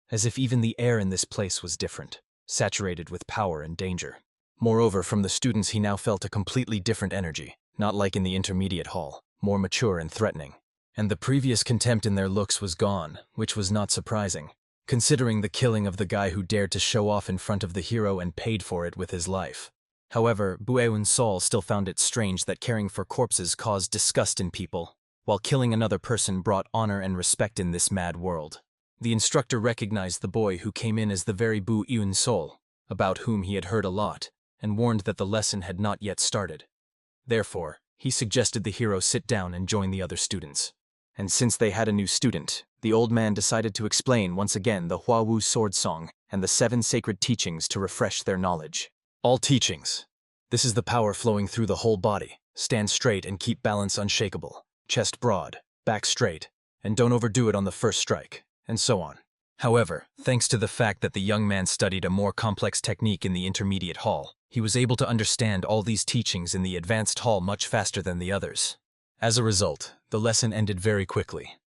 as if even the air in this place was different, saturated with power and danger. Moreover, from the students he now felt a completely different energy, not like in the intermediate hall, more mature and threatening. And the previous contempt in their looks was gone, which was not surprising, considering the killing of the guy who dared to show off in front of the hero and paid for it with his life. However, Buu Yun Soul still found it strange that caring for corpses caused disgust in people, while killing another person brought honor and respect in this mad world. The instructor recognized the boy who came in as the very Buu Yun Soul, about whom he had heard a lot, and warned that the lesson had not yet started. Therefore, he suggested the hero sit down and join the other students. And since they had a new student, the old man decided to explain once again the Huawu sword song and the 7 sacred teachings to refresh their knowledge. All teachings. This is the power flowing through the whole body. Stand straight and keep balance unshakable. Chest broad, back straight, and don't overdo it on the first strike, and so on. However, thanks to the fact that the young man studied a more complex technique in the intermediate hall, he was able to understand all these teachings in the advanced hall much faster than the others. As a result, the lesson ended very quickly.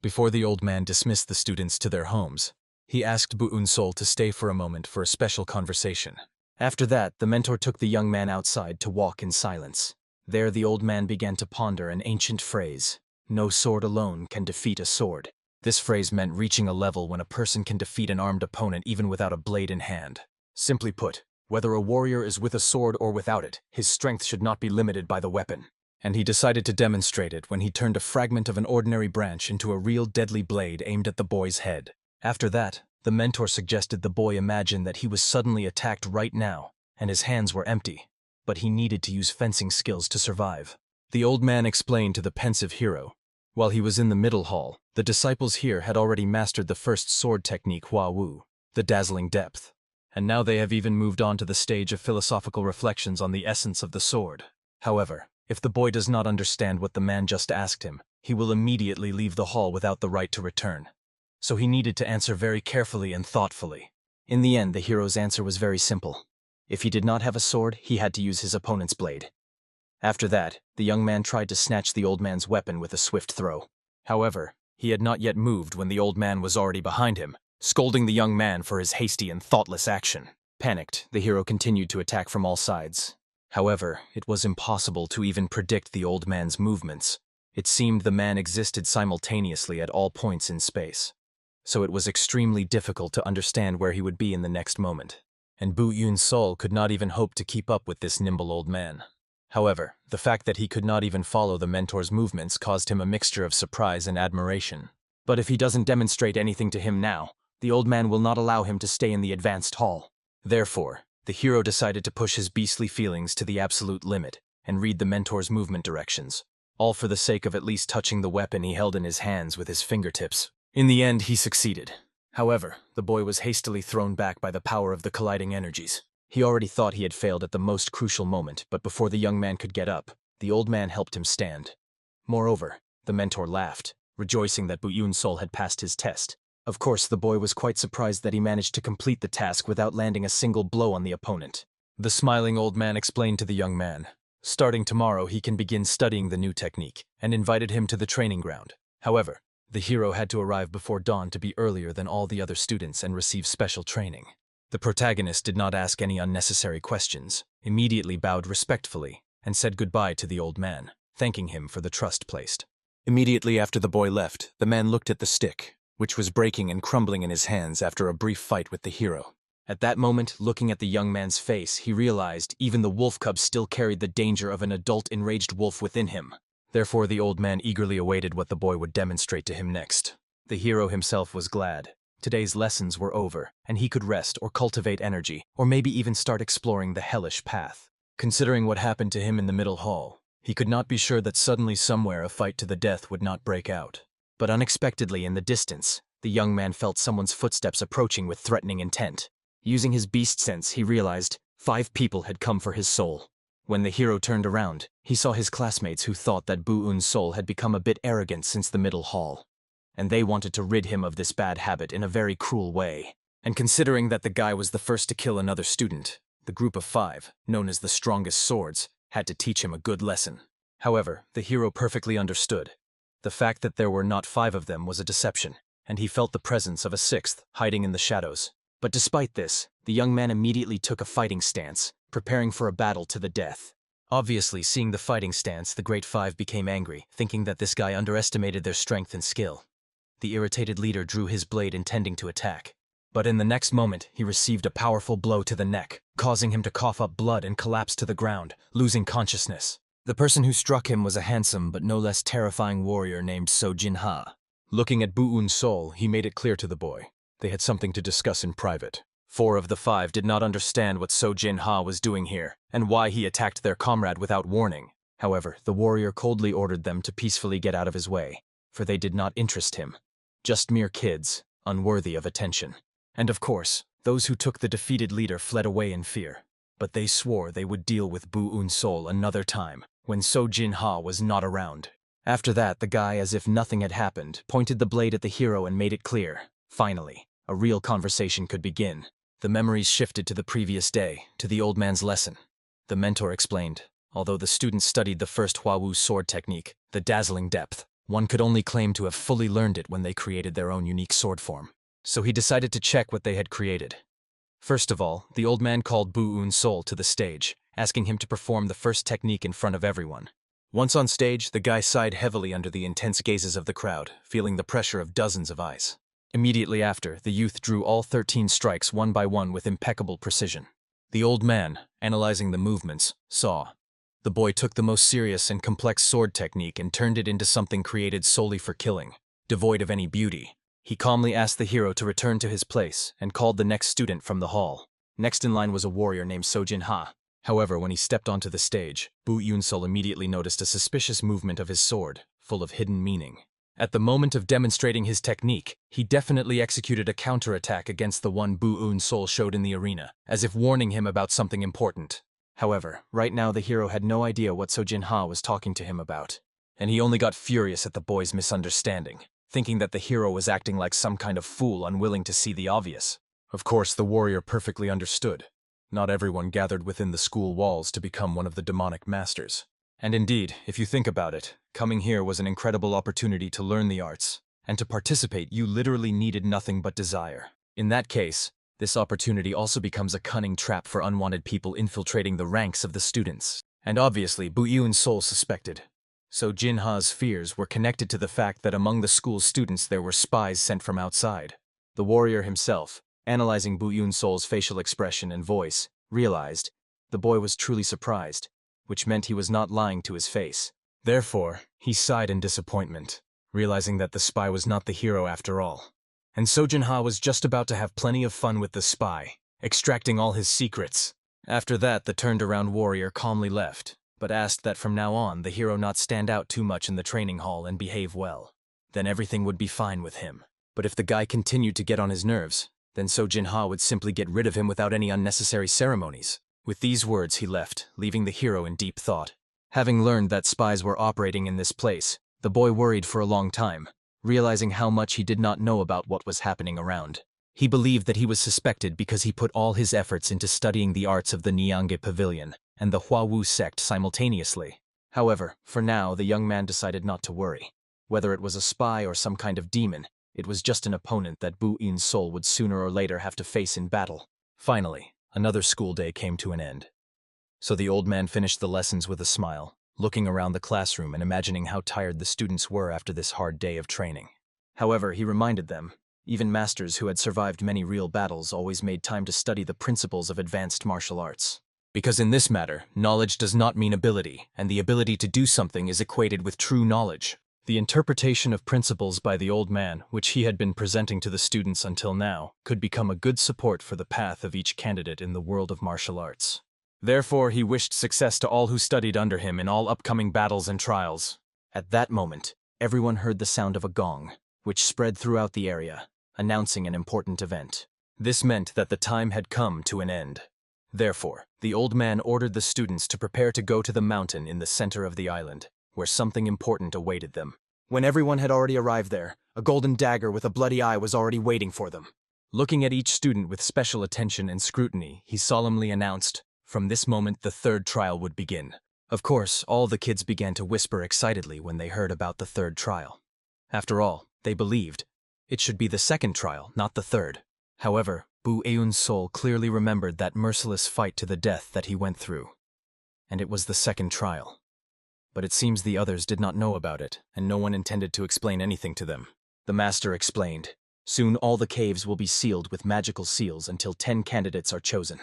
Before the old man dismissed the students to their homes, he asked Buu Yun Soul to stay for a moment for a special conversation. After that, the mentor took the young man outside to walk in silence. There the old man began to ponder an ancient phrase, "No sword alone can defeat a sword." This phrase meant reaching a level when a person can defeat an armed opponent even without a blade in hand. Simply put, whether a warrior is with a sword or without it, his strength should not be limited by the weapon. And he decided to demonstrate it when he turned a fragment of an ordinary branch into a real deadly blade aimed at the boy's head. After that, the mentor suggested the boy imagine that he was suddenly attacked right now, and his hands were empty. but he needed to use fencing skills to survive. The old man explained to the pensive hero. While he was in the middle hall, the disciples here had already mastered the first sword technique Hua Wu, the dazzling depth. And now they have even moved on to the stage of philosophical reflections on the essence of the sword. However, if the boy does not understand what the man just asked him, he will immediately leave the hall without the right to return. So he needed to answer very carefully and thoughtfully. In the end, the hero's answer was very simple. If he did not have a sword, he had to use his opponent's blade. After that, the young man tried to snatch the old man's weapon with a swift throw. However, he had not yet moved when the old man was already behind him, scolding the young man for his hasty and thoughtless action. Panicked, the hero continued to attack from all sides. However, it was impossible to even predict the old man's movements. It seemed the man existed simultaneously at all points in space. So it was extremely difficult to understand where he would be in the next moment. And Buu Yun Soul could not even hope to keep up with this nimble old man. However, the fact that he could not even follow the mentor's movements caused him a mixture of surprise and admiration. But if he doesn't demonstrate anything to him now, the old man will not allow him to stay in the advanced hall. Therefore, the hero decided to push his beastly feelings to the absolute limit and read the mentor's movement directions, all for the sake of at least touching the weapon he held in his hands with his fingertips. In the end, he succeeded. However, the boy was hastily thrown back by the power of the colliding energies. He already thought he had failed at the most crucial moment, but before the young man could get up, the old man helped him stand. Moreover, the mentor laughed, rejoicing that Buu Yun Soul had passed his test. Of course, the boy was quite surprised that he managed to complete the task without landing a single blow on the opponent. The smiling old man explained to the young man, starting tomorrow he can begin studying the new technique, and invited him to the training ground. However, the hero had to arrive before dawn to be earlier than all the other students and receive special training. The protagonist did not ask any unnecessary questions, immediately bowed respectfully, and said goodbye to the old man, thanking him for the trust placed. Immediately after the boy left, the man looked at the stick, which was breaking and crumbling in his hands after a brief fight with the hero. At that moment, looking at the young man's face, he realized even the wolf cub still carried the danger of an adult enraged wolf within him. Therefore, the old man eagerly awaited what the boy would demonstrate to him next. The hero himself was glad. Today's lessons were over, and he could rest or cultivate energy, or maybe even start exploring the hellish path. Considering what happened to him in the middle hall, he could not be sure that suddenly somewhere a fight to the death would not break out. But unexpectedly in the distance, the young man felt someone's footsteps approaching with threatening intent. Using his beast sense, he realized 5 people had come for his soul. When the hero turned around, he saw his classmates who thought that Buu Yun Soul had become a bit arrogant since the middle hall, and they wanted to rid him of this bad habit in a very cruel way. And considering that the guy was the first to kill another student, the group of 5, known as the strongest swords, had to teach him a good lesson. However, the hero perfectly understood. The fact that there were not 5 of them was a deception, and he felt the presence of a 6th hiding in the shadows. But despite this, the young man immediately took a fighting stance, preparing for a battle to the death. Obviously, seeing the fighting stance, the Great 5 became angry, thinking that this guy underestimated their strength and skill. The irritated leader drew his blade intending to attack. But in the next moment, he received a powerful blow to the neck, causing him to cough up blood and collapse to the ground, losing consciousness. The person who struck him was a handsome but no less terrifying warrior named So-Jin-Ha. Looking at Buu Yun Soul, he made it clear to the boy. They had something to discuss in private. 4 of the 5 did not understand what So-Jin-Ha was doing here, and why he attacked their comrade without warning. However, the warrior coldly ordered them to peacefully get out of his way, for they did not interest him. Just mere kids, unworthy of attention. And of course, those who took the defeated leader fled away in fear. But they swore they would deal with Buu Yun Soul another time, when So-Jin-Ha was not around. After that, the guy, as if nothing had happened, pointed the blade at the hero and made it clear. Finally, a real conversation could begin. The memories shifted to the previous day, to the old man's lesson. The mentor explained, although the students studied the first Hua Wu sword technique, the dazzling depth, one could only claim to have fully learned it when they created their own unique sword form. So he decided to check what they had created. First of all, the old man called Buu Yun Soul to the stage, asking him to perform the first technique in front of everyone. Once on stage, the guy sighed heavily under the intense gazes of the crowd, feeling the pressure of dozens of eyes. Immediately after, the youth drew all 13 strikes one by one with impeccable precision. The old man, analyzing the movements, saw. The boy took the most serious and complex sword technique and turned it into something created solely for killing, devoid of any beauty. He calmly asked the hero to return to his place and called the next student from the hall. Next in line was a warrior named So-Jin-Ha. However, when he stepped onto the stage, Buu Yun Soul immediately noticed a suspicious movement of his sword, full of hidden meaning. At the moment of demonstrating his technique, he definitely executed a counterattack against the one Buu Yun Soul showed in the arena, as if warning him about something important. However, right now the hero had no idea what Sojin-ha was talking to him about, and he only got furious at the boy's misunderstanding, thinking that the hero was acting like some kind of fool unwilling to see the obvious. Of course, the warrior perfectly understood. Not everyone gathered within the school walls to become one of the demonic masters. And indeed, if you think about it, coming here was an incredible opportunity to learn the arts, and to participate you literally needed nothing but desire. In that case, this opportunity also becomes a cunning trap for unwanted people infiltrating the ranks of the students. And obviously, Buu Yun Soul suspected. So Jin-ha's fears were connected to the fact that among the school's students there were spies sent from outside. The warrior himself, analyzing Buu Yun Soul's facial expression and voice, realized the boy was truly surprised, which meant he was not lying to his face. Therefore, he sighed in disappointment, realizing that the spy was not the hero after all. And Sojin-ha was just about to have plenty of fun with the spy, extracting all his secrets. After that, the turned-around warrior calmly left, but asked that from now on the hero not stand out too much in the training hall and behave well. Then everything would be fine with him. But if the guy continued to get on his nerves, then Sojin-ha would simply get rid of him without any unnecessary ceremonies. With these words he left, leaving the hero in deep thought. Having learned that spies were operating in this place, the boy worried for a long time, realizing how much he did not know about what was happening around. He believed that he was suspected because he put all his efforts into studying the arts of the Niange Pavilion and the Hua-Wu sect simultaneously. However, for now, the young man decided not to worry. Whether it was a spy or some kind of demon, it was just an opponent that Buu Yun Soul would sooner or later have to face in battle. Finally, another school day came to an end. So the old man finished the lessons with a smile, looking around the classroom and imagining how tired the students were after this hard day of training. However, he reminded them, even masters who had survived many real battles always made time to study the principles of advanced martial arts. Because in this matter, knowledge does not mean ability, and the ability to do something is equated with true knowledge. The interpretation of principles by the old man, which he had been presenting to the students until now, could become a good support for the path of each candidate in the world of martial arts. Therefore, he wished success to all who studied under him in all upcoming battles and trials. At that moment, everyone heard the sound of a gong, which spread throughout the area, announcing an important event. This meant that the time had come to an end. Therefore, the old man ordered the students to prepare to go to the mountain in the center of the island, where something important awaited them. When everyone had already arrived there, a golden dagger with a bloody eye was already waiting for them. Looking at each student with special attention and scrutiny, he solemnly announced, from this moment the third trial would begin. Of course, all the kids began to whisper excitedly when they heard about the third trial. After all, they believed it should be the second trial, not the third. However, Buu Yun Soul clearly remembered that merciless fight to the death that he went through. And it was the second trial. But it seems the others did not know about it, and no one intended to explain anything to them. The master explained, soon all the caves will be sealed with magical seals until 10 candidates are chosen.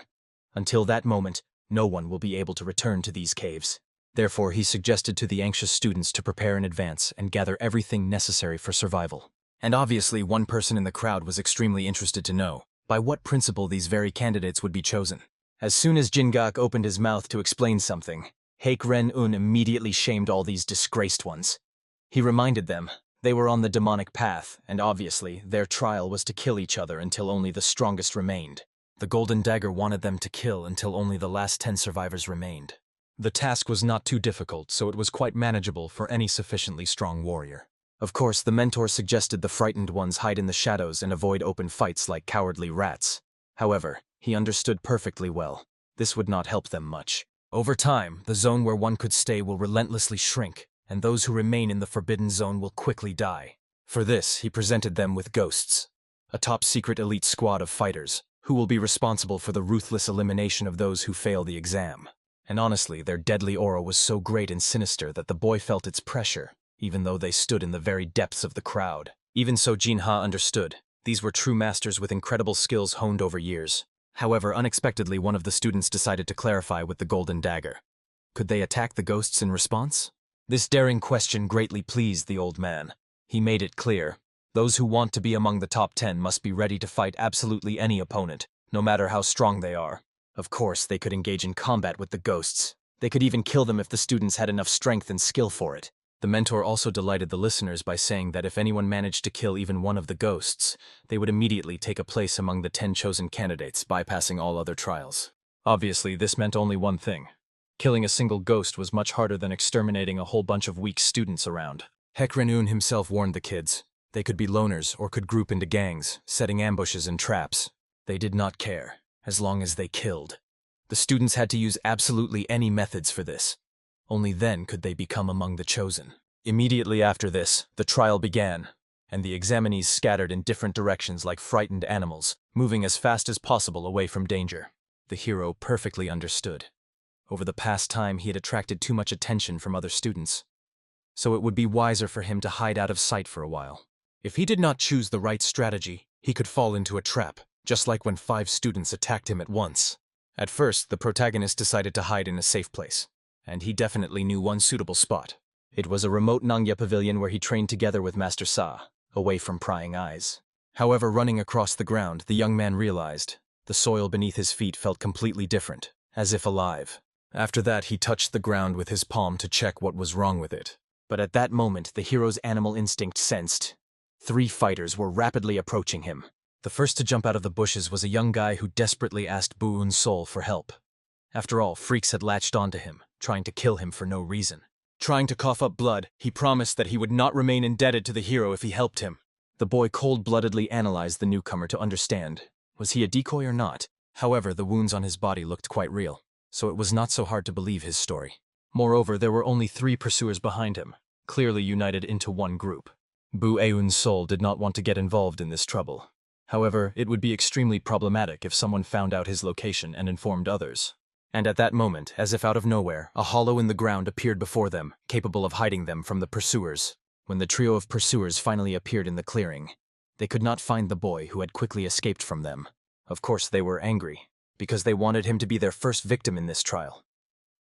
Until that moment, no one will be able to return to these caves. Therefore, he suggested to the anxious students to prepare in advance and gather everything necessary for survival. And obviously, one person in the crowd was extremely interested to know by what principle these very candidates would be chosen. As soon as Jingak opened his mouth to explain something, Haek Ren-un immediately shamed all these disgraced ones. He reminded them they were on the demonic path, and obviously, their trial was to kill each other until only the strongest remained. The Golden Dagger wanted them to kill until only the last 10 survivors remained. The task was not too difficult, so it was quite manageable for any sufficiently strong warrior. Of course, the mentor suggested the frightened ones hide in the shadows and avoid open fights like cowardly rats. However, he understood perfectly well. This would not help them much. Over time, the zone where one could stay will relentlessly shrink, and those who remain in the forbidden zone will quickly die. For this, he presented them with ghosts, a top-secret elite squad of fighters, who will be responsible for the ruthless elimination of those who fail the exam. And honestly, their deadly aura was so great and sinister that the boy felt its pressure, even though they stood in the very depths of the crowd. Even so, Jin-ha understood. These were true masters with incredible skills honed over years. However, unexpectedly, one of the students decided to clarify with the Golden Dagger. Could they attack the ghosts in response? This daring question greatly pleased the old man. He made it clear. Those who want to be among the top 10 must be ready to fight absolutely any opponent, no matter how strong they are. Of course, they could engage in combat with the ghosts. They could even kill them if the students had enough strength and skill for it. The mentor also delighted the listeners by saying that if anyone managed to kill even one of the ghosts, they would immediately take a place among the 10 chosen candidates, bypassing all other trials. Obviously, this meant only one thing. Killing a single ghost was much harder than exterminating a whole bunch of weak students around. Hek Ren-un himself warned the kids. They could be loners or could group into gangs, setting ambushes and traps. They did not care, as long as they killed. The students had to use absolutely any methods for this. Only then could they become among the chosen. Immediately after this, the trial began, and the examinees scattered in different directions like frightened animals, moving as fast as possible away from danger. The hero perfectly understood. Over the past time, he had attracted too much attention from other students, so it would be wiser for him to hide out of sight for a while. If he did not choose the right strategy, he could fall into a trap, just like when 5 students attacked him at once. At first, the protagonist decided to hide in a safe place, and he definitely knew one suitable spot. It was a remote Nangya pavilion where he trained together with Master Sa, away from prying eyes. However, running across the ground, the young man realized the soil beneath his feet felt completely different, as if alive. After that, he touched the ground with his palm to check what was wrong with it. But at that moment, the hero's animal instinct sensed 3 fighters were rapidly approaching him. The first to jump out of the bushes was a young guy who desperately asked Buu Yun Soul for help. After all, freaks had latched onto him, trying to kill him for no reason. Trying to cough up blood, he promised that he would not remain indebted to the hero if he helped him. The boy cold-bloodedly analyzed the newcomer to understand. Was he a decoy or not? However, the wounds on his body looked quite real, so it was not so hard to believe his story. Moreover, there were only 3 pursuers behind him, clearly united into one group. Buu Yun Soul did not want to get involved in this trouble. However, it would be extremely problematic if someone found out his location and informed others. And at that moment, as if out of nowhere, a hollow in the ground appeared before them, capable of hiding them from the pursuers. When the trio of pursuers finally appeared in the clearing, they could not find the boy who had quickly escaped from them. Of course, they were angry, because they wanted him to be their first victim in this trial.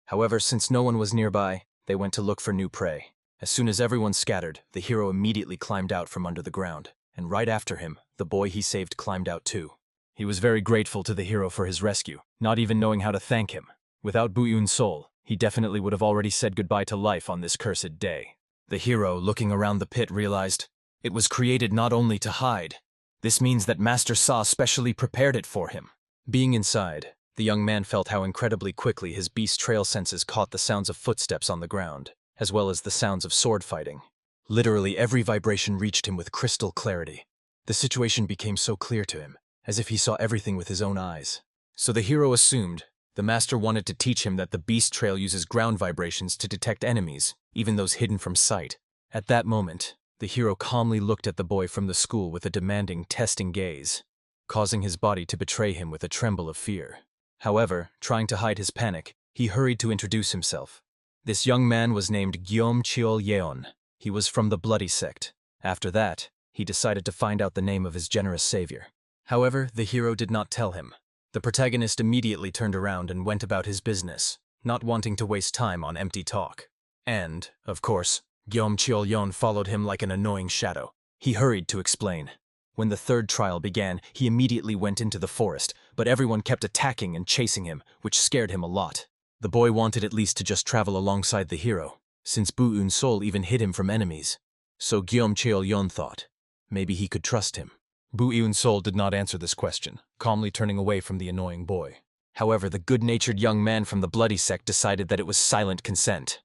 However, since no one was nearby, they went to look for new prey. As soon as everyone scattered, the hero immediately climbed out from under the ground, and right after him, the boy he saved climbed out too. He was very grateful to the hero for his rescue, not even knowing how to thank him. Without Buu Yun Soul, he definitely would have already said goodbye to life on this cursed day. The hero, looking around the pit, realized it was created not only to hide. This means that Master Sa specially prepared it for him. Being inside, the young man felt how incredibly quickly his beast trail senses caught the sounds of footsteps on the ground, as well as the sounds of sword fighting. Literally every vibration reached him with crystal clarity. The situation became so clear to him, as if he saw everything with his own eyes. So the hero assumed the master wanted to teach him that the beast trail uses ground vibrations to detect enemies, even those hidden from sight. At that moment, the hero calmly looked at the boy from the school with a demanding, testing gaze, causing his body to betray him with a tremble of fear. However, trying to hide his panic, he hurried to introduce himself. This young man was named Guillaume Cheol-yeon. He was from the Bloody Sect. After that, he decided to find out the name of his generous savior. However, the hero did not tell him. The protagonist immediately turned around and went about his business, not wanting to waste time on empty talk. And, of course, Guillaume Cheol-yeon followed him like an annoying shadow. He hurried to explain. When the 3rd trial began, he immediately went into the forest, but everyone kept attacking and chasing him, which scared him a lot. The boy wanted at least to just travel alongside the hero, since Buu Yun Soul even hid him from enemies. So Guillaume Cheol-yeon thought, maybe he could trust him. Buu Yun Soul did not answer this question, calmly turning away from the annoying boy. However, the good-natured young man from the Bloody Sect decided that it was silent consent.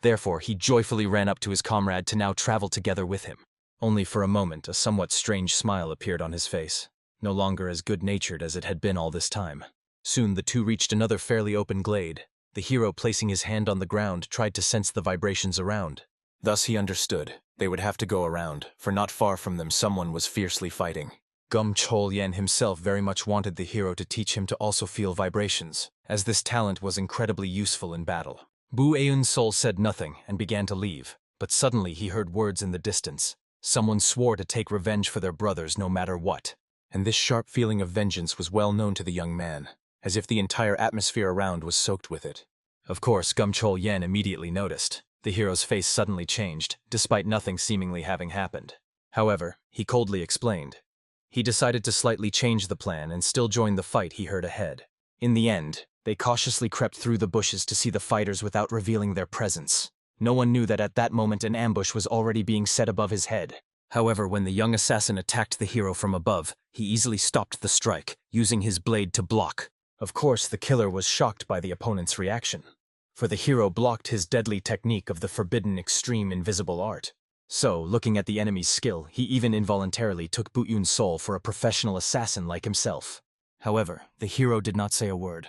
Therefore, he joyfully ran up to his comrade to now travel together with him. Only for a moment, a somewhat strange smile appeared on his face, no longer as good-natured as it had been all this time. Soon the two reached another fairly open glade. The hero, placing his hand on the ground, tried to sense the vibrations around. Thus he understood. They would have to go around, for not far from them someone was fiercely fighting. Gum Chol-yen himself very much wanted the hero to teach him to also feel vibrations, as this talent was incredibly useful in battle. Buu Yun Soul said nothing and began to leave, but suddenly he heard words in the distance. Someone swore to take revenge for their brothers no matter what. And this sharp feeling of vengeance was well known to the young man, as if the entire atmosphere around was soaked with it. Of course, Gum Chol-yen immediately noticed. The hero's face suddenly changed, despite nothing seemingly having happened. However, he coldly explained. He decided to slightly change the plan and still join the fight he heard ahead. In the end, they cautiously crept through the bushes to see the fighters without revealing their presence. No one knew that at that moment an ambush was already being set above his head. However, when the young assassin attacked the hero from above, he easily stopped the strike, using his blade to block. Of course, the killer was shocked by the opponent's reaction, for the hero blocked his deadly technique of the forbidden extreme invisible art. So, looking at the enemy's skill, he even involuntarily took Buu Yun Soul for a professional assassin like himself. However, the hero did not say a word.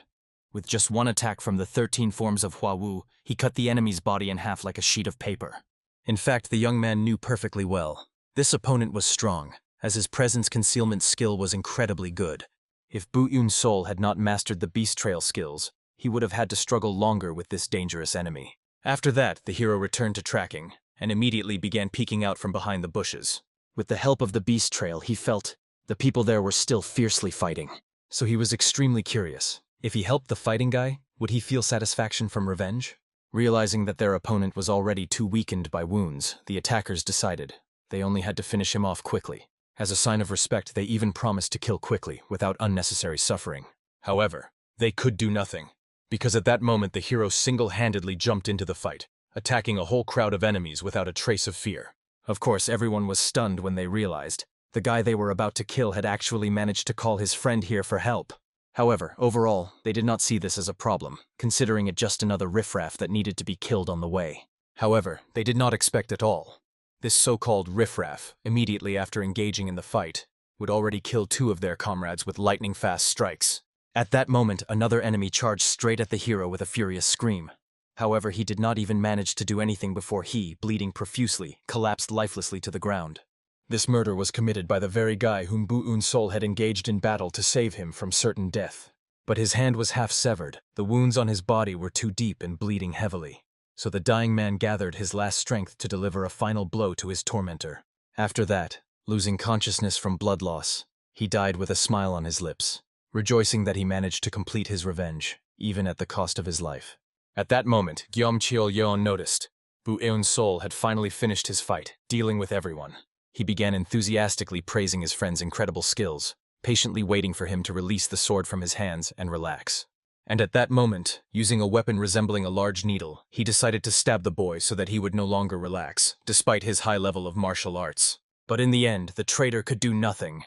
With just one attack from the 13 forms of Hua Wu, he cut the enemy's body in half like a sheet of paper. In fact, the young man knew perfectly well. This opponent was strong, as his presence concealment skill was incredibly good. If Buu Yun Soul had not mastered the beast trail skills, he would have had to struggle longer with this dangerous enemy. After that, the hero returned to tracking, and immediately began peeking out from behind the bushes. With the help of the beast trail, he felt the people there were still fiercely fighting. So he was extremely curious. If he helped the fighting guy, would he feel satisfaction from revenge? Realizing that their opponent was already too weakened by wounds, the attackers decided they only had to finish him off quickly. As a sign of respect, they even promised to kill quickly, without unnecessary suffering. However, they could do nothing, because at that moment the hero single-handedly jumped into the fight, attacking a whole crowd of enemies without a trace of fear. Of course, everyone was stunned when they realized the guy they were about to kill had actually managed to call his friend here for help. However, overall, they did not see this as a problem, considering it just another riffraff that needed to be killed on the way. However, they did not expect at all. This so-called riffraff, immediately after engaging in the fight, would already kill 2 of their comrades with lightning-fast strikes. At that moment, another enemy charged straight at the hero with a furious scream. However, he did not even manage to do anything before he, bleeding profusely, collapsed lifelessly to the ground. This murder was committed by the very guy whom Buu Yun Soul had engaged in battle to save him from certain death. But his hand was half severed, the wounds on his body were too deep and bleeding heavily. So the dying man gathered his last strength to deliver a final blow to his tormentor. After that, losing consciousness from blood loss, he died with a smile on his lips, rejoicing that he managed to complete his revenge, even at the cost of his life. At that moment, Gyom Cheol-yeon noticed Buu Yun Soul had finally finished his fight, dealing with everyone. He began enthusiastically praising his friend's incredible skills, patiently waiting for him to release the sword from his hands and relax. And at that moment, using a weapon resembling a large needle, he decided to stab the boy so that he would no longer relax, despite his high level of martial arts. But in the end, the traitor could do nothing.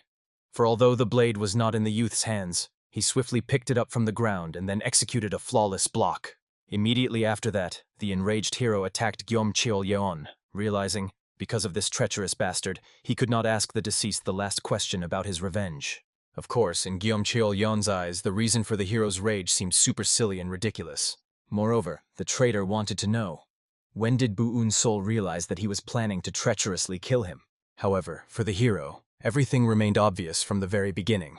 For although the blade was not in the youth's hands, he swiftly picked it up from the ground and then executed a flawless block. Immediately after that, the enraged hero attacked Gyom Cheol-yeon, realizing, because of this treacherous bastard, he could not ask the deceased the last question about his revenge. Of course, in Gyom Cheol-yeon's eyes, the reason for the hero's rage seemed super silly and ridiculous. Moreover, the traitor wanted to know, when did Buu Yun Soul realize that he was planning to treacherously kill him? However, for the hero, everything remained obvious from the very beginning.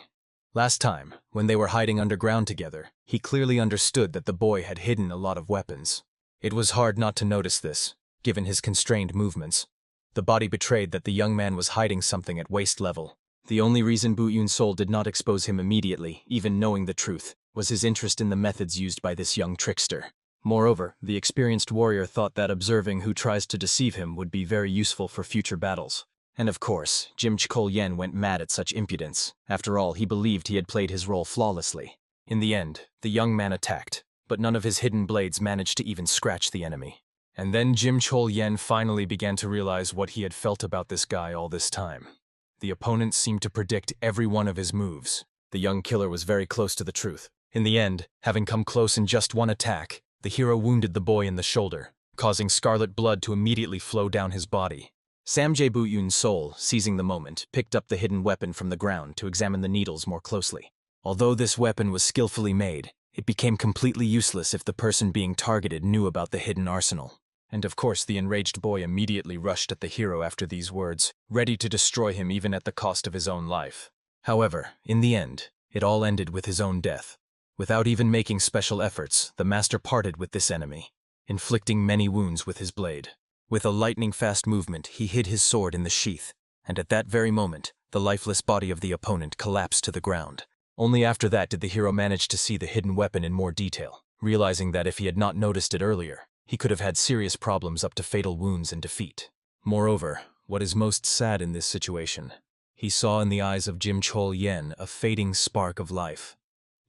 Last time, when they were hiding underground together, he clearly understood that the boy had hidden a lot of weapons. It was hard not to notice this, given his constrained movements. The body betrayed that the young man was hiding something at waist level. The only reason Buu Yun Soul did not expose him immediately, even knowing the truth, was his interest in the methods used by this young trickster. Moreover, the experienced warrior thought that observing who tries to deceive him would be very useful for future battles. And of course, Jim Chkol-yen went mad at such impudence. After all, he believed he had played his role flawlessly. In the end, the young man attacked, but none of his hidden blades managed to even scratch the enemy. And then Jim Chol-yen finally began to realize what he had felt about this guy all this time. The opponent seemed to predict every one of his moves. The young killer was very close to the truth. In the end, having come close in just one attack, the hero wounded the boy in the shoulder, causing scarlet blood to immediately flow down his body. Samjae Buu Yun Soul, seizing the moment, picked up the hidden weapon from the ground to examine the needles more closely. Although this weapon was skillfully made, it became completely useless if the person being targeted knew about the hidden arsenal. And of course, the enraged boy immediately rushed at the hero after these words, ready to destroy him even at the cost of his own life. However, in the end, it all ended with his own death. Without even making special efforts, the master parted with this enemy, inflicting many wounds with his blade. With a lightning-fast movement, he hid his sword in the sheath, and at that very moment, the lifeless body of the opponent collapsed to the ground. Only after that did the hero manage to see the hidden weapon in more detail, realizing that if he had not noticed it earlier, he could have had serious problems up to fatal wounds and defeat. Moreover, what is most sad in this situation, he saw in the eyes of Jim Chol-yen a fading spark of life.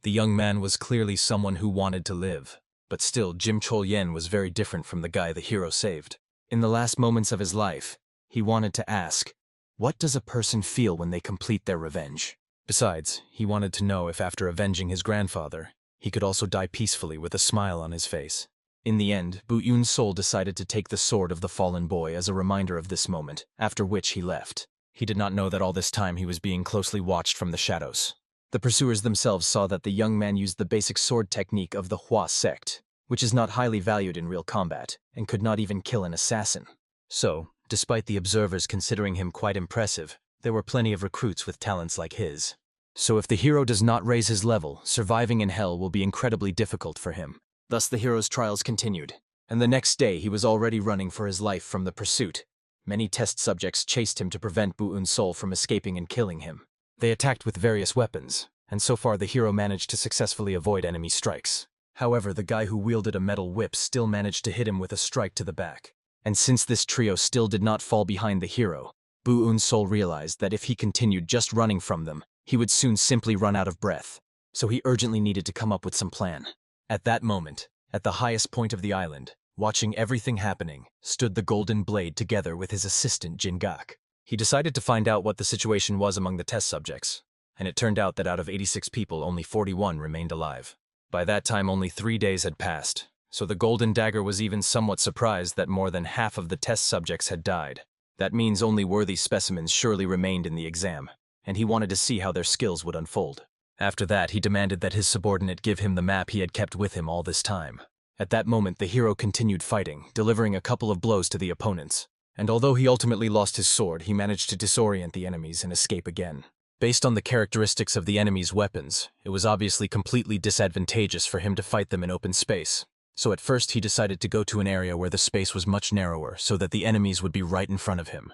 The young man was clearly someone who wanted to live. But still, Jim Chol-yen was very different from the guy the hero saved. In the last moments of his life, he wanted to ask, what does a person feel when they complete their revenge? Besides, he wanted to know if after avenging his grandfather, he could also die peacefully with a smile on his face. In the end, Buu Yun Soul decided to take the sword of the fallen boy as a reminder of this moment, after which he left. He did not know that all this time he was being closely watched from the shadows. The pursuers themselves saw that the young man used the basic sword technique of the Hua sect, which is not highly valued in real combat, and could not even kill an assassin. So, despite the observers considering him quite impressive, there were plenty of recruits with talents like his. So if the hero does not raise his level, surviving in hell will be incredibly difficult for him. Thus the hero's trials continued, and the next day he was already running for his life from the pursuit. Many test subjects chased him to prevent Buu Yun Soul from escaping and killing him. They attacked with various weapons, and so far the hero managed to successfully avoid enemy strikes. However, the guy who wielded a metal whip still managed to hit him with a strike to the back. And since this trio still did not fall behind the hero, Buu Yun Soul realized that if he continued just running from them, he would soon simply run out of breath. So he urgently needed to come up with some plan. At that moment, at the highest point of the island, watching everything happening, stood the Golden Blade together with his assistant Jin-gak. He decided to find out what the situation was among the test subjects, and it turned out that out of 86 people, only 41 remained alive. By that time, only 3 days had passed, so the Golden Dagger was even somewhat surprised that more than half of the test subjects had died. That means only worthy specimens surely remained in the exam, and he wanted to see how their skills would unfold. After that, he demanded that his subordinate give him the map he had kept with him all this time. At that moment, the hero continued fighting, delivering a couple of blows to the opponents. And although he ultimately lost his sword, he managed to disorient the enemies and escape again. Based on the characteristics of the enemy's weapons, it was obviously completely disadvantageous for him to fight them in open space. So at first he decided to go to an area where the space was much narrower so that the enemies would be right in front of him.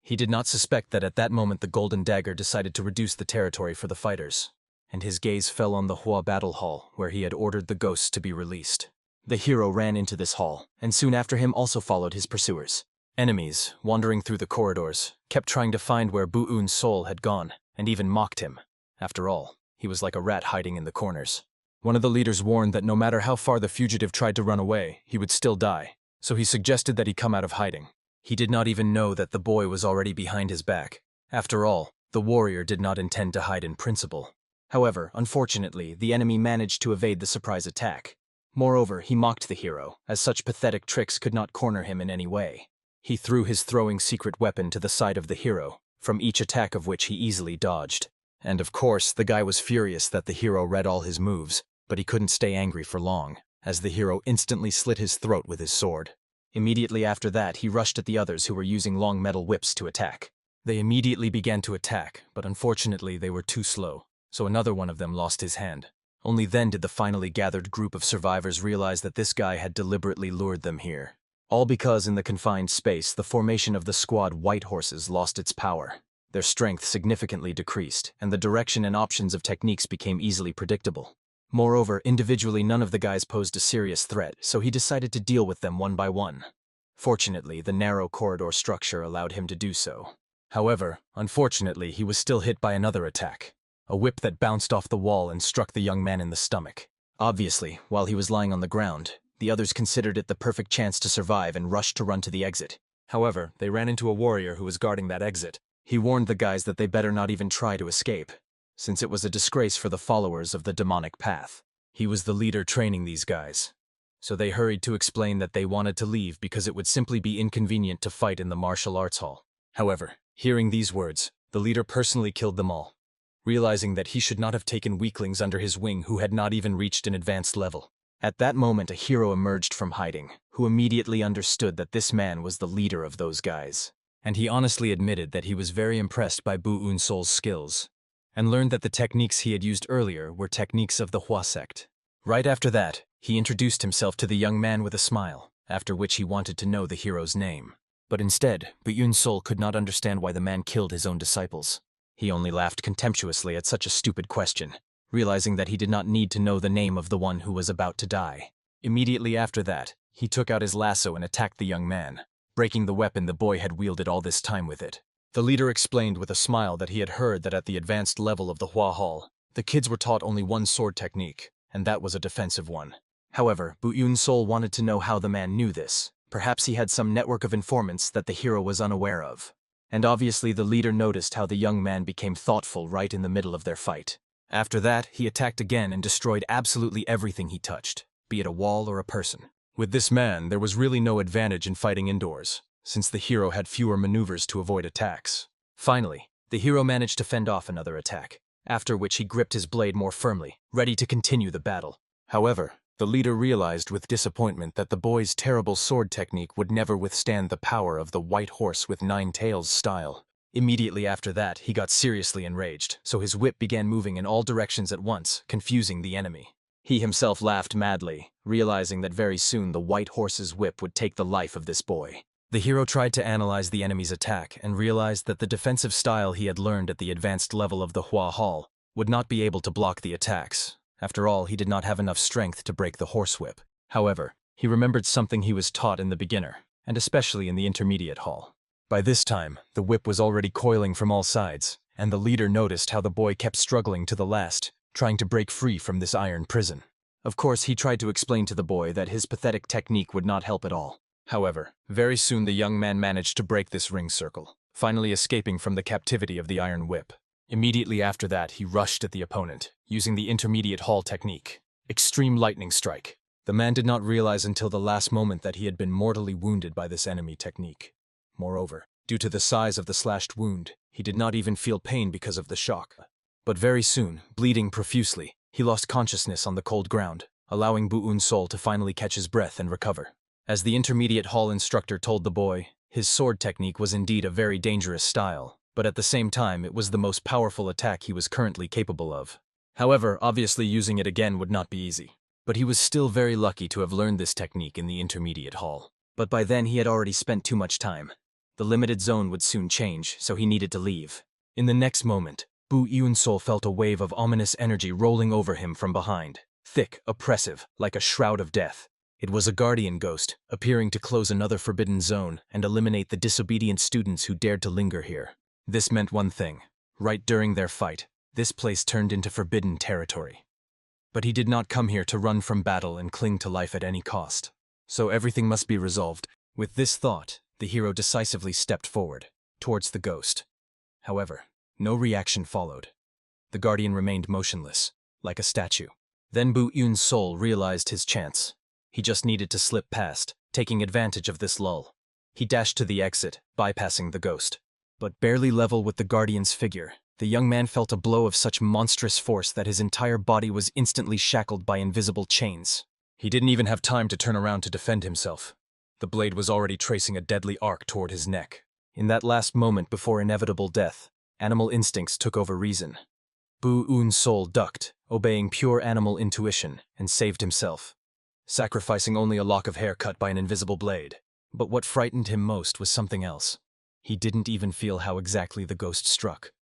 He did not suspect that at that moment the Golden Dagger decided to reduce the territory for the fighters, and his gaze fell on the Hua Battle Hall where he had ordered the ghosts to be released. The hero ran into this hall, and soon after him also followed his pursuers. Enemies, wandering through the corridors, kept trying to find where Buu Yun Soul had gone, and even mocked him. After all, he was like a rat hiding in the corners. One of the leaders warned that no matter how far the fugitive tried to run away, he would still die, so he suggested that he come out of hiding. He did not even know that the boy was already behind his back. After all, the warrior did not intend to hide in principle. However, unfortunately, the enemy managed to evade the surprise attack. Moreover, he mocked the hero, as such pathetic tricks could not corner him in any way. He threw his throwing secret weapon to the side of the hero, from each attack of which he easily dodged. And of course, the guy was furious that the hero read all his moves, but he couldn't stay angry for long, as the hero instantly slit his throat with his sword. Immediately after that, he rushed at the others who were using long metal whips to attack. They immediately began to attack, but unfortunately they were too slow, so another one of them lost his hand. Only then did the finally gathered group of survivors realize that this guy had deliberately lured them here. All because in the confined space, the formation of the squad White Horses lost its power. Their strength significantly decreased, and the direction and options of techniques became easily predictable. Moreover, individually none of the guys posed a serious threat, so he decided to deal with them one by one. Fortunately, the narrow corridor structure allowed him to do so. However, unfortunately, he was still hit by another attack. A whip that bounced off the wall and struck the young man in the stomach. Obviously, while he was lying on the ground, the others considered it the perfect chance to survive and rushed to run to the exit. However, they ran into a warrior who was guarding that exit. He warned the guys that they better not even try to escape, since it was a disgrace for the followers of the demonic path. He was the leader training these guys. So they hurried to explain that they wanted to leave because it would simply be inconvenient to fight in the martial arts hall. However, hearing these words, the leader personally killed them all, realizing that he should not have taken weaklings under his wing who had not even reached an advanced level. At that moment, a hero emerged from hiding, who immediately understood that this man was the leader of those guys. And he honestly admitted that he was very impressed by Buu Yun Soul's skills, and learned that the techniques he had used earlier were techniques of the Hua sect. Right after that, he introduced himself to the young man with a smile, after which he wanted to know the hero's name. But instead, Buu Yun Soul could not understand why the man killed his own disciples. He only laughed contemptuously at such a stupid question, realizing that he did not need to know the name of the one who was about to die. Immediately after that, he took out his lasso and attacked the young man, breaking the weapon the boy had wielded all this time with it. The leader explained with a smile that he had heard that at the advanced level of the Hua Hall, The kids were taught only one sword technique, and that was a defensive one. However, Buu Yun Soul wanted to know how the man knew this. Perhaps he had some network of informants that the hero was unaware of. And obviously the leader noticed how the young man became thoughtful right in the middle of their fight. After that, he attacked again and destroyed absolutely everything he touched, be it a wall or a person. With this man, there was really no advantage in fighting indoors, since the hero had fewer maneuvers to avoid attacks. Finally, the hero managed to fend off another attack, after which he gripped his blade more firmly, ready to continue the battle. However, the leader realized with disappointment that the boy's terrible sword technique would never withstand the power of the white horse with 9 tails style. Immediately after that, he got seriously enraged, so his whip began moving in all directions at once, confusing the enemy. He himself laughed madly, realizing that very soon the white horse's whip would take the life of this boy. The hero tried to analyze the enemy's attack and realized that the defensive style he had learned at the advanced level of the Hua Hall would not be able to block the attacks. After all, he did not have enough strength to break the horsewhip. However, he remembered something he was taught in the beginner, and especially in the intermediate hall. By this time, the whip was already coiling from all sides, and the leader noticed how the boy kept struggling to the last, trying to break free from this iron prison. Of course, he tried to explain to the boy that his pathetic technique would not help at all. However, very soon the young man managed to break this ring circle, finally escaping from the captivity of the iron whip. Immediately after that, he rushed at the opponent, using the intermediate hall technique, Extreme Lightning Strike. The man did not realize until the last moment that he had been mortally wounded by this enemy technique. Moreover, due to the size of the slashed wound, he did not even feel pain because of the shock. But very soon, bleeding profusely, he lost consciousness on the cold ground, allowing Buu Yun Soul to finally catch his breath and recover. As the intermediate hall instructor told the boy, his sword technique was indeed a very dangerous style, but at the same time it was the most powerful attack he was currently capable of. However, obviously using it again would not be easy. But he was still very lucky to have learned this technique in the intermediate hall. But by then he had already spent too much time. The limited zone would soon change, so he needed to leave. In the next moment, Buu Yun Soul felt a wave of ominous energy rolling over him from behind, thick, oppressive, like a shroud of death. It was a guardian ghost, appearing to close another forbidden zone and eliminate the disobedient students who dared to linger here. This meant one thing. Right during their fight, this place turned into forbidden territory. But he did not come here to run from battle and cling to life at any cost. So everything must be resolved. With this thought, the hero decisively stepped forward, towards the ghost. However, no reaction followed. The guardian remained motionless, like a statue. Then Buu Yun Soul realized his chance. He just needed to slip past, taking advantage of this lull. He dashed to the exit, bypassing the ghost. But barely level with the guardian's figure, the young man felt a blow of such monstrous force that his entire body was instantly shackled by invisible chains. He didn't even have time to turn around to defend himself. The blade was already tracing a deadly arc toward his neck. In that last moment before inevitable death, animal instincts took over reason. Buu Yun Soul ducked, obeying pure animal intuition, and saved himself, sacrificing only a lock of hair cut by an invisible blade. But what frightened him most was something else. He didn't even feel how exactly the ghost struck.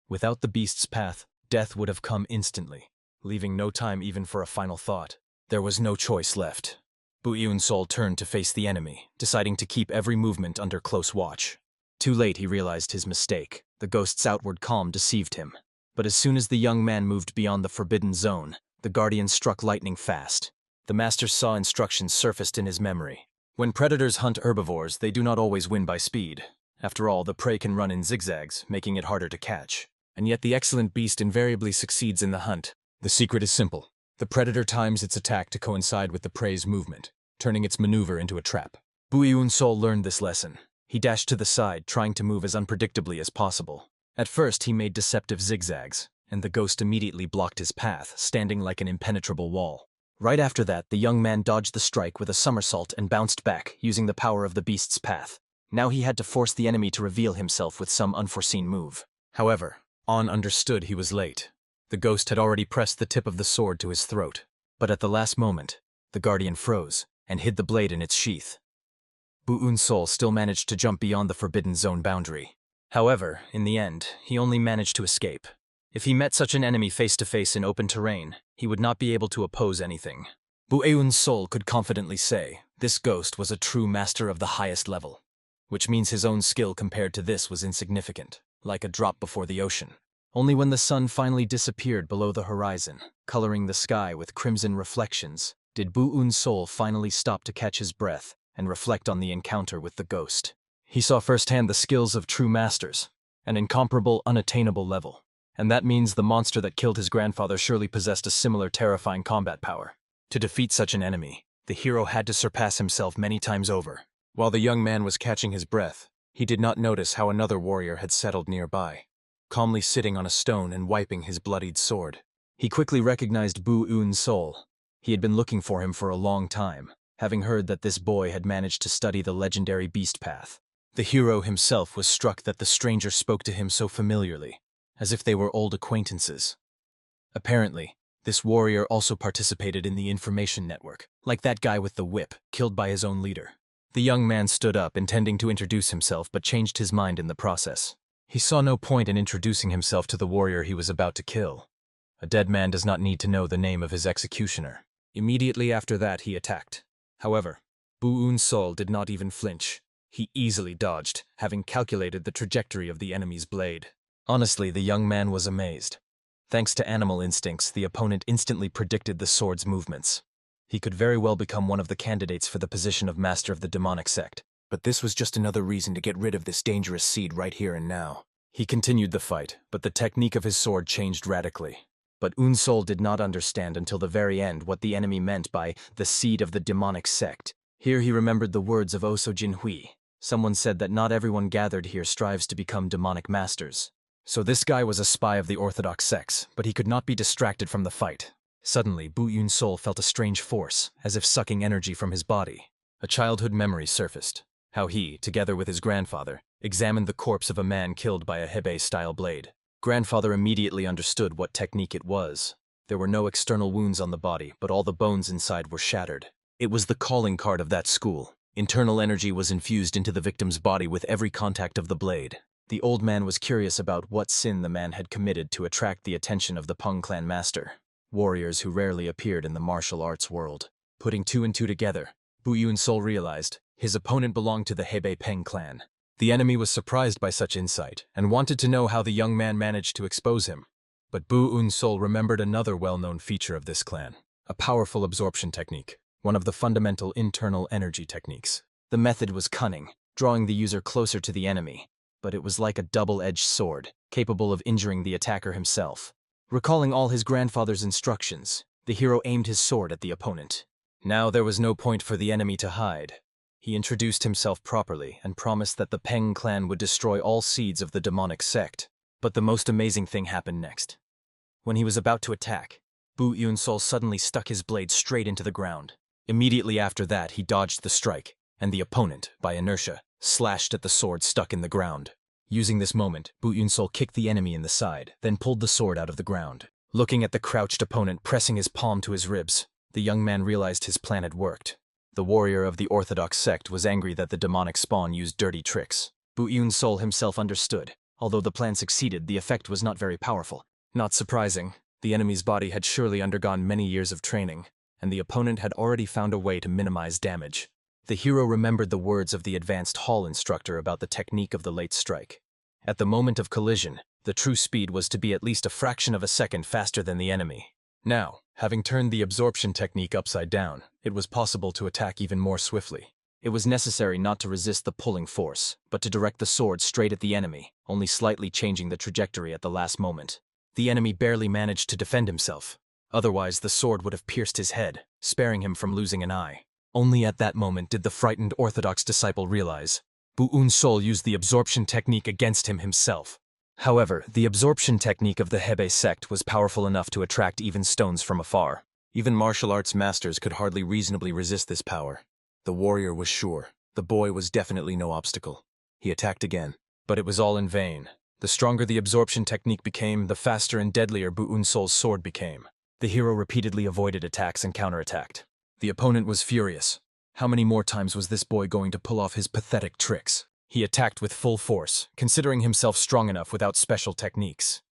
Without the beast's path, death would have come instantly, leaving no time even for a final thought. There was no choice left. Buu Yun Soul turned to face the enemy, deciding to keep every movement under close watch. Too late he realized his mistake. The ghost's outward calm deceived him. But as soon as the young man moved beyond the forbidden zone, the guardian struck lightning fast. The master saw instructions surfaced in his memory. When predators hunt herbivores, they do not always win by speed. After all, the prey can run in zigzags, making it harder to catch. And yet the excellent beast invariably succeeds in the hunt. The secret is simple. The predator times its attack to coincide with the prey's movement, turning its maneuver into a trap. Buu Yun Soul learned this lesson. He dashed to the side, trying to move as unpredictably as possible. At first, he made deceptive zigzags, and the ghost immediately blocked his path, standing like an impenetrable wall. Right after that, the young man dodged the strike with a somersault and bounced back, using the power of the beast's path. Now he had to force the enemy to reveal himself with some unforeseen move. However, On understood he was late. The ghost had already pressed the tip of the sword to his throat. But at the last moment, the guardian froze and hid the blade in its sheath. Buu Yun Soul still managed to jump beyond the forbidden zone boundary. However, in the end, he only managed to escape. If he met such an enemy face-to-face in open terrain, he would not be able to oppose anything. Buu Yun Soul could confidently say, this ghost was a true master of the highest level. Which means his own skill compared to this was insignificant, like a drop before the ocean. Only when the sun finally disappeared below the horizon, coloring the sky with crimson reflections, did Buu Yun Soul finally stop to catch his breath and reflect on the encounter with the ghost. He saw firsthand the skills of true masters, an incomparable, unattainable level. And that means the monster that killed his grandfather surely possessed a similar terrifying combat power. To defeat such an enemy, the hero had to surpass himself many times over. While the young man was catching his breath, he did not notice how another warrior had settled nearby, calmly sitting on a stone and wiping his bloodied sword. He quickly recognized Buu Yun Soul. He had been looking for him for a long time, having heard that this boy had managed to study the legendary beast path. The hero himself was struck that the stranger spoke to him so familiarly, as if they were old acquaintances. Apparently, this warrior also participated in the information network, like that guy with the whip, killed by his own leader. The young man stood up, intending to introduce himself, but changed his mind in the process. He saw no point in introducing himself to the warrior he was about to kill. A dead man does not need to know the name of his executioner. Immediately after that, he attacked. However, Buu Yun Soul did not even flinch. He easily dodged, having calculated the trajectory of the enemy's blade. Honestly, the young man was amazed. Thanks to animal instincts, the opponent instantly predicted the sword's movements. He could very well become one of the candidates for the position of Master of the Demonic Sect. But this was just another reason to get rid of this dangerous seed right here and now. He continued the fight, but the technique of his sword changed radically. But Yun Soul did not understand until the very end what the enemy meant by the seed of the demonic sect. Here he remembered the words of Oso Jinhui. Someone said that not everyone gathered here strives to become demonic masters. So this guy was a spy of the orthodox sects, but he could not be distracted from the fight. Suddenly, Buu Yun Soul felt a strange force, as if sucking energy from his body. A childhood memory surfaced. How he, together with his grandfather, examined the corpse of a man killed by a Hebei-style blade. Grandfather immediately understood what technique it was. There were no external wounds on the body, but all the bones inside were shattered. It was the calling card of that school. Internal energy was infused into the victim's body with every contact of the blade. The old man was curious about what sin the man had committed to attract the attention of the Peng clan master, warriors who rarely appeared in the martial arts world. Putting two and two together, Buu Yun Soul realized his opponent belonged to the Hebei Peng clan. The enemy was surprised by such insight and wanted to know how the young man managed to expose him. But Buu Yun Soul remembered another well-known feature of this clan, a powerful absorption technique, one of the fundamental internal energy techniques. The method was cunning, drawing the user closer to the enemy, but it was like a double-edged sword, capable of injuring the attacker himself. Recalling all his grandfather's instructions, the hero aimed his sword at the opponent. Now there was no point for the enemy to hide. He introduced himself properly and promised that the Peng clan would destroy all seeds of the demonic sect. But the most amazing thing happened next. When he was about to attack, Buu Yun Soul suddenly stuck his blade straight into the ground. Immediately after that, he dodged the strike, and the opponent, by inertia, slashed at the sword stuck in the ground. Using this moment, Buu Yun Soul kicked the enemy in the side, then pulled the sword out of the ground. Looking at the crouched opponent pressing his palm to his ribs, the young man realized his plan had worked. The warrior of the orthodox sect was angry that the demonic spawn used dirty tricks. Buu Yun Soul himself understood. Although the plan succeeded, the effect was not very powerful. Not surprising, the enemy's body had surely undergone many years of training, and the opponent had already found a way to minimize damage. The hero remembered the words of the advanced hall instructor about the technique of the late strike. At the moment of collision, the true speed was to be at least a fraction of a second faster than the enemy. Now, having turned the absorption technique upside down, it was possible to attack even more swiftly. It was necessary not to resist the pulling force, but to direct the sword straight at the enemy, only slightly changing the trajectory at the last moment. The enemy barely managed to defend himself. Otherwise, the sword would have pierced his head, sparing him from losing an eye. Only at that moment did the frightened orthodox disciple realize Buu Yun Soul used the absorption technique against him himself. However, the absorption technique of the Hebei sect was powerful enough to attract even stones from afar. Even martial arts masters could hardly reasonably resist this power. The warrior was sure. The boy was definitely no obstacle. He attacked again. But it was all in vain. The stronger the absorption technique became, the faster and deadlier Buu Yun Soul's sword became. The hero repeatedly avoided attacks and counterattacked. The opponent was furious. How many more times was this boy going to pull off his pathetic tricks? He attacked with full force, considering himself strong enough without special techniques.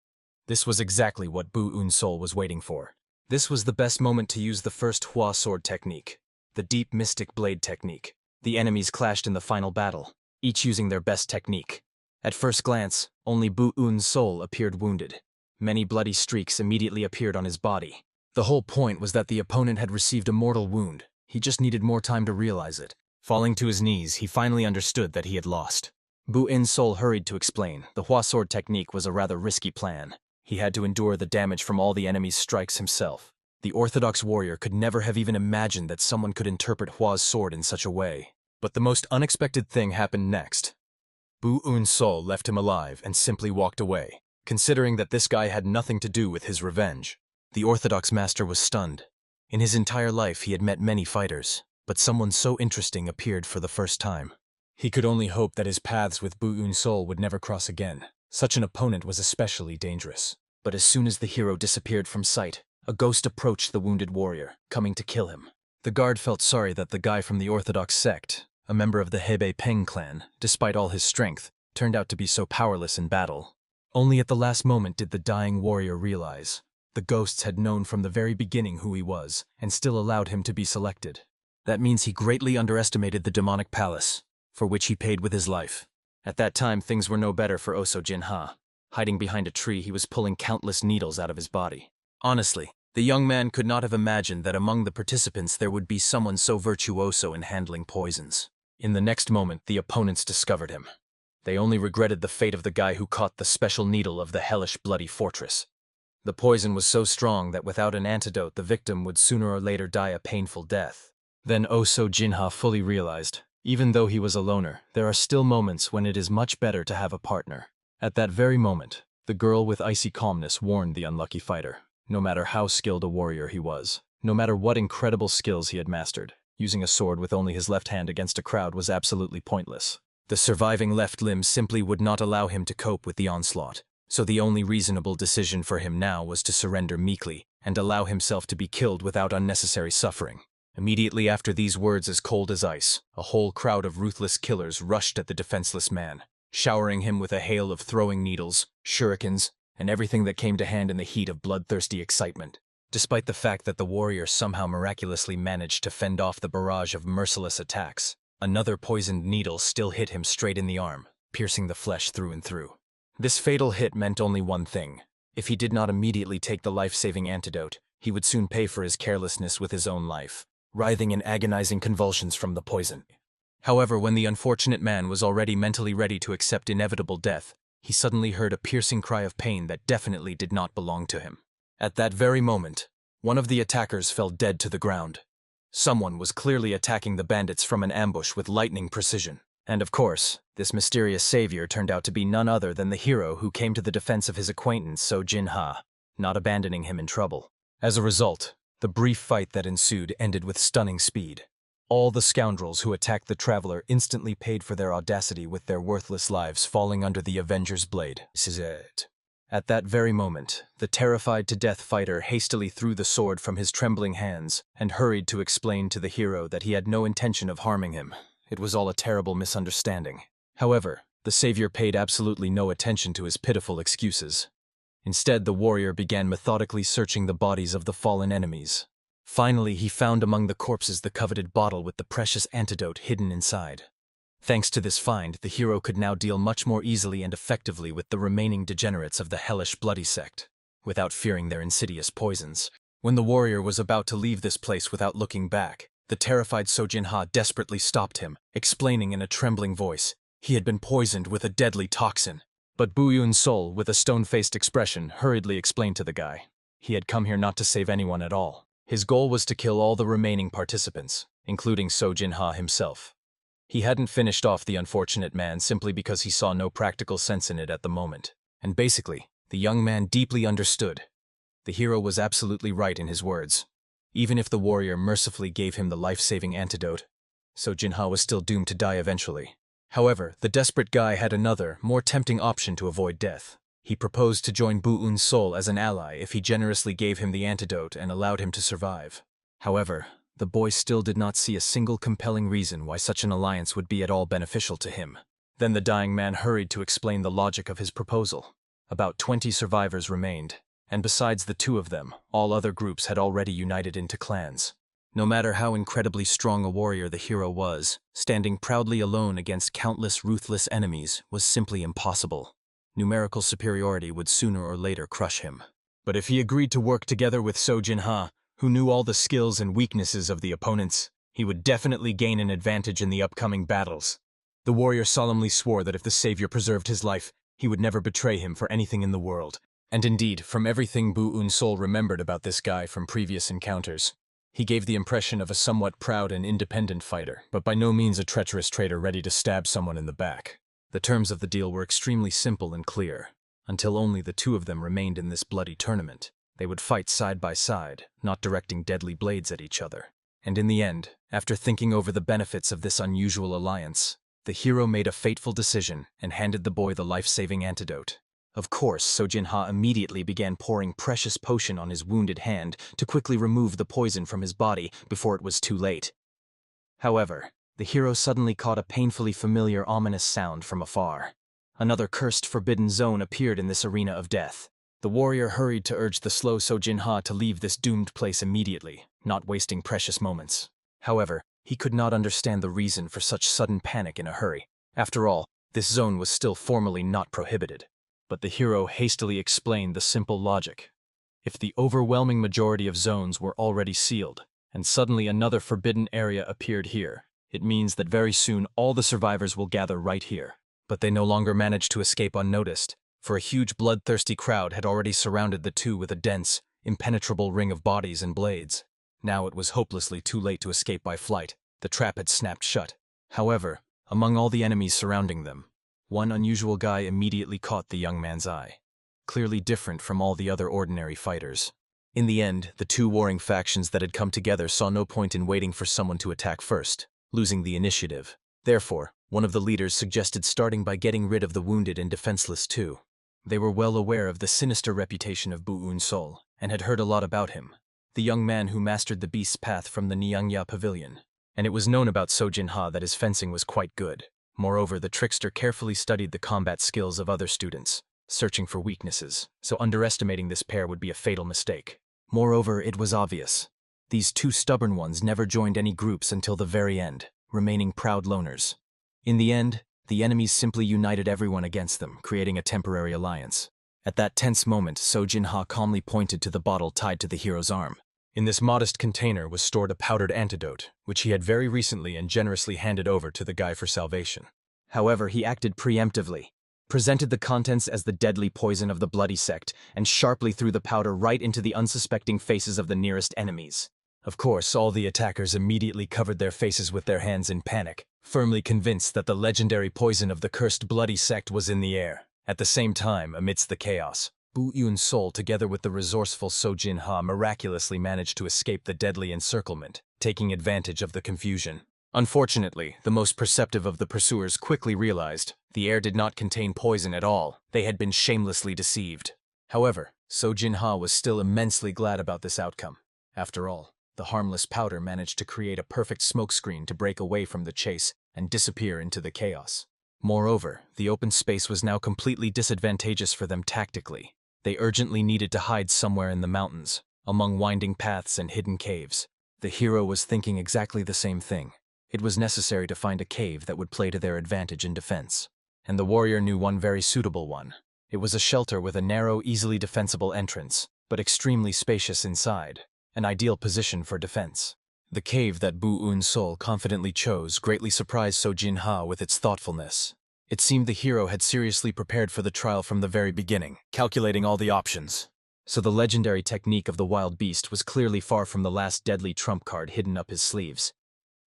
This was exactly what Buu Yun Soul was waiting for. This was the best moment to use the first Hua sword technique, the deep mystic blade technique. The enemies clashed in the final battle, each using their best technique. At first glance, only Buu Yun Soul appeared wounded. Many bloody streaks immediately appeared on his body. The whole point was that the opponent had received a mortal wound. He just needed more time to realize it. Falling to his knees, he finally understood that he had lost. Buu Yun Soul hurried to explain. The Hua sword technique was a rather risky plan. He had to endure the damage from all the enemy's strikes himself. The orthodox warrior could never have even imagined that someone could interpret Hua's sword in such a way. But the most unexpected thing happened next. Buu Yun Soul left him alive and simply walked away, considering that this guy had nothing to do with his revenge. The orthodox master was stunned. In his entire life he had met many fighters, but someone so interesting appeared for the first time. He could only hope that his paths with Buu Yun Soul would never cross again. Such an opponent was especially dangerous. But as soon as the hero disappeared from sight, a ghost approached the wounded warrior, coming to kill him. The guard felt sorry that the guy from the orthodox sect, a member of the Hebei Peng clan, despite all his strength, turned out to be so powerless in battle. Only at the last moment did the dying warrior realize. The ghosts had known from the very beginning who he was, and still allowed him to be selected. That means he greatly underestimated the demonic palace, for which he paid with his life. At that time, things were no better for Oso Jinha. Hiding behind a tree, he was pulling countless needles out of his body. Honestly, the young man could not have imagined that among the participants there would be someone so virtuoso in handling poisons. In the next moment, the opponents discovered him. They only regretted the fate of the guy who caught the special needle of the hellish bloody fortress. The poison was so strong that without an antidote, the victim would sooner or later die a painful death. Then Oso Jinha fully realized, even though he was a loner, there are still moments when it is much better to have a partner. At that very moment, the girl with icy calmness warned the unlucky fighter. No matter how skilled a warrior he was, no matter what incredible skills he had mastered, using a sword with only his left hand against a crowd was absolutely pointless. The surviving left limb simply would not allow him to cope with the onslaught. So the only reasonable decision for him now was to surrender meekly and allow himself to be killed without unnecessary suffering. Immediately after these words, as cold as ice, a whole crowd of ruthless killers rushed at the defenseless man, showering him with a hail of throwing needles, shurikens, and everything that came to hand in the heat of bloodthirsty excitement. Despite the fact that the warrior somehow miraculously managed to fend off the barrage of merciless attacks, another poisoned needle still hit him straight in the arm, piercing the flesh through and through. This fatal hit meant only one thing. If he did not immediately take the life-saving antidote, he would soon pay for his carelessness with his own life, writhing in agonizing convulsions from the poison. However, when the unfortunate man was already mentally ready to accept inevitable death, he suddenly heard a piercing cry of pain that definitely did not belong to him. At that very moment, one of the attackers fell dead to the ground. Someone was clearly attacking the bandits from an ambush with lightning precision. And of course, this mysterious savior turned out to be none other than the hero who came to the defense of his acquaintance So Jinha, not abandoning him in trouble. As a result, the brief fight that ensued ended with stunning speed. All the scoundrels who attacked the traveler instantly paid for their audacity with their worthless lives falling under the Avenger's blade. This is it. At that very moment, the terrified-to-death fighter hastily threw the sword from his trembling hands and hurried to explain to the hero that he had no intention of harming him. It was all a terrible misunderstanding. However, the savior paid absolutely no attention to his pitiful excuses. Instead, the warrior began methodically searching the bodies of the fallen enemies. Finally, he found among the corpses the coveted bottle with the precious antidote hidden inside. Thanks to this find, the hero could now deal much more easily and effectively with the remaining degenerates of the hellish bloody sect, without fearing their insidious poisons. When the warrior was about to leave this place without looking back, the terrified Sojinha desperately stopped him, explaining in a trembling voice he had been poisoned with a deadly toxin. But Buu Yun Soul, with a stone-faced expression, hurriedly explained to the guy. He had come here not to save anyone at all. His goal was to kill all the remaining participants, including Sojinha himself. He hadn't finished off the unfortunate man simply because he saw no practical sense in it at the moment. And basically, the young man deeply understood. The hero was absolutely right in his words. Even if the warrior mercifully gave him the life-saving antidote, Sojinha was still doomed to die eventually. However, the desperate guy had another, more tempting option to avoid death. He proposed to join Buu Yun Soul as an ally if he generously gave him the antidote and allowed him to survive. However, the boy still did not see a single compelling reason why such an alliance would be at all beneficial to him. Then the dying man hurried to explain the logic of his proposal. About 20 survivors remained, and besides the two of them, all other groups had already united into clans. No matter how incredibly strong a warrior the hero was, standing proudly alone against countless ruthless enemies was simply impossible. Numerical superiority would sooner or later crush him. But if he agreed to work together with Sojin-ha, who knew all the skills and weaknesses of the opponents, he would definitely gain an advantage in the upcoming battles. The warrior solemnly swore that if the savior preserved his life, he would never betray him for anything in the world. And indeed, from everything Buu Yun Soul remembered about this guy from previous encounters, he gave the impression of a somewhat proud and independent fighter, but by no means a treacherous traitor ready to stab someone in the back. The terms of the deal were extremely simple and clear. Until only the two of them remained in this bloody tournament, they would fight side by side, not directing deadly blades at each other. And in the end, after thinking over the benefits of this unusual alliance, the hero made a fateful decision and handed the boy the life-saving antidote. Of course, Sojin-ha immediately began pouring precious potion on his wounded hand to quickly remove the poison from his body before it was too late. However, the hero suddenly caught a painfully familiar ominous sound from afar. Another cursed forbidden zone appeared in this arena of death. The warrior hurried to urge the slow Sojin-ha to leave this doomed place immediately, not wasting precious moments. However, he could not understand the reason for such sudden panic in a hurry. After all, this zone was still formally not prohibited. But the hero hastily explained the simple logic. If the overwhelming majority of zones were already sealed, and suddenly another forbidden area appeared here, it means that very soon all the survivors will gather right here. But they no longer managed to escape unnoticed, for a huge bloodthirsty crowd had already surrounded the two with a dense, impenetrable ring of bodies and blades. Now it was hopelessly too late to escape by flight. The trap had snapped shut. However, among all the enemies surrounding them, one unusual guy immediately caught the young man's eye, clearly different from all the other ordinary fighters. In the end, the two warring factions that had come together saw no point in waiting for someone to attack first, losing the initiative. Therefore, one of the leaders suggested starting by getting rid of the wounded and defenseless too. They were well aware of the sinister reputation of Buu Yun Soul, and had heard a lot about him, the young man who mastered the beast's path from the Nyangya pavilion. And it was known about Sojin-ha that his fencing was quite good. Moreover, the trickster carefully studied the combat skills of other students, searching for weaknesses, so underestimating this pair would be a fatal mistake. Moreover, it was obvious. These two stubborn ones never joined any groups until the very end, remaining proud loners. In the end, the enemies simply united everyone against them, creating a temporary alliance. At that tense moment, Sojin-ha calmly pointed to the bottle tied to the hero's arm. In this modest container was stored a powdered antidote, which he had very recently and generously handed over to the guy for salvation. However, he acted preemptively, presented the contents as the deadly poison of the bloody sect, and sharply threw the powder right into the unsuspecting faces of the nearest enemies. Of course, all the attackers immediately covered their faces with their hands in panic, firmly convinced that the legendary poison of the cursed bloody sect was in the air. At the same time, amidst the chaos, Buu Yun Soul together with the resourceful Sojin-ha miraculously managed to escape the deadly encirclement, taking advantage of the confusion. Unfortunately, the most perceptive of the pursuers quickly realized the air did not contain poison at all. They had been shamelessly deceived. However, Sojin-ha was still immensely glad about this outcome. After all, the harmless powder managed to create a perfect smokescreen to break away from the chase and disappear into the chaos. Moreover, the open space was now completely disadvantageous for them tactically. They urgently needed to hide somewhere in the mountains, among winding paths and hidden caves. The hero was thinking exactly the same thing. It was necessary to find a cave that would play to their advantage in defense. And the warrior knew one very suitable one. It was a shelter with a narrow, easily defensible entrance, but extremely spacious inside. An ideal position for defense. The cave that Buu Yun Soul confidently chose greatly surprised Sojin-ha with its thoughtfulness. It seemed the hero had seriously prepared for the trial from the very beginning, calculating all the options. So the legendary technique of the wild beast was clearly far from the last deadly trump card hidden up his sleeves.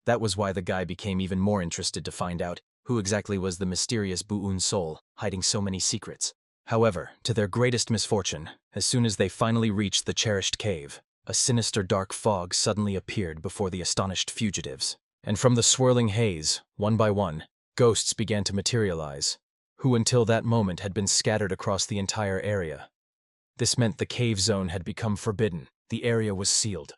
That was why the guy became even more interested to find out who exactly was the mysterious Buu Yun Soul, hiding so many secrets. However, to their greatest misfortune, as soon as they finally reached the cherished cave, a sinister dark fog suddenly appeared before the astonished fugitives. And from the swirling haze, one by one, ghosts began to materialize, who until that moment had been scattered across the entire area. This meant the cave zone had become forbidden. The area was sealed.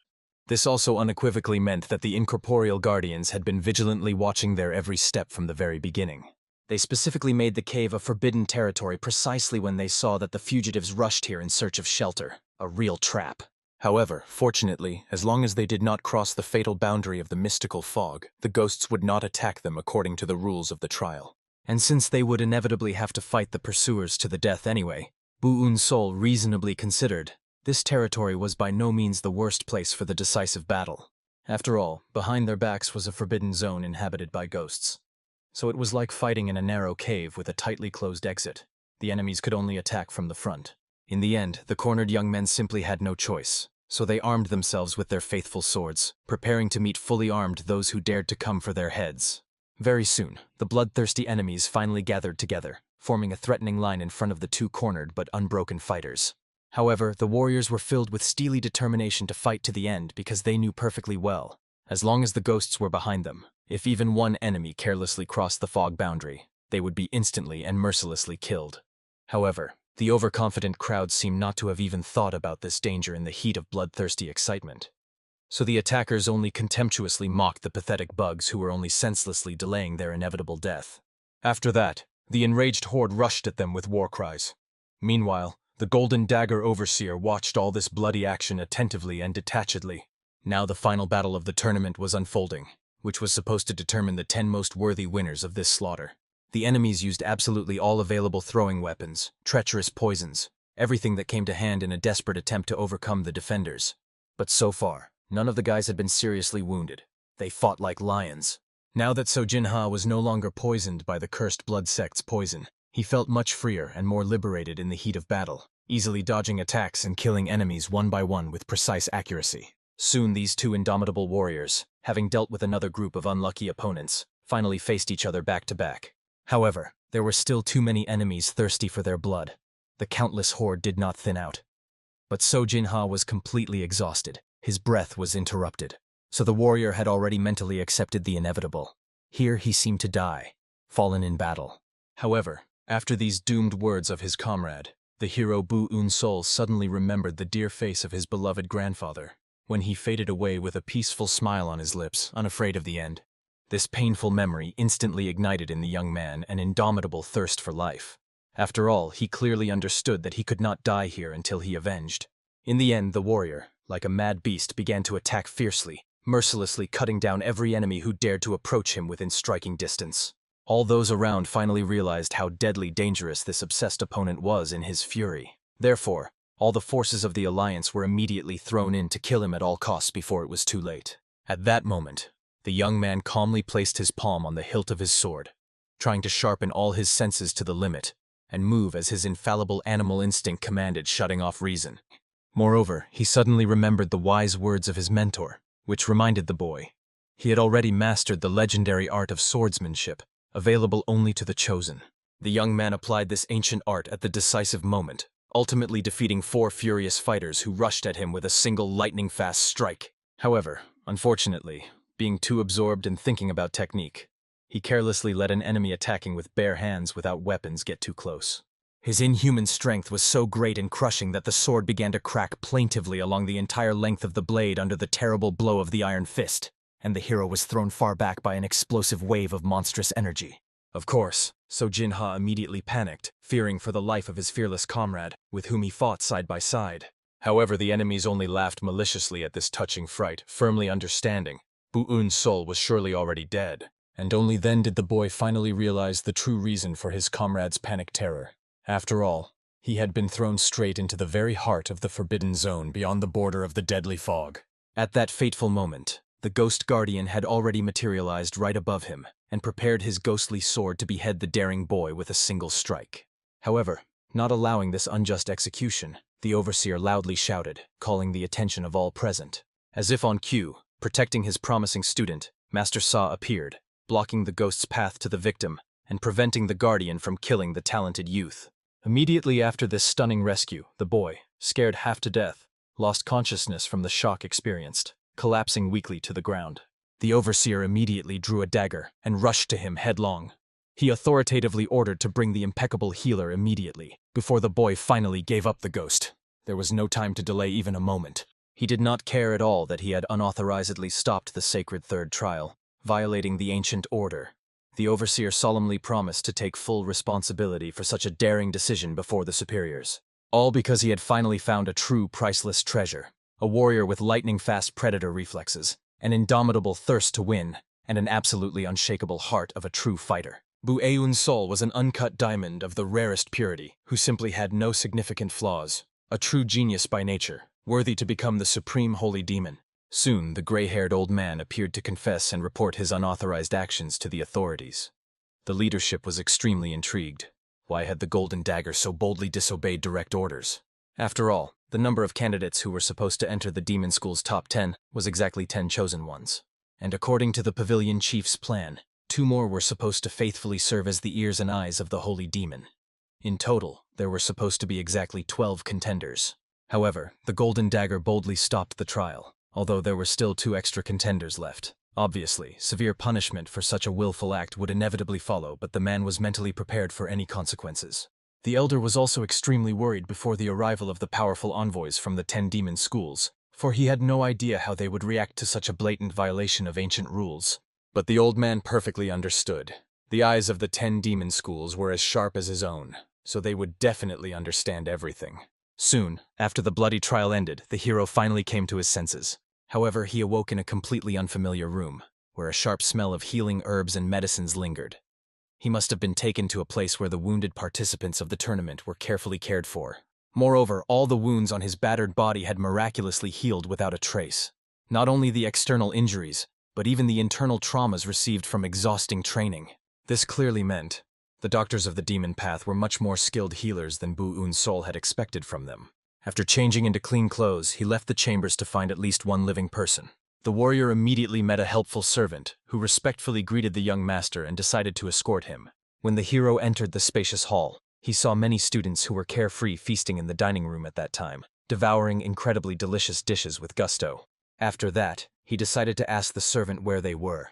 This also unequivocally meant that the incorporeal guardians had been vigilantly watching their every step from the very beginning. They specifically made the cave a forbidden territory precisely when they saw that the fugitives rushed here in search of shelter, a real trap. However, fortunately, as long as they did not cross the fatal boundary of the mystical fog, the ghosts would not attack them according to the rules of the trial. And since they would inevitably have to fight the pursuers to the death anyway, Buu Yun Soul reasonably considered this territory was by no means the worst place for the decisive battle. After all, behind their backs was a forbidden zone inhabited by ghosts. So it was like fighting in a narrow cave with a tightly closed exit. The enemies could only attack from the front. In the end, the cornered young men simply had no choice, so they armed themselves with their faithful swords, preparing to meet fully armed those who dared to come for their heads. Very soon, the bloodthirsty enemies finally gathered together, forming a threatening line in front of the two cornered but unbroken fighters. However, the warriors were filled with steely determination to fight to the end because they knew perfectly well, as long as the ghosts were behind them, if even one enemy carelessly crossed the fog boundary, they would be instantly and mercilessly killed. However, the overconfident crowd seemed not to have even thought about this danger in the heat of bloodthirsty excitement. So the attackers only contemptuously mocked the pathetic bugs who were only senselessly delaying their inevitable death. After that, the enraged horde rushed at them with war cries. Meanwhile, the Golden Dagger Overseer watched all this bloody action attentively and detachedly. Now the final battle of the tournament was unfolding, which was supposed to determine the 10 most worthy winners of this slaughter. The enemies used absolutely all available throwing weapons, treacherous poisons, everything that came to hand in a desperate attempt to overcome the defenders. But so far, none of the guys had been seriously wounded. They fought like lions. Now that Sojin-ha was no longer poisoned by the cursed blood sect's poison, he felt much freer and more liberated in the heat of battle, easily dodging attacks and killing enemies one by one with precise accuracy. Soon these two indomitable warriors, having dealt with another group of unlucky opponents, finally faced each other back to back. However, there were still too many enemies thirsty for their blood. The countless horde did not thin out. But Sojin-ha was completely exhausted. His breath was interrupted. So the warrior had already mentally accepted the inevitable. Here he seemed to die, fallen in battle. However, after these doomed words of his comrade, the hero Buu Yun Soul suddenly remembered the dear face of his beloved grandfather, when he faded away with a peaceful smile on his lips, unafraid of the end. This painful memory instantly ignited in the young man an indomitable thirst for life. After all, he clearly understood that he could not die here until he avenged. In the end, the warrior, like a mad beast, began to attack fiercely, mercilessly cutting down every enemy who dared to approach him within striking distance. All those around finally realized how deadly dangerous this obsessed opponent was in his fury. Therefore, all the forces of the Alliance were immediately thrown in to kill him at all costs before it was too late. At that moment, the young man calmly placed his palm on the hilt of his sword, trying to sharpen all his senses to the limit, and move as his infallible animal instinct commanded, shutting off reason. Moreover, he suddenly remembered the wise words of his mentor, which reminded the boy he had already mastered the legendary art of swordsmanship, available only to the chosen. The young man applied this ancient art at the decisive moment, ultimately defeating 4 furious fighters who rushed at him with a single lightning-fast strike. However, unfortunately, being too absorbed in thinking about technique, he carelessly let an enemy attacking with bare hands without weapons get too close. His inhuman strength was so great and crushing that the sword began to crack plaintively along the entire length of the blade under the terrible blow of the iron fist, and the hero was thrown far back by an explosive wave of monstrous energy. Of course, Sojin-ha immediately panicked, fearing for the life of his fearless comrade, with whom he fought side by side. However, the enemies only laughed maliciously at this touching fright, firmly understanding Buu Yun Soul was surely already dead. And only then did the boy finally realize the true reason for his comrade's panic terror. After all, he had been thrown straight into the very heart of the forbidden zone beyond the border of the deadly fog. At that fateful moment, the ghost guardian had already materialized right above him and prepared his ghostly sword to behead the daring boy with a single strike. However, not allowing this unjust execution, the overseer loudly shouted, calling the attention of all present. As if on cue, protecting his promising student, Master Sa appeared, blocking the ghost's path to the victim and preventing the guardian from killing the talented youth. Immediately after this stunning rescue, the boy, scared half to death, lost consciousness from the shock experienced, collapsing weakly to the ground. The overseer immediately drew a dagger and rushed to him headlong. He authoritatively ordered to bring the impeccable healer immediately, before the boy finally gave up the ghost. There was no time to delay even a moment. He did not care at all that he had unauthorizedly stopped the sacred third trial, violating the ancient order. The overseer solemnly promised to take full responsibility for such a daring decision before the superiors. All because he had finally found a true priceless treasure, a warrior with lightning-fast predator reflexes, an indomitable thirst to win, and an absolutely unshakable heart of a true fighter. Buu Yun Soul was an uncut diamond of the rarest purity, who simply had no significant flaws. A true genius by nature, worthy to become the supreme holy demon. Soon, the gray-haired old man appeared to confess and report his unauthorized actions to the authorities. The leadership was extremely intrigued. Why had the Golden Dagger so boldly disobeyed direct orders? After all, the number of candidates who were supposed to enter the demon school's top 10 was exactly 10 chosen ones. And according to the pavilion chief's plan, 2 more were supposed to faithfully serve as the ears and eyes of the holy demon. In total, there were supposed to be exactly 12 contenders. However, the Golden Dagger boldly stopped the trial, although there were still 2 extra contenders left. Obviously, severe punishment for such a willful act would inevitably follow, but the man was mentally prepared for any consequences. The elder was also extremely worried before the arrival of the powerful envoys from the 10 demon schools, for he had no idea how they would react to such a blatant violation of ancient rules. But the old man perfectly understood. The eyes of the 10 demon schools were as sharp as his own, so they would definitely understand everything. Soon, after the bloody trial ended, the hero finally came to his senses. However, he awoke in a completely unfamiliar room, where a sharp smell of healing herbs and medicines lingered. He must have been taken to a place where the wounded participants of the tournament were carefully cared for. Moreover, all the wounds on his battered body had miraculously healed without a trace. Not only the external injuries, but even the internal traumas received from exhausting training. This clearly meant the doctors of the demon path were much more skilled healers than Buu Yun Soul had expected from them. After changing into clean clothes, he left the chambers to find at least one living person. The warrior immediately met a helpful servant, who respectfully greeted the young master and decided to escort him. When the hero entered the spacious hall, he saw many students who were carefree feasting in the dining room at that time, devouring incredibly delicious dishes with gusto. After that, he decided to ask the servant where they were.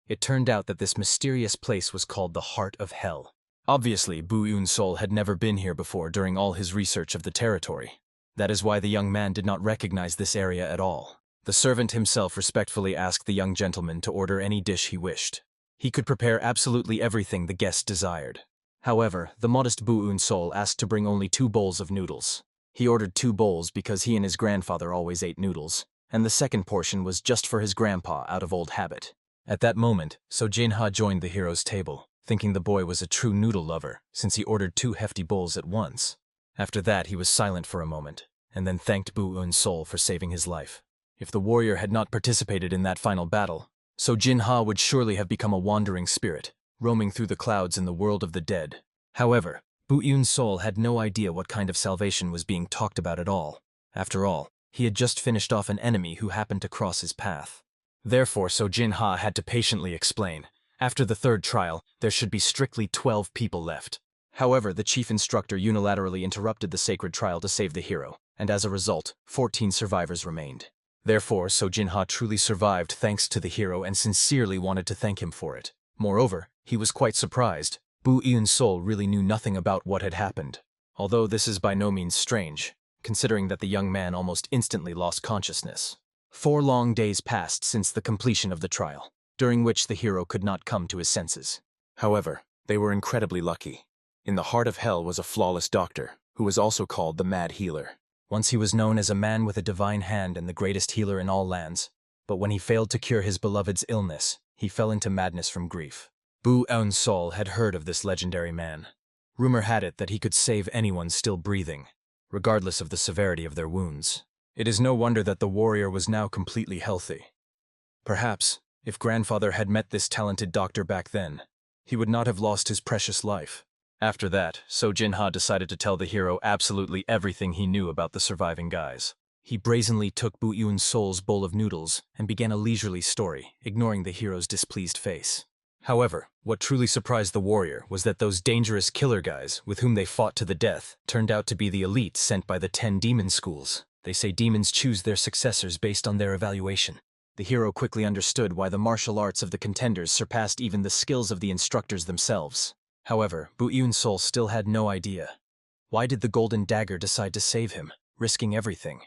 It turned out that this mysterious place was called the Heart of Hell. Obviously, Buu Yun Soul had never been here before during all his research of the territory. That is why the young man did not recognize this area at all. The servant himself respectfully asked the young gentleman to order any dish he wished. He could prepare absolutely everything the guest desired. However, the modest Buu Yun Soul asked to bring only 2 bowls of noodles. He ordered 2 bowls because he and his grandfather always ate noodles, and the second portion was just for his grandpa out of old habit. At that moment, So Jinha joined the hero's table, thinking the boy was a true noodle lover since he ordered 2 hefty bowls at once. After that, he was silent for a moment, and then thanked Buu Yun Soul for saving his life. If the warrior had not participated in that final battle, So Jinha would surely have become a wandering spirit, roaming through the clouds in the world of the dead. However, Buu Yun Soul had no idea what kind of salvation was being talked about at all. After all, he had just finished off an enemy who happened to cross his path. Therefore, So Jinha had to patiently explain. After the 3rd trial, there should be strictly 12 people left. However, the chief instructor unilaterally interrupted the sacred trial to save the hero, and as a result, 14 survivors remained. Therefore, So Jinha truly survived thanks to the hero and sincerely wanted to thank him for it. Moreover, he was quite surprised. Buu Yun Soul really knew nothing about what had happened. Although this is by no means strange, considering that the young man almost instantly lost consciousness. 4 long days passed since the completion of the trial, during which the hero could not come to his senses. However, they were incredibly lucky. In the heart of hell was a flawless doctor, who was also called the Mad Healer. Once he was known as a man with a divine hand and the greatest healer in all lands, but when he failed to cure his beloved's illness, he fell into madness from grief. Buu Yun Soul had heard of this legendary man. Rumor had it that he could save anyone still breathing, regardless of the severity of their wounds. It is no wonder that the warrior was now completely healthy. Perhaps, if grandfather had met this talented doctor back then, he would not have lost his precious life. After that, So Jinha decided to tell the hero absolutely everything he knew about the surviving guys. He brazenly took Buu Yun Soul's bowl of noodles and began a leisurely story, ignoring the hero's displeased face. However, what truly surprised the warrior was that those dangerous killer guys with whom they fought to the death turned out to be the elite sent by the 10 demon schools. They say demons choose their successors based on their evaluation. The hero quickly understood why the martial arts of the contenders surpassed even the skills of the instructors themselves. However, Buu Yun Soul still had no idea. Why did the Golden Dagger decide to save him, risking everything?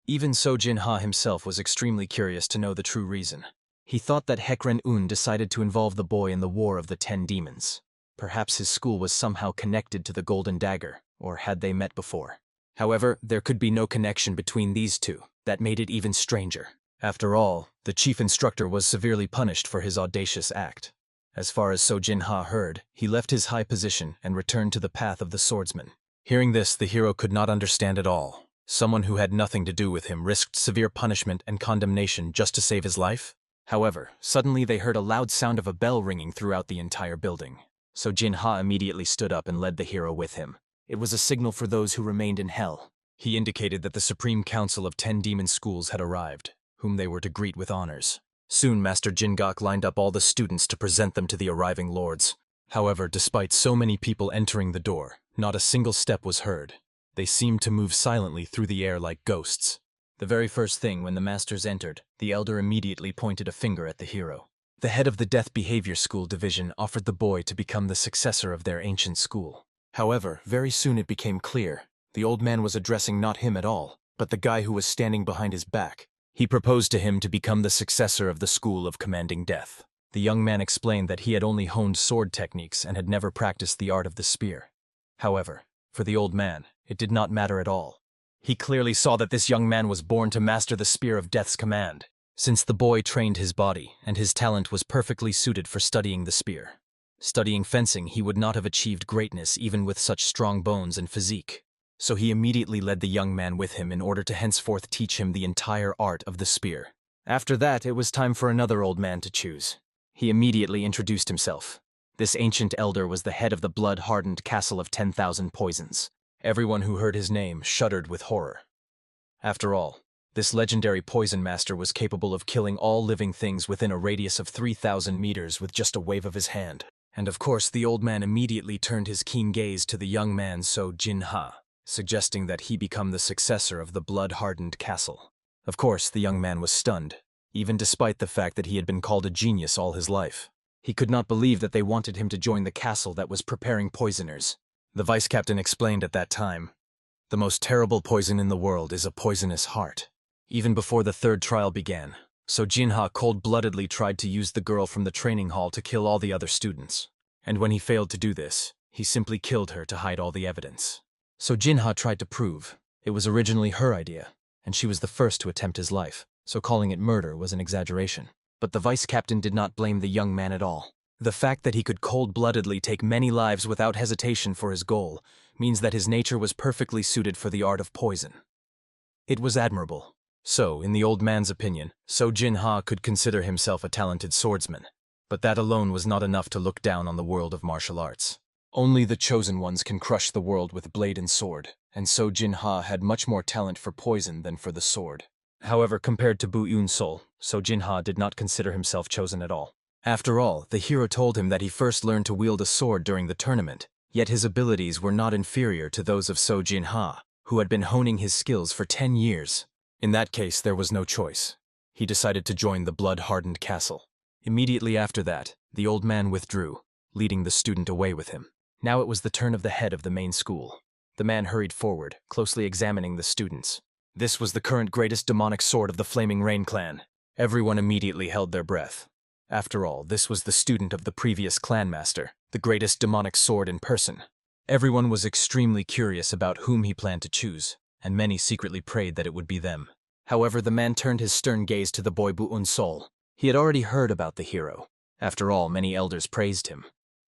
Even So Jinha himself was extremely curious to know the true reason. He thought that Ren-un decided to involve the boy in the war of the 10 demons. Perhaps his school was somehow connected to the Golden Dagger, or had they met before. However, there could be no connection between these two. That made it even stranger. After all, the chief instructor was severely punished for his audacious act. As far as So Jin-ha heard, he left his high position and returned to the path of the swordsman. Hearing this, the hero could not understand at all. Someone who had nothing to do with him risked severe punishment and condemnation just to save his life? However, suddenly they heard a loud sound of a bell ringing throughout the entire building. So Jin-ha immediately stood up and led the hero with him. It was a signal for those who remained in hell. He indicated that the Supreme Council of 10 demon schools had arrived, whom they were to greet with honors. Soon Master Jingok lined up all the students to present them to the arriving lords. However, despite so many people entering the door, not a single step was heard. They seemed to move silently through the air like ghosts. The very first thing when the masters entered, the elder immediately pointed a finger at the hero. The head of the Death Behavior School division offered the boy to become the successor of their ancient school. However, very soon it became clear. The old man was addressing not him at all, but the guy who was standing behind his back. He proposed to him to become the successor of the School of Commanding Death. The young man explained that he had only honed sword techniques and had never practiced the art of the spear. However, for the old man, it did not matter at all. He clearly saw that this young man was born to master the spear of death's command, since the boy trained his body and his talent was perfectly suited for studying the spear. Studying fencing, he would not have achieved greatness even with such strong bones and physique. So he immediately led the young man with him in order to henceforth teach him the entire art of the spear. After that, it was time for another old man to choose. He immediately introduced himself. This ancient elder was the head of the blood-hardened Castle of 10,000 Poisons. Everyone who heard his name shuddered with horror. After all, this legendary poison master was capable of killing all living things within a radius of 3,000 meters with just a wave of his hand. And of course, the old man immediately turned his keen gaze to the young man So Jin-ha, suggesting that he become the successor of the blood-hardened castle. Of course, the young man was stunned, even despite the fact that he had been called a genius all his life. He could not believe that they wanted him to join the castle that was preparing poisoners. The vice-captain explained at that time, "The most terrible poison in the world is a poisonous heart." Even before the third trial began, So Jin-ha cold-bloodedly tried to use the girl from the training hall to kill all the other students. And when he failed to do this, he simply killed her to hide all the evidence. So Jin-ha tried to prove it was originally her idea, and she was the first to attempt his life, so calling it murder was an exaggeration. But the vice-captain did not blame the young man at all. The fact that he could cold-bloodedly take many lives without hesitation for his goal means that his nature was perfectly suited for the art of poison. It was admirable. So, in the old man's opinion, So Jin-ha could consider himself a talented swordsman. But that alone was not enough to look down on the world of martial arts. Only the chosen ones can crush the world with blade and sword, and So Jin-ha had much more talent for poison than for the sword. However, compared to Buu Yun Soul, So Jin-ha did not consider himself chosen at all. After all, the hero told him that he first learned to wield a sword during the tournament, yet his abilities were not inferior to those of So Jin-ha, who had been honing his skills for 10 years. In that case, there was no choice. He decided to join the blood-hardened castle. Immediately after that, the old man withdrew, leading the student away with him. Now it was the turn of the head of the main school. The man hurried forward, closely examining the students. This was the current greatest demonic sword of the Flaming Rain clan. Everyone immediately held their breath. After all, this was the student of the previous clan master, the greatest demonic sword in person. Everyone was extremely curious about whom he planned to choose, and many secretly prayed that it would be them. However, the man turned his stern gaze to the boy Buu Yun Soul. He had already heard about the hero. After all, many elders praised him.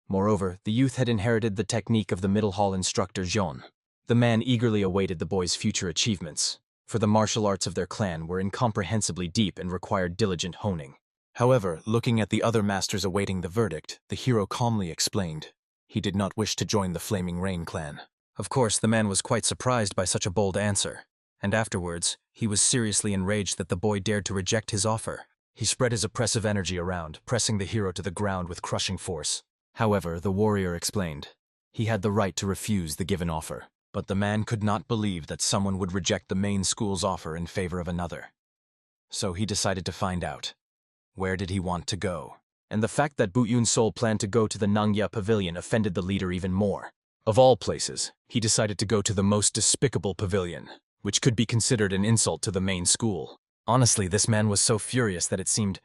Moreover, the youth had inherited the technique of the middle hall instructor Jeon. The man eagerly awaited the boy's future achievements, for the martial arts of their clan were incomprehensibly deep and required diligent honing. However, looking at the other masters awaiting the verdict, the hero calmly explained he did not wish to join the Flaming Rain clan. Of course, the man was quite surprised by such a bold answer, and afterwards, he was seriously enraged that the boy dared to reject his offer. He spread his oppressive energy around, pressing the hero to the ground with crushing force. However, the warrior explained he had the right to refuse the given offer, but the man could not believe that someone would reject the main school's offer in favor of another. So he decided to find out. Where did he want to go? And the fact that Buu Yun Soul planned to go to the Nangya Pavilion offended the leader even more. Of all places, he decided to go to the most despicable pavilion, which could be considered an insult to the main school. Honestly, this man was so furious that it seemed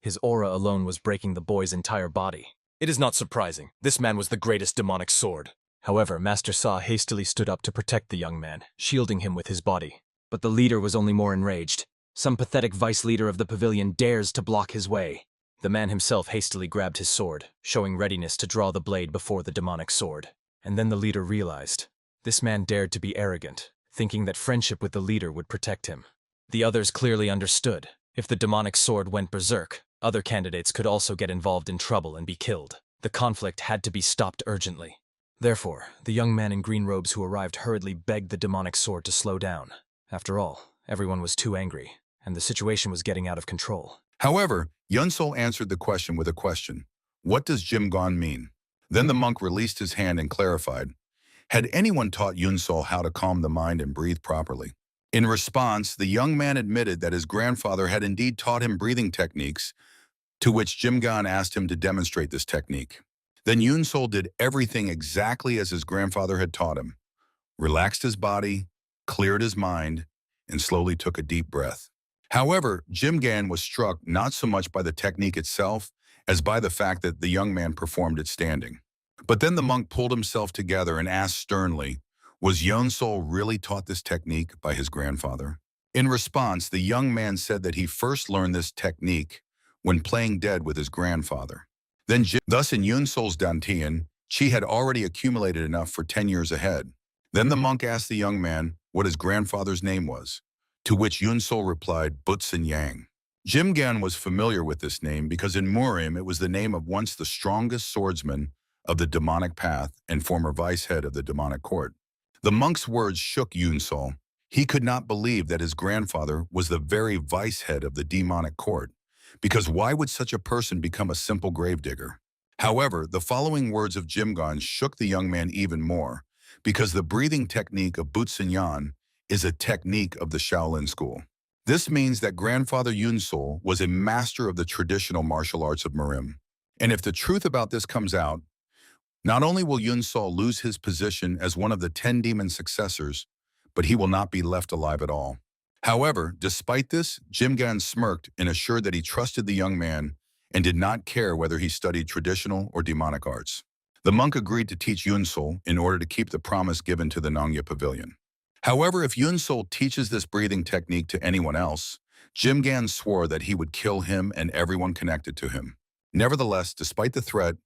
his aura alone was breaking the boy's entire body. It is not surprising. This man was the greatest demonic sword. However, Master Sa hastily stood up to protect the young man, shielding him with his body. But the leader was only more enraged. Some pathetic vice leader of the pavilion dares to block his way. The man himself hastily grabbed his sword, showing readiness to draw the blade before the demonic sword. And then the leader realized. This man dared to be arrogant, thinking that friendship with the leader would protect him. The others clearly understood. If the demonic sword went berserk, other candidates could also get involved in trouble and be killed. The conflict had to be stopped urgently. Therefore, the young man in green robes who arrived hurriedly begged the demonic sword to slow down. After all, everyone was too angry, and the situation was getting out of control. However, Yun Soul answered the question with a question. What does Jim Gon mean? Then the monk released his hand and clarified. Had anyone taught Yun Soul how to calm the mind and breathe properly? In response, the young man admitted that his grandfather had indeed taught him breathing techniques, to which Jim Gon asked him to demonstrate this technique. Then Yun Soul did everything exactly as his grandfather had taught him, relaxed his body, cleared his mind, and slowly took a deep breath. However, Jim Gon was struck not so much by the technique itself as by the fact that the young man performed it standing. But then the monk pulled himself together and asked sternly, was Yun Soul really taught this technique by his grandfather? In response, the young man said that he first learned this technique when playing dead with his grandfather. Thus in Yun Soul's Dantian, Qi had already accumulated enough for 10 years ahead. Then the monk asked the young man what his grandfather's name was, to which Yun Soul replied, Butsun Yang. Jim Gon was familiar with this name because in Murim it was the name of once the strongest swordsman of the demonic path and former vice head of the demonic court. The monk's words shook Yun Soul. He could not believe that his grandfather was the very vice head of the demonic court, because why would such a person become a simple gravedigger? However, the following words of Jim Gon shook the young man even more, because the breathing technique of Butsun Yan is a technique of the Shaolin school. This means that grandfather Yun Soul was a master of the traditional martial arts of Murim. And if the truth about this comes out, not only will Yun Soul lose his position as one of the 10 demon successors, but he will not be left alive at all. However, despite this, Jim Gon smirked and assured that he trusted the young man and did not care whether he studied traditional or demonic arts. The monk agreed to teach Yun Soul in order to keep the promise given to the Nongya Pavilion. However, if Yun Soul teaches this breathing technique to anyone else, Jim Gon swore that he would kill him and everyone connected to him. Nevertheless, despite the threat,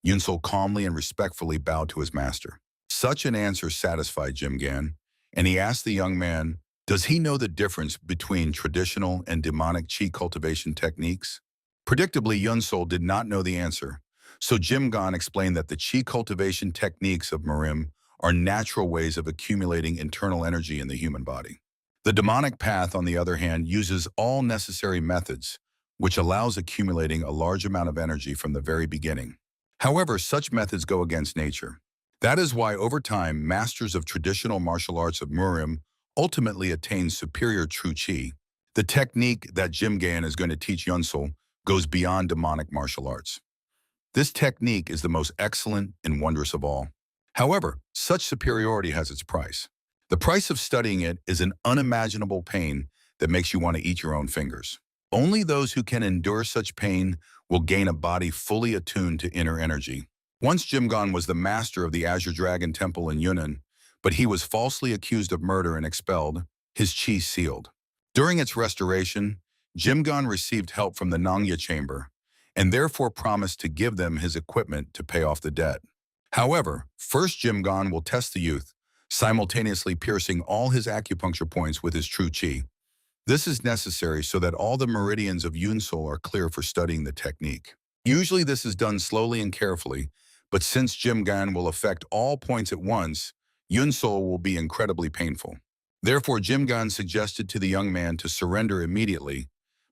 Yun Soul calmly and respectfully bowed to his master. Such an answer satisfied Jim Gon, and he asked the young man, does he know the difference between traditional and demonic Qi cultivation techniques? Predictably, Yun Soul did not know the answer, so Jim Gon explained that the Qi cultivation techniques of Murim are natural ways of accumulating internal energy in the human body. The demonic path, on the other hand, uses all necessary methods, which allows accumulating a large amount of energy from the very beginning. However, such methods go against nature. That is why, over time, masters of traditional martial arts of Murim ultimately attain superior true Qi. The technique that Jim Gon is going to teach Yun Soul goes beyond demonic martial arts. This technique is the most excellent and wondrous of all. However, such superiority has its price. The price of studying it is an unimaginable pain that makes you want to eat your own fingers. Only those who can endure such pain will gain a body fully attuned to inner energy. Once Jim Gon was the master of the Azure Dragon Temple in Yunnan, but he was falsely accused of murder and expelled, his Qi sealed. During its restoration, Jim Gon received help from the Nongya chamber, and therefore promised to give them his equipment to pay off the debt. However, first Jim Gon will test the youth, simultaneously piercing all his acupuncture points with his true Qi. This is necessary so that all the meridians of Yun Soul are clear for studying the technique. Usually this is done slowly and carefully, but since Jim Gon will affect all points at once, Yun Soul will be incredibly painful. Therefore, Jim Gon suggested to the young man to surrender immediately,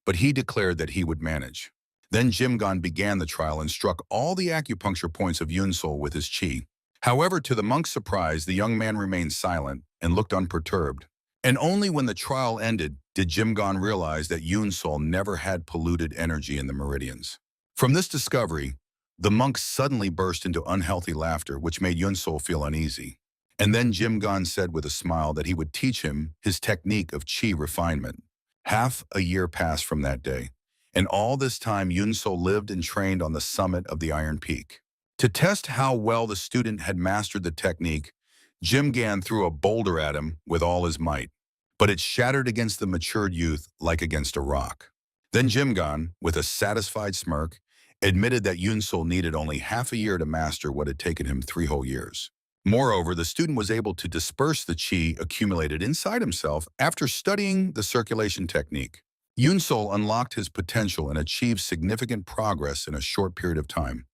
but he declared that he would manage. Then Jim Gon began the trial and struck all the acupuncture points of Yun Soul with his Qi. However, to the monk's surprise, the young man remained silent and looked unperturbed. And only when the trial ended did Jim Gon realize that Yun Soul never had polluted energy in the meridians. From this discovery, the monk suddenly burst into unhealthy laughter, which made Yun Soul feel uneasy. And then Jim Gon said with a smile that he would teach him his technique of Qi refinement. Half a year passed from that day, and all this time Yun Soul lived and trained on the summit of the Iron Peak. To test how well the student had mastered the technique, Jim Gon threw a boulder at him with all his might, but it shattered against the matured youth like against a rock. Then Jimgon, with a satisfied smirk, admitted that Yun Soul needed only half a year to master what had taken him 3 whole years. Moreover, the student was able to disperse the chi accumulated inside himself after studying the circulation technique. Yun Soul unlocked his potential and achieved significant progress in a short period of time,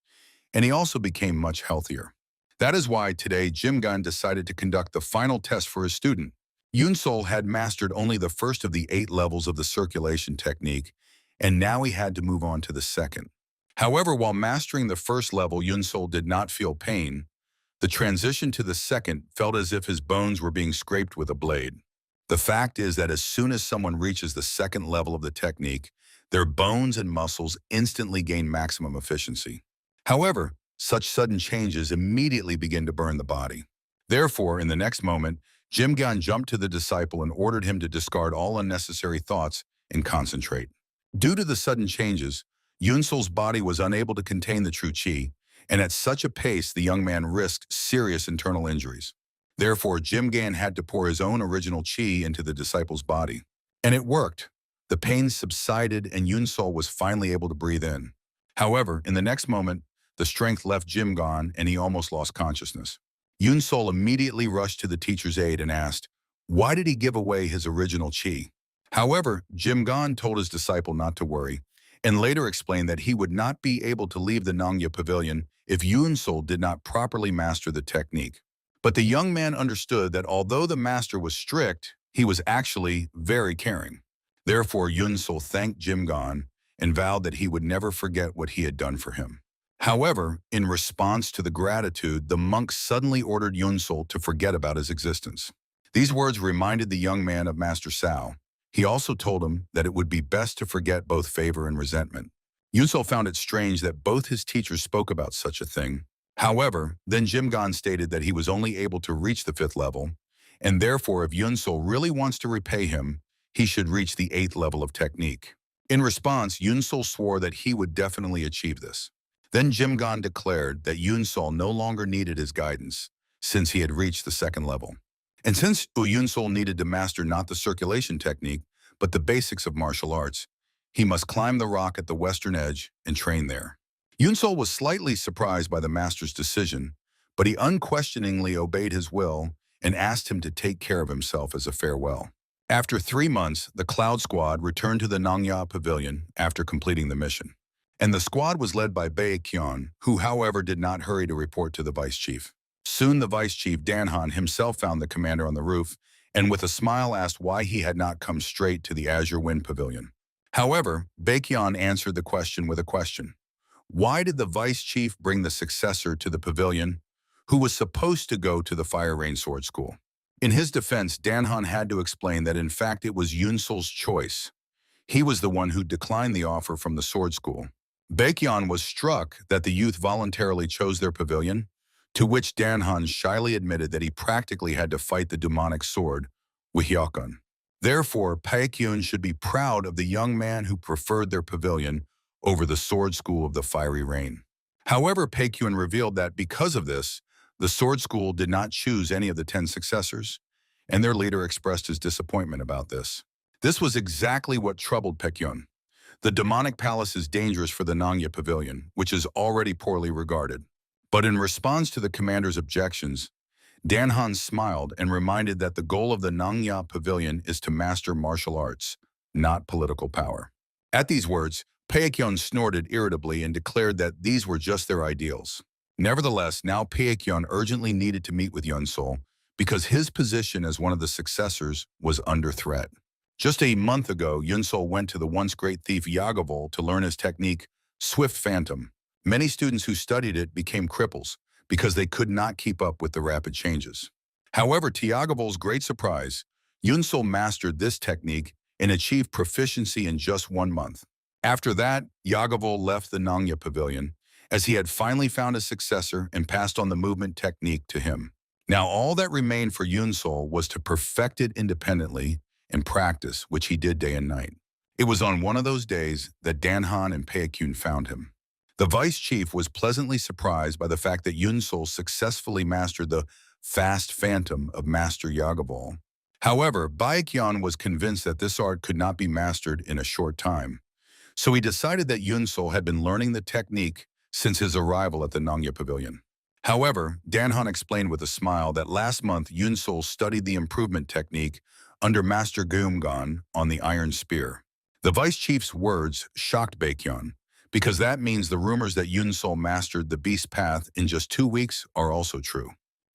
and he also became much healthier. That is why today Jimgon decided to conduct the final test for his student. Yun Soul had mastered only the first of the 8 levels of the circulation technique, and now he had to move on to the second. However, while mastering the first level, Yun Soul did not feel pain. The transition to the second felt as if his bones were being scraped with a blade. The fact is that as soon as someone reaches the second level of the technique, their bones and muscles instantly gain maximum efficiency. However, such sudden changes immediately begin to burn the body. Therefore, in the next moment, Jimgon jumped to the disciple and ordered him to discard all unnecessary thoughts and concentrate. Due to the sudden changes, Yun Soul's body was unable to contain the true chi, and at such a pace the young man risked serious internal injuries. Therefore, Jimgon had to pour his own original chi into the disciple's body. And it worked. The pain subsided and Yun Soul was finally able to breathe in. However, in the next moment, the strength left Jimgon and he almost lost consciousness. Yun Soul immediately rushed to the teacher's aid and asked, why did he give away his original chi? However, Jimgon told his disciple not to worry, and later explained that he would not be able to leave the Manhwa pavilion if Yun Soul did not properly master the technique. But the young man understood that although the master was strict, he was actually very caring. Therefore, Yun Soul thanked Jimgon and vowed that he would never forget what he had done for him. However, in response to the gratitude, the monk suddenly ordered Yun Soul to forget about his existence. These words reminded the young man of Master Sao. He also told him that it would be best to forget both favor and resentment. Yun Soul found it strange that both his teachers spoke about such a thing. However, then Jimgon stated that he was only able to reach the 5th level, and therefore if Yun Soul really wants to repay him, he should reach the 8th level of technique. In response, Yun Soul swore that he would definitely achieve this. Then Jimgon declared that Yun Soul no longer needed his guidance, since he had reached the 2nd level. And since Yun Soul needed to master not the circulation technique, but the basics of martial arts, he must climb the rock at the western edge and train there. Yun Soul was slightly surprised by the master's decision, but he unquestioningly obeyed his will and asked him to take care of himself as a farewell. After 3 months, the Cloud Squad returned to the Manhwa Pavilion after completing the mission. And the squad was led by Baekhyun, who however did not hurry to report to the vice chief. Soon the vice chief Danhan himself found the commander on the roof and with a smile asked why he had not come straight to the Azure Wind Pavilion. However, Baekhyun answered the question with a question. Why did the vice chief bring the successor to the pavilion, who was supposed to go to the Fire Rain Sword School? In his defense, Danhan had to explain that in fact it was Yun Soul's choice. He was the one who declined the offer from the sword school. Baekhyun was struck that the youth voluntarily chose their pavilion, to which Danhan shyly admitted that he practically had to fight the demonic sword, Wihyokun. Therefore, Baekhyun should be proud of the young man who preferred their pavilion over the sword school of the Fiery Rain. However, Baekhyun revealed that because of this, the sword school did not choose any of the 10 successors, and their leader expressed his disappointment about this. This was exactly what troubled Baekhyun. The demonic palace is dangerous for the Manhwa pavilion, which is already poorly regarded. But in response to the commander's objections, Danhan smiled and reminded that the goal of the Manhwa pavilion is to master martial arts, not political power. At these words, Baekhyun snorted irritably and declared that these were just their ideals. Nevertheless, now Baekhyun urgently needed to meet with Yun Soul because his position as one of the successors was under threat. Just a month ago, Yun Soul went to the once great thief Yagello to learn his technique, Swift Phantom. Many students who studied it became cripples because they could not keep up with the rapid changes. However, to Yagello's great surprise, Yun Soul mastered this technique and achieved proficiency in just 1 month. After that, Yagello left the Manhwa pavilion, as he had finally found a successor and passed on the movement technique to him. Now all that remained for Yun Soul was to perfect it independently and practice, which he did day and night. It was on one of those days that Danhan and Baekhyun found him. The vice chief was pleasantly surprised by the fact that Yun Soul successfully mastered the fast phantom of Master Yagello. However, Baekhyun was convinced that this art could not be mastered in a short time, So he decided that Yun Soul had been learning the technique since his arrival at the Nongya Pavilion. However, Danhan explained with a smile that last month Yun Soul studied the improvement technique under Master Geumgon on the Iron Spear. The vice chief's words shocked Baekhyun, because that means the rumors that Yun Soul mastered the Beast Path in just 2 weeks are also true.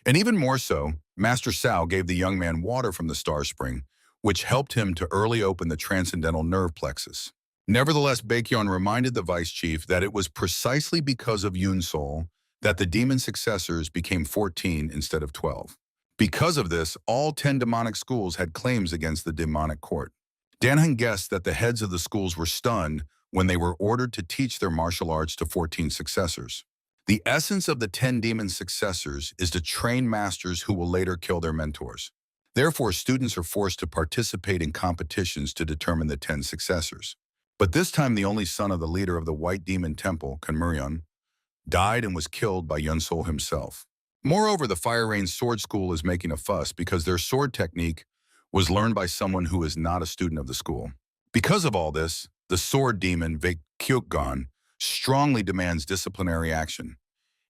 And even more so, Master Sao gave the young man water from the Star Spring, which helped him to early open the transcendental nerve plexus. Nevertheless, Baekhyun reminded the vice chief that it was precisely because of Yun Soul that the demon successors became 14 instead of 12. Because of this, all 10 demonic schools had claims against the demonic court. Danhan guessed that the heads of the schools were stunned when they were ordered to teach their martial arts to 14 successors. The essence of the 10 demon successors is to train masters who will later kill their mentors. Therefore, students are forced to participate in competitions to determine the 10 successors. But this time, the only son of the leader of the White Demon Temple, Kanmuryeon, died and was killed by Yun Soul himself. Moreover, the Fire Rain Sword School is making a fuss because their sword technique was learned by someone who is not a student of the school. Because of all this, the sword demon Baekhyun strongly demands disciplinary action,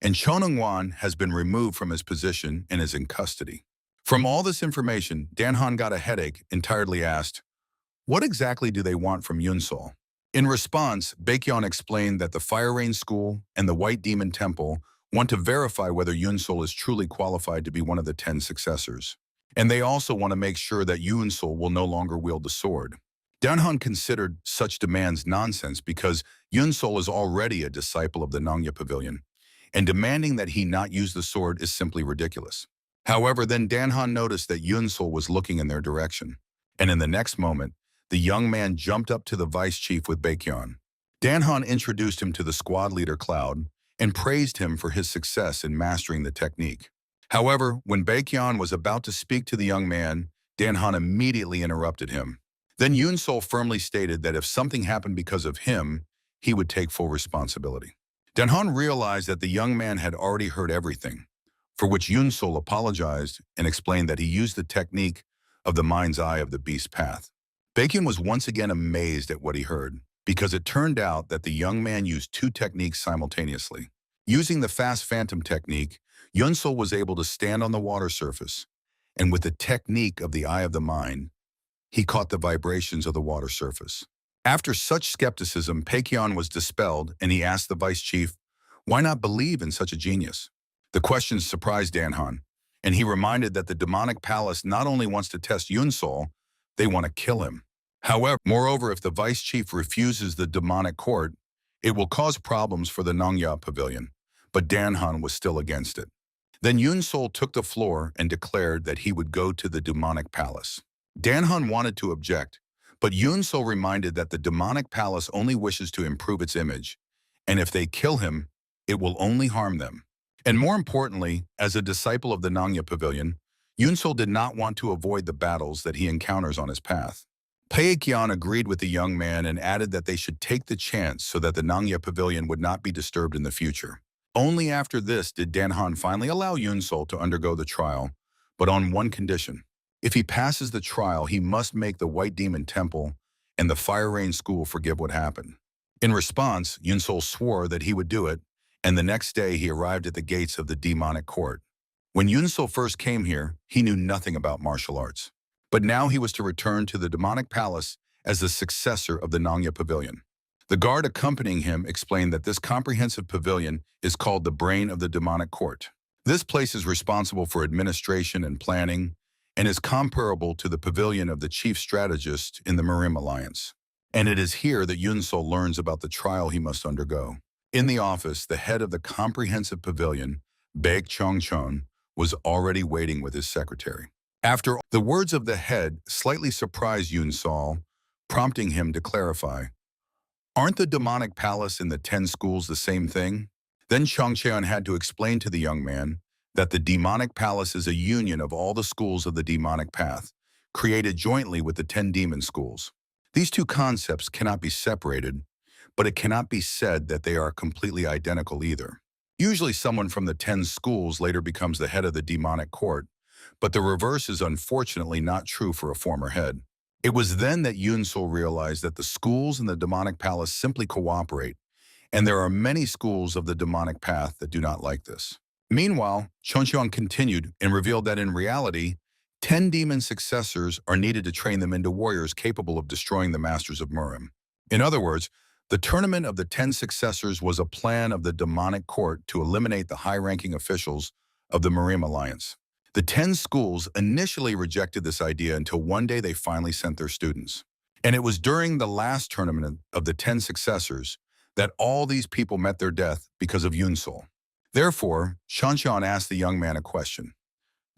and Chonungwan has been removed from his position and is in custody. From all this information, Danhan got a headache and tiredly asked, "What exactly do they want from Yun Soul?" In response, Baekhyun explained that the Fire Rain School and the White Demon Temple want to verify whether Yun Soul is truly qualified to be one of the 10 successors. And they also want to make sure that Yun Soul will no longer wield the sword. Danhan considered such demands nonsense because Yun Soul is already a disciple of the Nongya Pavilion, and demanding that he not use the sword is simply ridiculous. However, then Danhan noticed that Yun Soul was looking in their direction, and in the next moment, the young man jumped up to the vice chief with Baekhyun. Danhan introduced him to the squad leader Cloud and praised him for his success in mastering the technique. However, when Baekhyun was about to speak to the young man, Danhan immediately interrupted him. Then Yun Soul firmly stated that if something happened because of him, he would take full responsibility. Danhan realized that the young man had already heard everything, for which Yun Soul apologized and explained that he used the technique of the mind's eye of the beast path. Baekhyun was once again amazed at what he heard, because it turned out that the young man used 2 techniques simultaneously. Using the fast phantom technique, Yun Soul was able to stand on the water surface, and with the technique of the eye of the mind, he caught the vibrations of the water surface. After such skepticism, Baekhyun was dispelled, and he asked the vice chief, "Why not believe in such a genius?" The question surprised Danhan, and he reminded that the demonic palace not only wants to test Yun Soul, they want to kill him. Moreover, if the vice chief refuses the demonic court, it will cause problems for the Nongya Pavilion, but Danhan was still against it. Then Yun Soul took the floor and declared that he would go to the demonic palace. Danhan wanted to object, but Yun Soul reminded that the demonic palace only wishes to improve its image, and if they kill him, it will only harm them. And more importantly, as a disciple of the Nongya Pavilion, Yun Soul did not want to avoid the battles that he encounters on his path. Baekhyun agreed with the young man and added that they should take the chance so that the Nongya Pavilion would not be disturbed in the future. Only after this did Danhan finally allow Yun Soul to undergo the trial, but on one condition. If he passes the trial, he must make the White Demon Temple and the Fire Rain School forgive what happened. In response, Yun Soul swore that he would do it, and the next day he arrived at the gates of the demonic court. When Yun Soul first came here, he knew nothing about martial arts. But now he was to return to the demonic palace as the successor of the Nongya Pavilion. The guard accompanying him explained that this comprehensive pavilion is called the brain of the demonic court. This place is responsible for administration and planning, and is comparable to the pavilion of the chief strategist in the Mirim Alliance. And it is here that Yun Soul learns about the trial he must undergo. In the office, the head of the comprehensive pavilion, Baek Chong-chon, was already waiting with his secretary. After the words of the head slightly surprised Yun Soul, prompting him to clarify, "Aren't the demonic palace and the 10 schools the same thing?" Then Chong-cheon had to explain to the young man that the demonic palace is a union of all the schools of the demonic path, created jointly with the 10 demon schools. These 2 concepts cannot be separated, but it cannot be said that they are completely identical either. Usually someone from the 10 schools later becomes the head of the demonic court, but the reverse is unfortunately not true for a former head. It was then that Yun Soul realized that the schools in the demonic palace simply cooperate, and there are many schools of the demonic path that do not like this. Meanwhile, Choncheon continued and revealed that in reality, 10 demon successors are needed to train them into warriors capable of destroying the masters of Murim. In other words, the tournament of the 10 successors was a plan of the demonic court to eliminate the high-ranking officials of the Murim alliance. The 10 schools initially rejected this idea until one day they finally sent their students. And it was during the last tournament of the 10 successors that all these people met their death because of Yun Soul. Therefore, Choncheon asked the young man a question.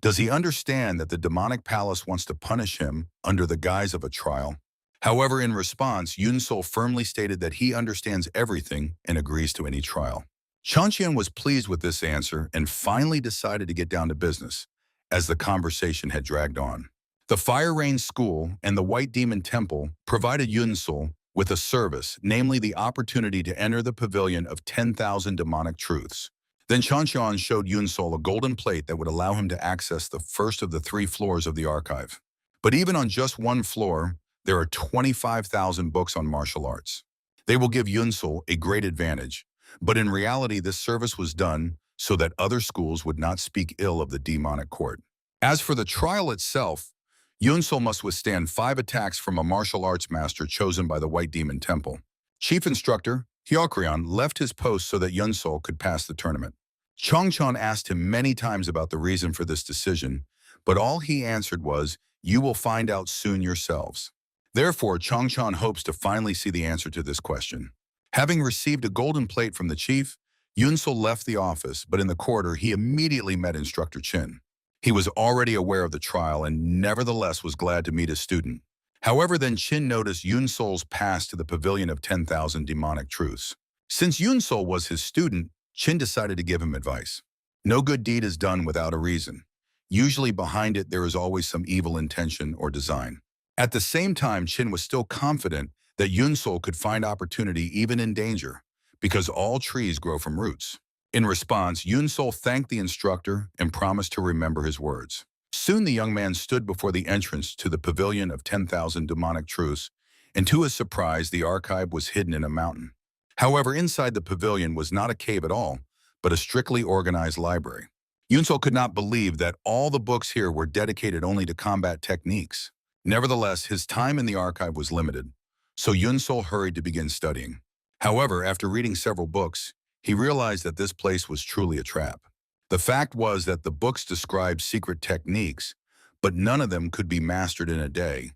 Does he understand that the demonic palace wants to punish him under the guise of a trial? However, in response, Yun Soul firmly stated that he understands everything and agrees to any trial. Choncheon was pleased with this answer and finally decided to get down to business, as the conversation had dragged on. The Fire Rain School and the White Demon Temple provided Yun Soul with a service, namely the opportunity to enter the pavilion of 10,000 demonic truths. Then Choncheon showed Yun Soul a golden plate that would allow him to access the first of the 3 floors of the archive. But even on just one floor, there are 25,000 books on martial arts. They will give Yun Soul a great advantage, but in reality this service was done so that other schools would not speak ill of the demonic court. As for the trial itself, Yun Soul must withstand 5 attacks from a martial arts master chosen by the White Demon Temple. Chief Instructor Hyokrion left his post so that Yun Soul could pass the tournament. Choncheon asked him many times about the reason for this decision, but all he answered was, "You will find out soon yourselves." Therefore, Choncheon hopes to finally see the answer to this question. Having received a golden plate from the chief, Yun Soul left the office, but in the corridor he immediately met Instructor Chin. He was already aware of the trial and nevertheless was glad to meet his student. However, then Chin noticed Yun Soul's pass to the pavilion of 10,000 demonic truths. Since Yun Soul was his student, Chin decided to give him advice. No good deed is done without a reason. Usually behind it there is always some evil intention or design. At the same time, Chin was still confident that Yun Soul could find opportunity even in danger, because all trees grow from roots. In response, Yun Soul thanked the instructor and promised to remember his words. Soon the young man stood before the entrance to the pavilion of 10,000 demonic truths, and to his surprise, the archive was hidden in a mountain. However, inside the pavilion was not a cave at all, but a strictly organized library. Yun Soul could not believe that all the books here were dedicated only to combat techniques. Nevertheless, his time in the archive was limited, so Yun Soul hurried to begin studying. However, after reading several books, he realized that this place was truly a trap. The fact was that the books described secret techniques, but none of them could be mastered in a day,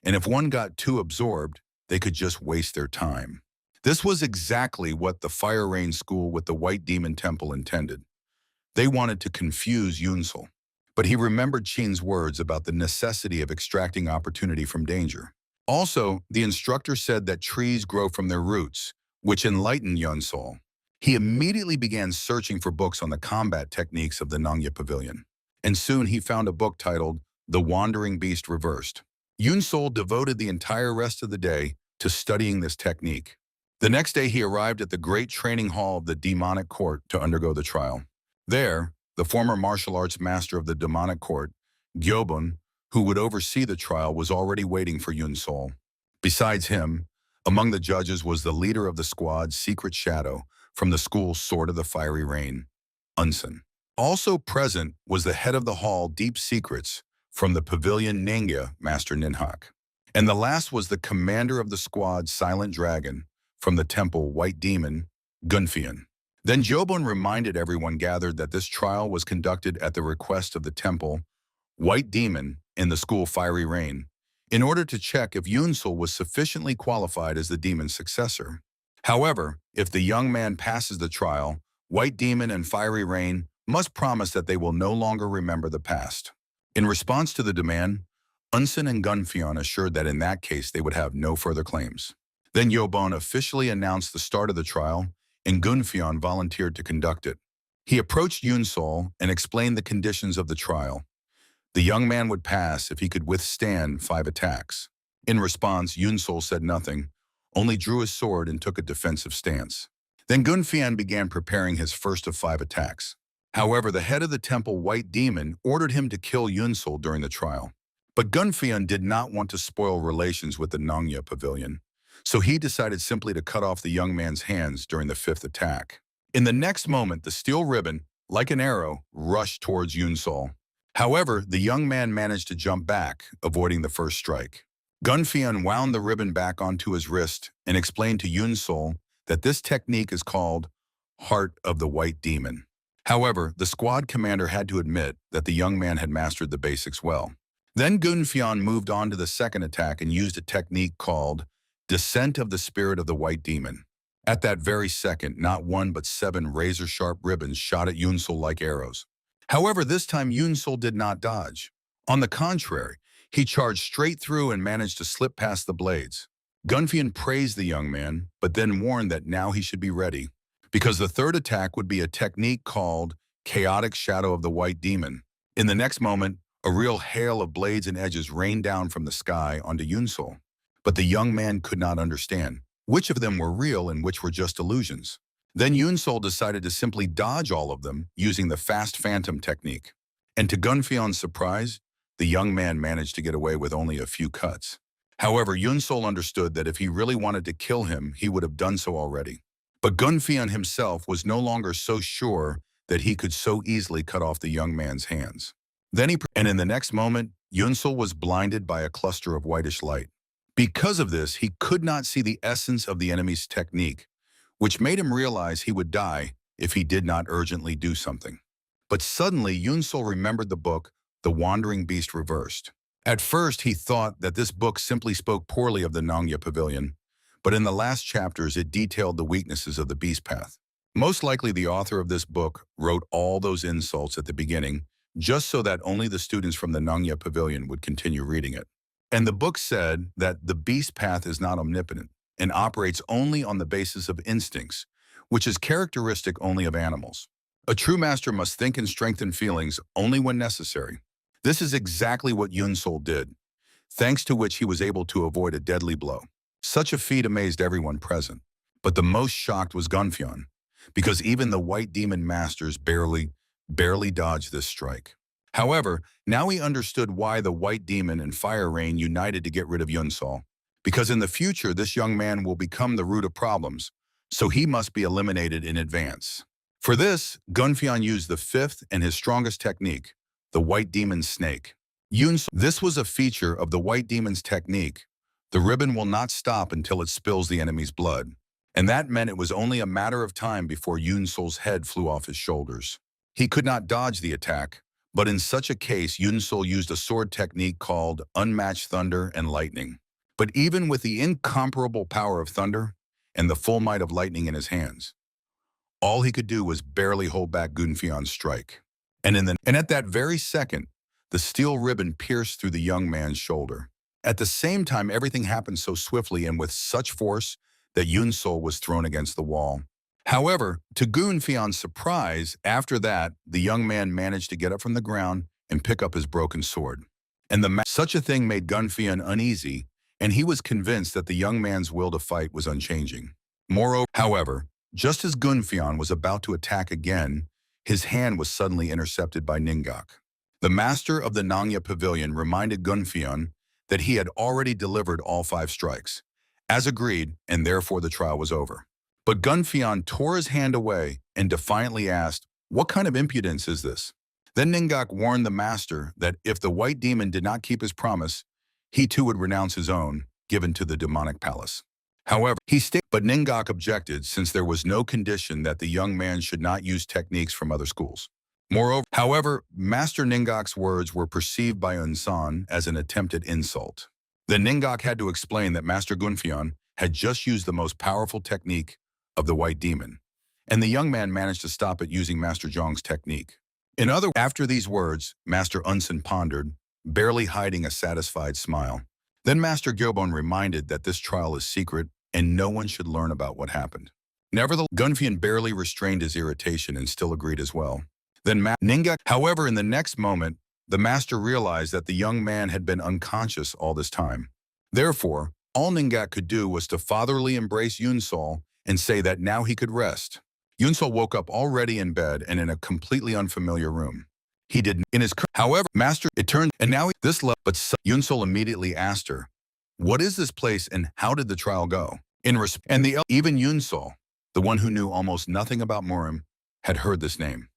and if one got too absorbed, they could just waste their time. This was exactly what the Fire Rain School with the White Demon Temple intended. They wanted to confuse Yun Soul, but he remembered Chin's words about the necessity of extracting opportunity from danger. Also, the instructor said that trees grow from their roots, which enlightened Yun Soul. He immediately began searching for books on the combat techniques of the Nongya Pavilion, and soon he found a book titled The Wandering Beast Reversed. Yun Soul devoted the entire rest of the day to studying this technique. The next day he arrived at the great training hall of the demonic court to undergo the trial. There, the former martial arts master of the demonic court, Gyobun, who would oversee the trial, was already waiting for Yun Soul. Besides him, among the judges was the leader of the squad's secret shadow from the school's Sword of the Fiery Rain, Unsen. Also present was the head of the hall Deep Secrets from the pavilion Nangya, Master Ninhak. And the last was the commander of the squad Silent Dragon from the temple White Demon, Gunfian. Then Jobun reminded everyone gathered that this trial was conducted at the request of the temple White Demon in the school Fiery Rain, in order to check if Yun Soul was sufficiently qualified as the demon's successor. However, if the young man passes the trial, White Demon and Fiery Rain must promise that they will no longer remember the past. In response to the demand, Unsen and Gunfion assured that in that case they would have no further claims. Then Yobon officially announced the start of the trial, and Gunfion volunteered to conduct it. He approached Yun Soul and explained the conditions of the trial. The young man would pass if he could withstand 5 attacks. In response, Yun Soul said nothing, only drew his sword and took a defensive stance. Then Gunfian began preparing his first of 5 attacks. However, the head of the temple White Demon ordered him to kill Yun Soul during the trial. But Gunfian did not want to spoil relations with the Nongya pavilion, so he decided simply to cut off the young man's hands during the fifth attack. In the next moment, the steel ribbon, like an arrow, rushed towards Yun Soul. However, the young man managed to jump back, avoiding the first strike. Gunfian wound the ribbon back onto his wrist and explained to Yun Soul that this technique is called Heart of the White Demon. However, the squad commander had to admit that the young man had mastered the basics well. Then Gunfian moved on to the second attack and used a technique called Descent of the Spirit of the White Demon. At that very second, not one but 7 razor-sharp ribbons shot at Yun Soul like arrows. However, this time Yun Soul did not dodge. On the contrary, he charged straight through and managed to slip past the blades. Gunfian praised the young man, but then warned that now he should be ready, because the third attack would be a technique called Chaotic Shadow of the White Demon. In the next moment, a real hail of blades and edges rained down from the sky onto Yun Soul. But the young man could not understand which of them were real and which were just illusions. Then Yun Soul decided to simply dodge all of them using the Fast Phantom technique. And to Gunfian's surprise, the young man managed to get away with only a few cuts. However, Yun Soul understood that if he really wanted to kill him, he would have done so already. But Gunfian himself was no longer so sure that he could so easily cut off the young man's hands. And in the next moment, Yun Soul was blinded by a cluster of whitish light. Because of this, he could not see the essence of the enemy's technique, which made him realize he would die if he did not urgently do something. But suddenly, Yun Soul remembered the book, The Wandering Beast Reversed. At first, he thought that this book simply spoke poorly of the Nongya Pavilion, but in the last chapters, it detailed the weaknesses of the beast path. Most likely, the author of this book wrote all those insults at the beginning, just so that only the students from the Nongya Pavilion would continue reading it. And the book said that the beast path is not omnipotent and operates only on the basis of instincts, which is characteristic only of animals. A true master must think and strengthen feelings only when necessary. This is exactly what Yun Soul did, thanks to which he was able to avoid a deadly blow. Such a feat amazed everyone present, but the most shocked was Gunfian, because even the White Demon Masters barely dodged this strike. However, now he understood why the White Demon and Fire Rain united to get rid of Yun Soul, because in the future this young man will become the root of problems, so he must be eliminated in advance. For this, Gunfian used the fifth and his strongest technique, the White Demon's Snake. This was a feature of the White Demon's technique. The ribbon will not stop until it spills the enemy's blood, and that meant it was only a matter of time before Yun Soul's head flew off his shoulders. He could not dodge the attack, but in such a case, Yun Soul used a sword technique called Unmatched Thunder and Lightning. But even with the incomparable power of thunder and the full might of lightning in his hands, all he could do was barely hold back Gunfian's strike. And at that very second, the steel ribbon pierced through the young man's shoulder. At the same time, everything happened so swiftly and with such force that Yun Soul was thrown against the wall. However, to Gunfian's surprise, after that, the young man managed to get up from the ground and pick up his broken sword. And such a thing made Gunfian uneasy, and he was convinced that the young man's will to fight was unchanging. Moreover, however, just as Gunfian was about to attack again, his hand was suddenly intercepted by Ningok. The master of the Nongya Pavilion reminded Gunfian that he had already delivered all 5 strikes, as agreed, and therefore the trial was over. But Gunfian tore his hand away and defiantly asked, "What kind of impudence is this?" Then Ningok warned the master that if the White Demon did not keep his promise, he too would renounce his own, given to the demonic palace. However, but Ningok objected since there was no condition that the young man should not use techniques from other schools. However, Master Ningok's words were perceived by Unsan as an attempted insult. Then Ningok had to explain that Master Gunfian had just used the most powerful technique of the White Demon, and the young man managed to stop it using Master Zhong's technique. After these words, Master Unsan pondered, barely hiding a satisfied smile. Then Master Gyobon reminded that this trial is secret and no one should learn about what happened. Nevertheless, Gunfian barely restrained his irritation and still agreed as well. However, in the next moment, the master realized that the young man had been unconscious all this time. Therefore, all Ningok could do was to fatherly embrace Yun Soul and say that now he could rest. Yun Soul woke up already in bed and in a completely unfamiliar room. He did in his however, master, it turned, and now this level, but Yun Soul immediately asked her, "What is this place and how did the trial go?" And even Yun Soul, the one who knew almost nothing about Murim, had heard this name.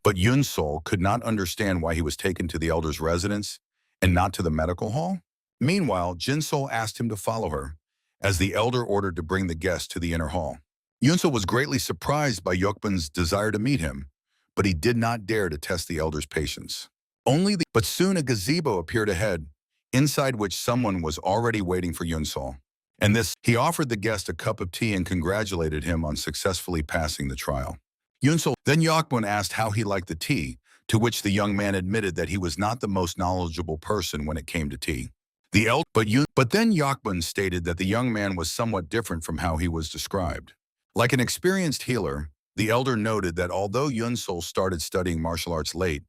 But Yun Soul could not understand why he was taken to the elder's residence and not to the medical hall. Meanwhile, Jin Soul asked him to follow her, as the elder ordered to bring the guest to the inner hall. Yun Soul was greatly surprised by Yokbun's desire to meet him, but he did not dare to test the elder's patience. But soon a gazebo appeared ahead, inside which someone was already waiting for Yun Soul. And he offered the guest a cup of tea and congratulated him on successfully passing the trial. Then Yokbun asked how he liked the tea, to which the young man admitted that he was not the most knowledgeable person when it came to tea. But then Yokbun stated that the young man was somewhat different from how he was described. Like an experienced healer, the elder noted that although Yun Soul started studying martial arts late,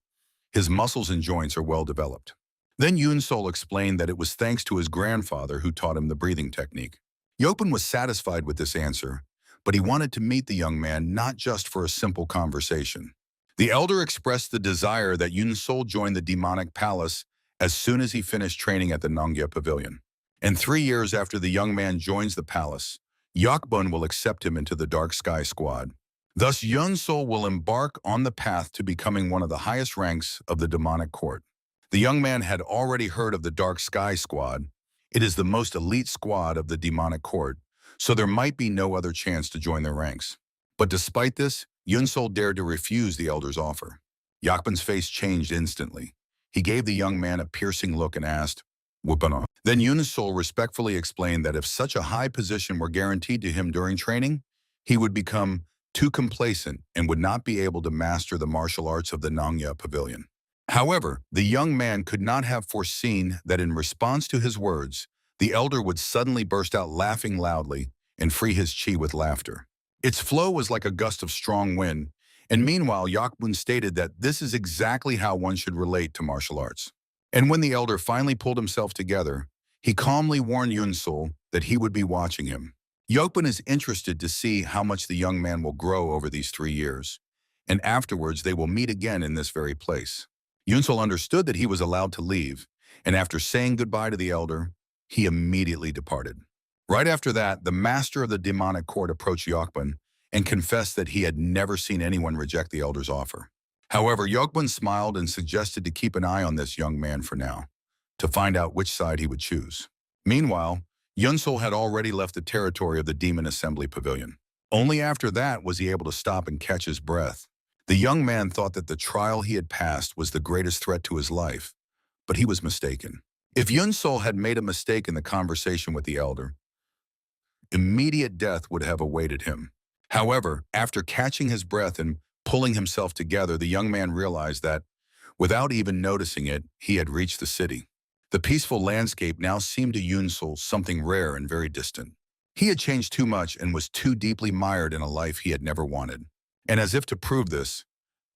his muscles and joints are well developed. Then Yun Soul explained that it was thanks to his grandfather who taught him the breathing technique. Yokbun was satisfied with this answer, but he wanted to meet the young man not just for a simple conversation. The elder expressed the desire that Yun Soul join the demonic palace as soon as he finished training at the Nongya Pavilion. And 3 years after the young man joins the palace, Yokbun will accept him into the Dark Sky Squad. Thus, Yun Soul will embark on the path to becoming one of the highest ranks of the demonic court. The young man had already heard of the Dark Sky Squad. It is the most elite squad of the demonic court, so there might be no other chance to join their ranks. But despite this, Yun Soul dared to refuse the elder's offer. Yokbun's face changed instantly. He gave the young man a piercing look and asked, "Wupana?" Then Yun Soul respectfully explained that if such a high position were guaranteed to him during training, he would become too complacent and would not be able to master the martial arts of the Nongya Pavilion. However, the young man could not have foreseen that in response to his words, the elder would suddenly burst out laughing loudly and free his chi with laughter. Its flow was like a gust of strong wind, and meanwhile Yokbun stated that this is exactly how one should relate to martial arts. And when the elder finally pulled himself together, he calmly warned Yun Soul that he would be watching him. Yokbun is interested to see how much the young man will grow over these 3 years, and afterwards they will meet again in this very place. Yun Soul understood that he was allowed to leave, and after saying goodbye to the elder, he immediately departed. Right after that, the master of the demonic court approached Yokbun and confessed that he had never seen anyone reject the elder's offer. However, Yokbun smiled and suggested to keep an eye on this young man for now, to find out which side he would choose. Meanwhile, Yun Soul had already left the territory of the Demon Assembly Pavilion. Only after that was he able to stop and catch his breath. The young man thought that the trial he had passed was the greatest threat to his life, but he was mistaken. If Yun Soul had made a mistake in the conversation with the elder, immediate death would have awaited him. However, after catching his breath and pulling himself together, the young man realized that, without even noticing it, he had reached the city. The peaceful landscape now seemed to Yun Soul something rare and very distant. He had changed too much and was too deeply mired in a life he had never wanted. And as if to prove this,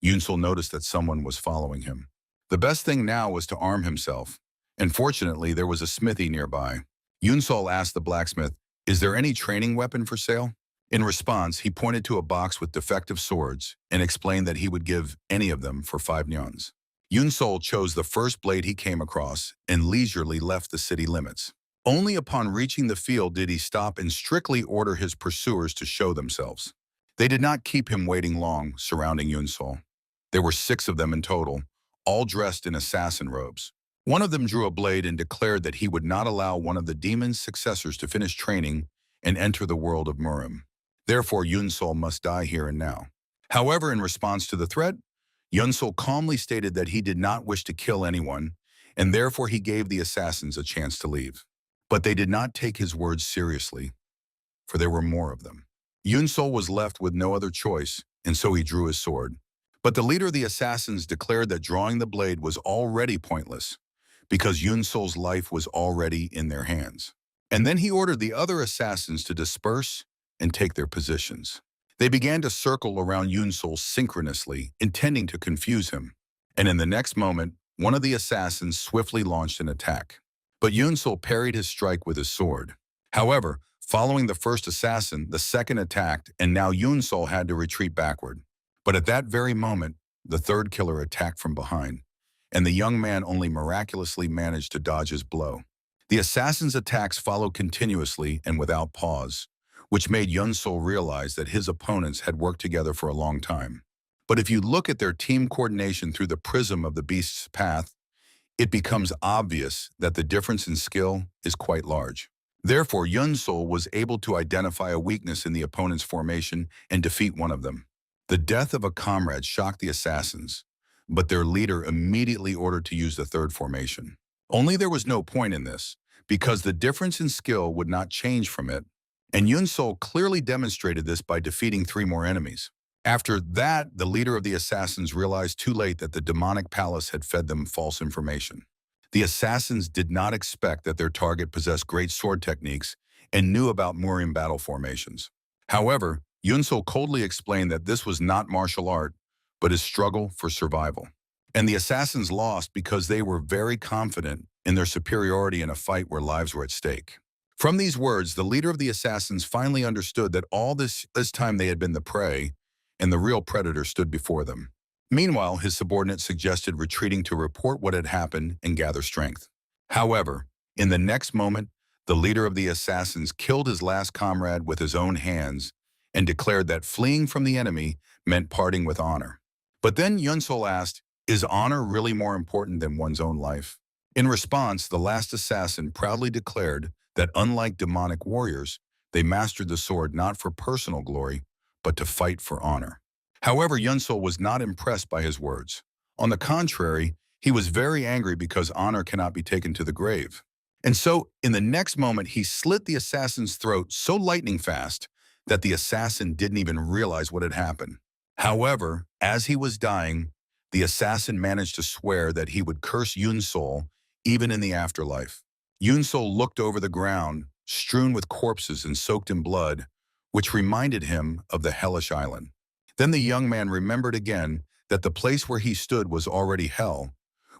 Yun Soul noticed that someone was following him. The best thing now was to arm himself, and fortunately there was a smithy nearby. Yun Soul asked the blacksmith, "Is there any training weapon for sale?" In response, he pointed to a box with defective swords and explained that he would give any of them for 5 nyons. Yun Soul chose the first blade he came across and leisurely left the city limits. Only upon reaching the field did he stop and strictly order his pursuers to show themselves. They did not keep him waiting long surrounding Yun Soul. There were 6 of them in total, all dressed in assassin robes. One of them drew a blade and declared that he would not allow one of the demon's successors to finish training and enter the world of Murim. Therefore, Yun Soul must die here and now. However, in response to the threat, Yun Soul calmly stated that he did not wish to kill anyone, and therefore he gave the assassins a chance to leave. But they did not take his words seriously, for there were more of them. Yun Soul was left with no other choice, and so he drew his sword. But the leader of the assassins declared that drawing the blade was already pointless, because Yun Soul's life was already in their hands. And then he ordered the other assassins to disperse and take their positions. They began to circle around Yun Soul synchronously, intending to confuse him. And in the next moment, one of the assassins swiftly launched an attack. But Yun Soul parried his strike with his sword. However, following the first assassin, the second attacked, and now Yun Soul had to retreat backward. But at that very moment, the third killer attacked from behind, and the young man only miraculously managed to dodge his blow. The assassin's attacks followed continuously and without pause, which made Yun Soul realize that his opponents had worked together for a long time. But if you look at their team coordination through the prism of the beast's path, it becomes obvious that the difference in skill is quite large. Therefore, Yun Soul was able to identify a weakness in the opponent's formation and defeat one of them. The death of a comrade shocked the assassins, but their leader immediately ordered to use the third formation. Only there was no point in this, because the difference in skill would not change from it, and Yun Soul clearly demonstrated this by defeating 3 more enemies. After that, the leader of the assassins realized too late that the demonic palace had fed them false information. The assassins did not expect that their target possessed great sword techniques and knew about Murian battle formations. However, Yun Soul coldly explained that this was not martial art, but his struggle for survival. And the assassins lost because they were very confident in their superiority in a fight where lives were at stake. From these words, the leader of the assassins finally understood that all this time they had been the prey, and the real predator stood before them. Meanwhile, his subordinate suggested retreating to report what had happened and gather strength. However, in the next moment, the leader of the assassins killed his last comrade with his own hands and declared that fleeing from the enemy meant parting with honor. But then Yun Soul asked, "Is honor really more important than one's own life?" In response, the last assassin proudly declared that unlike demonic warriors, they mastered the sword not for personal glory, but to fight for honor. However, Yun Soul was not impressed by his words. On the contrary, he was very angry because honor cannot be taken to the grave. And so, in the next moment, he slit the assassin's throat so lightning fast that the assassin didn't even realize what had happened. However, as he was dying, the assassin managed to swear that he would curse Yun Soul even in the afterlife. Yun Soul looked over the ground, strewn with corpses and soaked in blood, which reminded him of the hellish island. Then the young man remembered again that the place where he stood was already hell,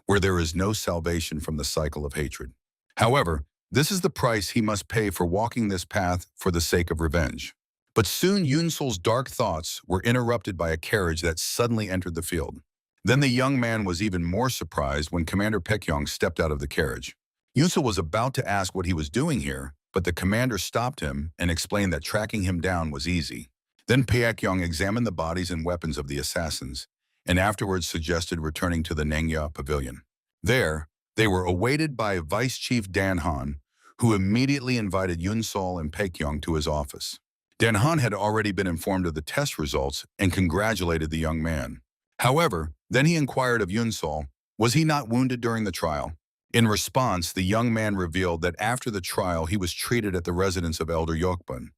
where there is no salvation from the cycle of hatred. However, this is the price he must pay for walking this path for the sake of revenge. But soon Yun Soul's dark thoughts were interrupted by a carriage that suddenly entered the field. Then the young man was even more surprised when Commander Paekyong stepped out of the carriage. Yun Soul was about to ask what he was doing here, but the commander stopped him and explained that tracking him down was easy. Then Paekyong examined the bodies and weapons of the assassins, and afterwards suggested returning to the Nanghya pavilion. There, they were awaited by Vice Chief Dan Han, who immediately invited Yun Soul and Paekyong to his office. Dan Han had already been informed of the test results and congratulated the young man. However, then he inquired of Yun Soul, was he not wounded during the trial? In response, the young man revealed that after the trial he was treated at the residence of Elder Yokbun,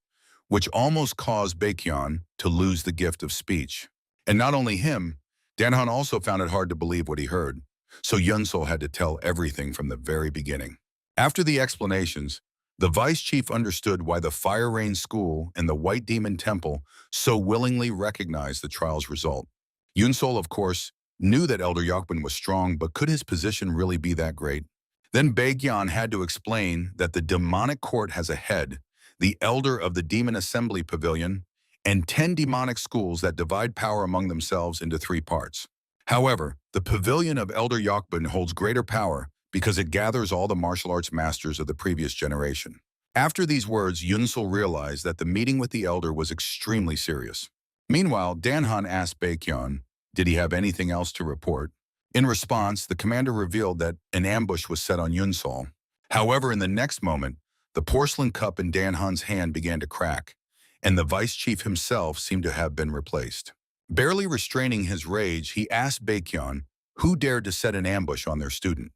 which almost caused Baekhyun to lose the gift of speech. And not only him, Danhan also found it hard to believe what he heard, so Yun Soul had to tell everything from the very beginning. After the explanations, the vice chief understood why the Fire Rain School and the White Demon Temple so willingly recognized the trial's result. Yun Soul, of course, knew that Elder Yokbun was strong, but could his position really be that great? Then Baekhyun had to explain that the demonic court has a head, the elder of the Demon Assembly Pavilion, and 10 demonic schools that divide power among themselves into 3 parts. However, the Pavilion of Elder Yokbun holds greater power because it gathers all the martial arts masters of the previous generation. After these words, Yun Soul realized that the meeting with the elder was extremely serious. Meanwhile, Danhan asked Baekhyun, did he have anything else to report? In response, the commander revealed that an ambush was set on Yun Soul. However, in the next moment, the porcelain cup in Danhan's hand began to crack, and the vice chief himself seemed to have been replaced. Barely restraining his rage, he asked Baekhyun who dared to set an ambush on their student.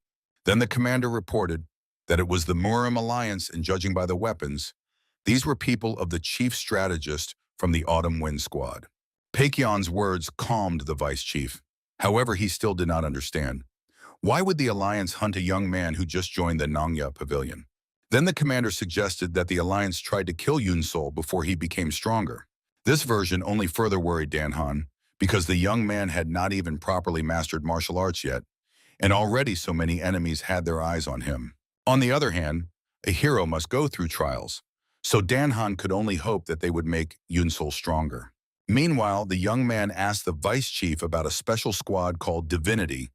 Then the commander reported that it was the Murim Alliance, and judging by the weapons, these were people of the chief strategist from the Autumn Wind Squad. Baekhyun's words calmed the vice chief. However, he still did not understand. Why would the Alliance hunt a young man who just joined the Nanghya Pavilion? Then the commander suggested that the Alliance tried to kill Yun Soul before he became stronger. This version only further worried Danhan, because the young man had not even properly mastered martial arts yet, and already so many enemies had their eyes on him. On the other hand, a hero must go through trials, so Danhan could only hope that they would make Yun Soul stronger. Meanwhile, the young man asked the vice chief about a special squad called Divinity,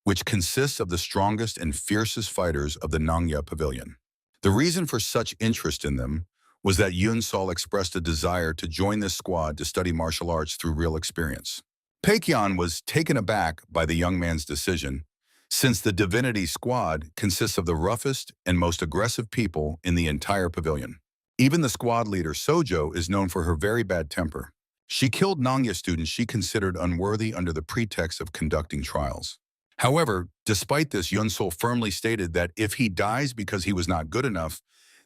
which consists of the strongest and fiercest fighters of the Nangya Pavilion. The reason for such interest in them was that Yun Soul expressed a desire to join this squad to study martial arts through real experience. Baekhyun was taken aback by the young man's decision, since the Divinity squad consists of the roughest and most aggressive people in the entire pavilion. Even the squad leader, Sojo, is known for her very bad temper. She killed Nangya students she considered unworthy under the pretext of conducting trials. However, despite this, Yun Soul firmly stated that if he dies because he was not good enough,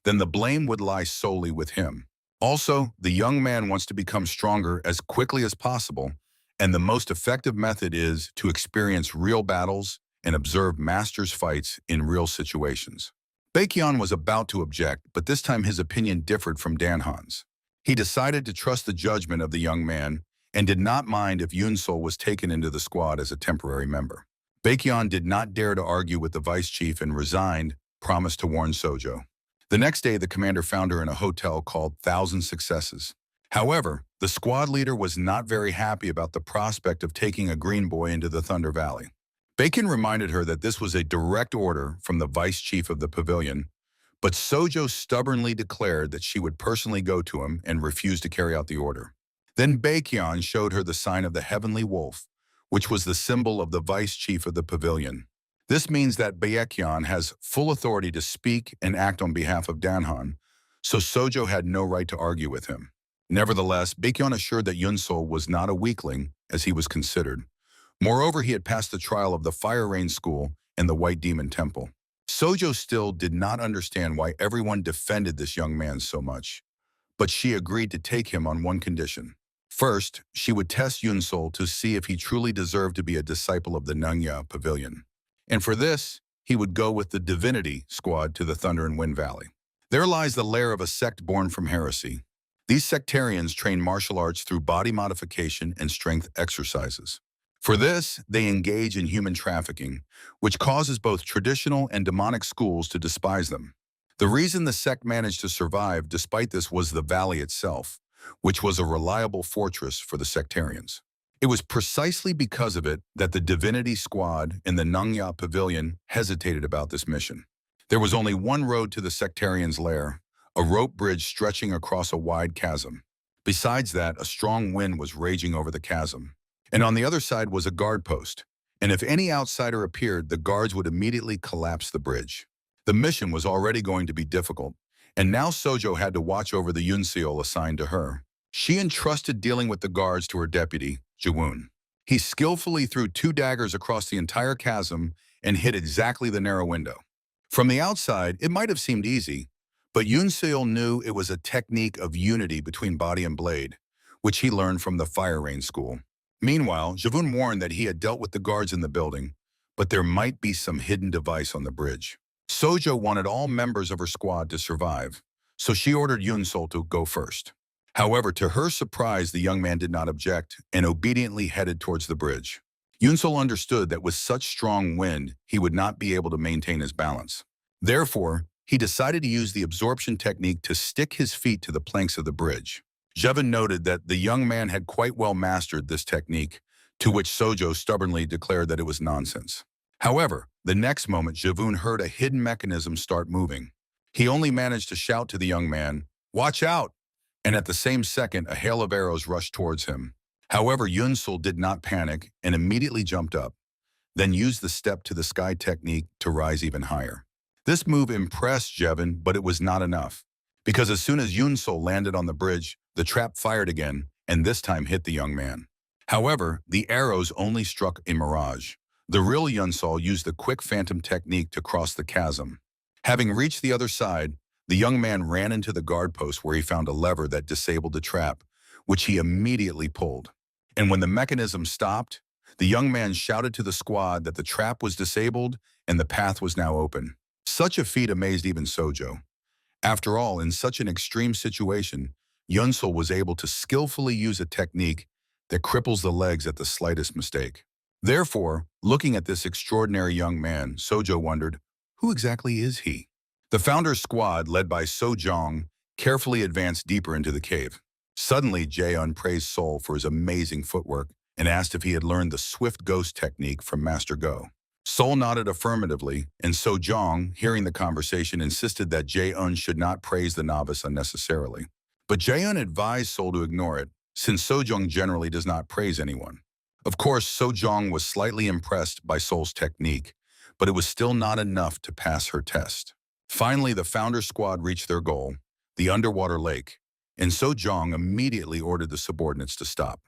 then the blame would lie solely with him. Also, the young man wants to become stronger as quickly as possible, and the most effective method is to experience real battles and observe masters' fights in real situations. Baekhyun was about to object, but this time his opinion differed from Danhan's. He decided to trust the judgment of the young man and did not mind if Yun Soul was taken into the squad as a temporary member. Baekhyun did not dare to argue with the vice chief and resigned, promised to warn Sojo. The next day, the commander found her in a hotel called Thousand Successes. However, the squad leader was not very happy about the prospect of taking a green boy into the Thunder Valley. Baekhyun reminded her that this was a direct order from the vice chief of the pavilion, but Sojo stubbornly declared that she would personally go to him and refused to carry out the order. Then Baekhyun showed her the sign of the heavenly wolf, which was the symbol of the vice chief of the pavilion. This means that Baekhyun has full authority to speak and act on behalf of Danhan, so Sojo had no right to argue with him. Nevertheless, Baekhyun assured that Yun Soul was not a weakling, as he was considered. Moreover, he had passed the trial of the Fire Rain School and the White Demon Temple. Sojo still did not understand why everyone defended this young man so much, but she agreed to take him on one condition. First, she would test Yun Soul to see if he truly deserved to be a disciple of the Nangya Pavilion. And for this, he would go with the Divinity squad to the Thunder and Wind Valley. There lies the lair of a sect born from heresy. These sectarians train martial arts through body modification and strength exercises. For this, they engage in human trafficking, which causes both traditional and demonic schools to despise them. The reason the sect managed to survive despite this was the valley itself, which was a reliable fortress for the sectarians. It was precisely because of it that the Divinity Squad and the Nangya Pavilion hesitated about this mission. There was only one road to the sectarians' lair, a rope bridge stretching across a wide chasm. Besides that, a strong wind was raging over the chasm. And on the other side was a guard post, and if any outsider appeared, the guards would immediately collapse the bridge. The mission was already going to be difficult, and now Sojo had to watch over the Yun Soul assigned to her. She entrusted dealing with the guards to her deputy, Jawoon. He skillfully threw 2 daggers across the entire chasm and hit exactly the narrow window. From the outside, it might have seemed easy, but Yun Soul knew it was a technique of unity between body and blade, which he learned from the Fire Rain School. Meanwhile, Jawoon warned that he had dealt with the guards in the building, but there might be some hidden device on the bridge. Sojo wanted all members of her squad to survive, so she ordered Yun Soul to go first. However, to her surprise, the young man did not object and obediently headed towards the bridge. Yun Soul understood that with such strong wind, he would not be able to maintain his balance. Therefore, he decided to use the absorption technique to stick his feet to the planks of the bridge. Jawoon noted that the young man had quite well mastered this technique, to which Sojo stubbornly declared that it was nonsense. However, the next moment Jawoon heard a hidden mechanism start moving. He only managed to shout to the young man, "Watch out!" And at the same second, a hail of arrows rushed towards him. However, Yun Soul did not panic and immediately jumped up, then used the step to the sky technique to rise even higher. This move impressed Jawoon, but it was not enough, because as soon as Yun Soul landed on the bridge, the trap fired again, and this time hit the young man. However, the arrows only struck a mirage. The real Yun Soul used the quick phantom technique to cross the chasm. Having reached the other side, the young man ran into the guard post where he found a lever that disabled the trap, which he immediately pulled. And when the mechanism stopped, the young man shouted to the squad that the trap was disabled and the path was now open. Such a feat amazed even Sojo. After all, in such an extreme situation, Yun Soul was able to skillfully use a technique that cripples the legs at the slightest mistake. Therefore, looking at this extraordinary young man, Sojo wondered, who exactly is he? The founder's squad, led by Sojong, carefully advanced deeper into the cave. Suddenly, Jae-un praised Sol for his amazing footwork and asked if he had learned the swift ghost technique from Master Go. Sol nodded affirmatively, and So-jong, hearing the conversation, insisted that Jae-un should not praise the novice unnecessarily. But Jae-un advised Sol to ignore it, since So-jong generally does not praise anyone. Of course, So-jong was slightly impressed by Sol's technique, but it was still not enough to pass her test. Finally, the founder squad reached their goal, the underwater lake, and So-jong immediately ordered the subordinates to stop.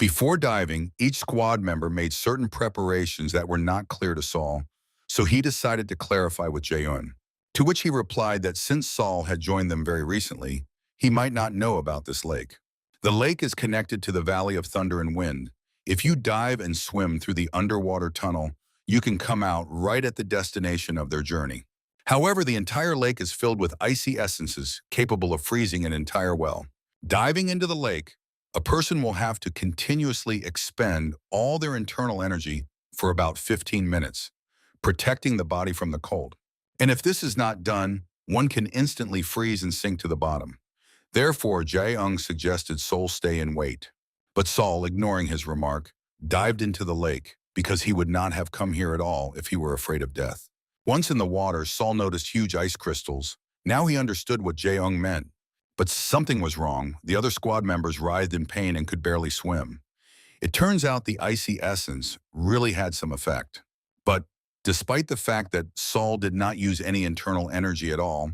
Before diving, each squad member made certain preparations that were not clear to Sol, so he decided to clarify with Jae-un, to which he replied that since Sol had joined them very recently, he might not know about this lake. The lake is connected to the Valley of Thunder and Wind. If you dive and swim through the underwater tunnel, you can come out right at the destination of their journey. However, the entire lake is filled with icy essences capable of freezing an entire well. Diving into the lake, a person will have to continuously expend all their internal energy for about 15 minutes, protecting the body from the cold. And if this is not done, one can instantly freeze and sink to the bottom. Therefore, Jae-ung suggested Sol stay and wait. But Sol, ignoring his remark, dived into the lake because he would not have come here at all if he were afraid of death. Once in the water, Sol noticed huge ice crystals. Now he understood what Jae-ung meant. But something was wrong. The other squad members writhed in pain and could barely swim. It turns out the icy essence really had some effect. But despite the fact that Sol did not use any internal energy at all,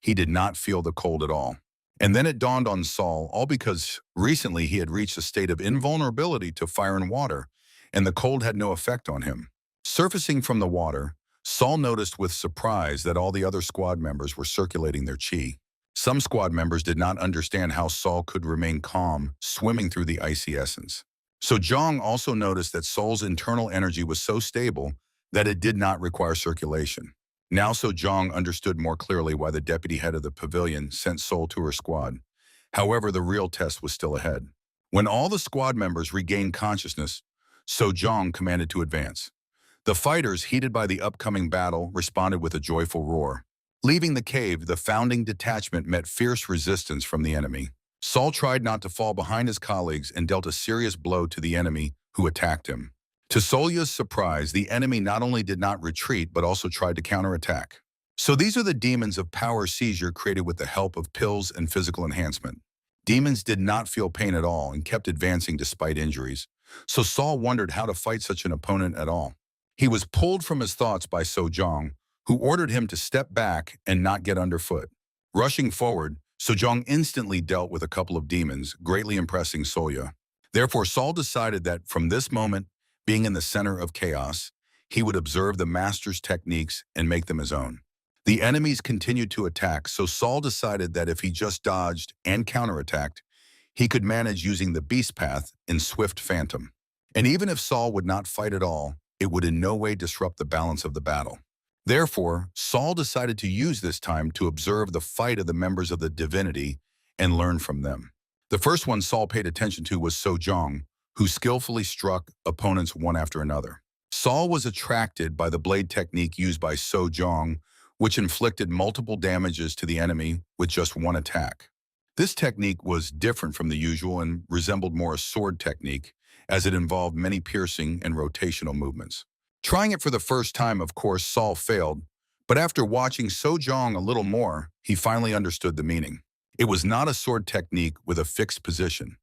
he did not feel the cold at all. And then it dawned on Sol, all because recently he had reached a state of invulnerability to fire and water, and the cold had no effect on him. Surfacing from the water, Sol noticed with surprise that all the other squad members were circulating their chi. Some squad members did not understand how Sol could remain calm, swimming through the icy essence. So Jong also noticed that Sol's internal energy was so stable that it did not require circulation. Now So Jong understood more clearly why the deputy head of the pavilion sent Sol to her squad. However, the real test was still ahead. When all the squad members regained consciousness, So Jong commanded to advance. The fighters, heated by the upcoming battle, responded with a joyful roar. Leaving the cave, the founding detachment met fierce resistance from the enemy. Sol tried not to fall behind his colleagues and dealt a serious blow to the enemy who attacked him. To Solya's surprise, the enemy not only did not retreat but also tried to counterattack. So these are the demons of power seizure created with the help of pills and physical enhancement. Demons did not feel pain at all and kept advancing despite injuries. So Sol wondered how to fight such an opponent at all. He was pulled from his thoughts by So Jong, who ordered him to step back and not get underfoot. Rushing forward, Sojong instantly dealt with a couple of demons, greatly impressing Solya. Therefore, Sol decided that from this moment, being in the center of chaos, he would observe the master's techniques and make them his own. The enemies continued to attack, so Sol decided that if he just dodged and counterattacked, he could manage using the beast path in Swift Phantom. And even if Sol would not fight at all, it would in no way disrupt the balance of the battle. Therefore, Sol decided to use this time to observe the fight of the members of the divinity and learn from them. The first one Sol paid attention to was So Jong, who skillfully struck opponents one after another. Sol was attracted by the blade technique used by So Jong, which inflicted multiple damages to the enemy with just one attack. This technique was different from the usual and resembled more a sword technique, as it involved many piercing and rotational movements. Trying it for the first time, of course, Sol failed, but after watching So Jong a little more, he finally understood the meaning. It was not a sword technique with a fixed position.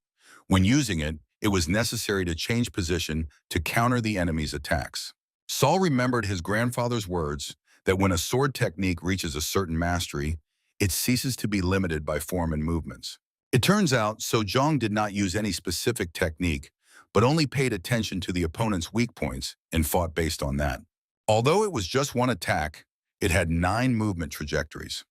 When using it, it was necessary to change position to counter the enemy's attacks. Sol remembered his grandfather's words that when a sword technique reaches a certain mastery, it ceases to be limited by form and movements. It turns out So Jong did not use any specific technique, but only paid attention to the opponent's weak points and fought based on that. Although it was just one attack, it had 9 movement trajectories.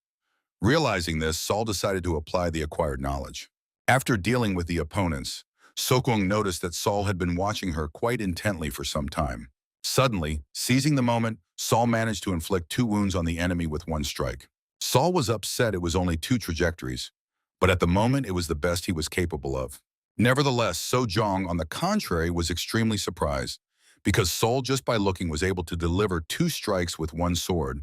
Realizing this, Sol decided to apply the acquired knowledge. After dealing with the opponents, Sokong noticed that Sol had been watching her quite intently for some time. Suddenly, seizing the moment, Sol managed to inflict 2 wounds on the enemy with one strike. Sol was upset it was only 2 trajectories, but at the moment it was the best he was capable of. Nevertheless, So Jong, on the contrary, was extremely surprised, because Sol, just by looking, was able to deliver 2 strikes with one sword,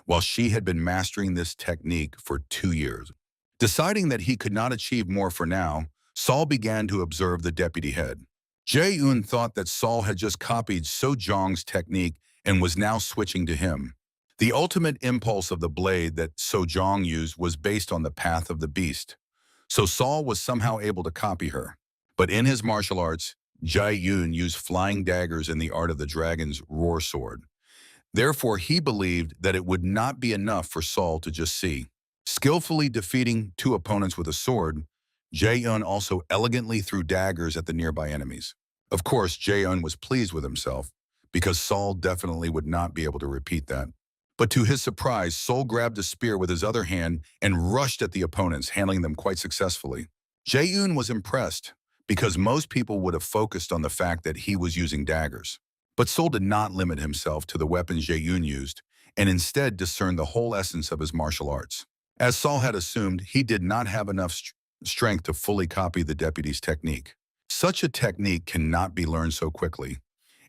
while she had been mastering this technique for 2 years. Deciding that he could not achieve more for now, Saul began to observe the deputy head. Jae-eun thought that Saul had just copied So-jong's technique and was now switching to him. The ultimate impulse of the blade that So-jong used was based on the path of the beast, so Saul was somehow able to copy her. But in his martial arts, Jae-eun used flying daggers in the art of the dragon's roar sword. Therefore, he believed that it would not be enough for Saul to just see. Skillfully defeating two opponents with a sword, Jae-eun also elegantly threw daggers at the nearby enemies. Of course, Jae-eun was pleased with himself, because Saul definitely would not be able to repeat that. But to his surprise, Saul grabbed a spear with his other hand and rushed at the opponents, handling them quite successfully. Jae-eun was impressed, because most people would have focused on the fact that he was using daggers. But Saul did not limit himself to the weapons Jae-eun used, and instead discerned the whole essence of his martial arts. As Saul had assumed, he did not have enough strength to fully copy the deputy's technique. Such a technique cannot be learned so quickly,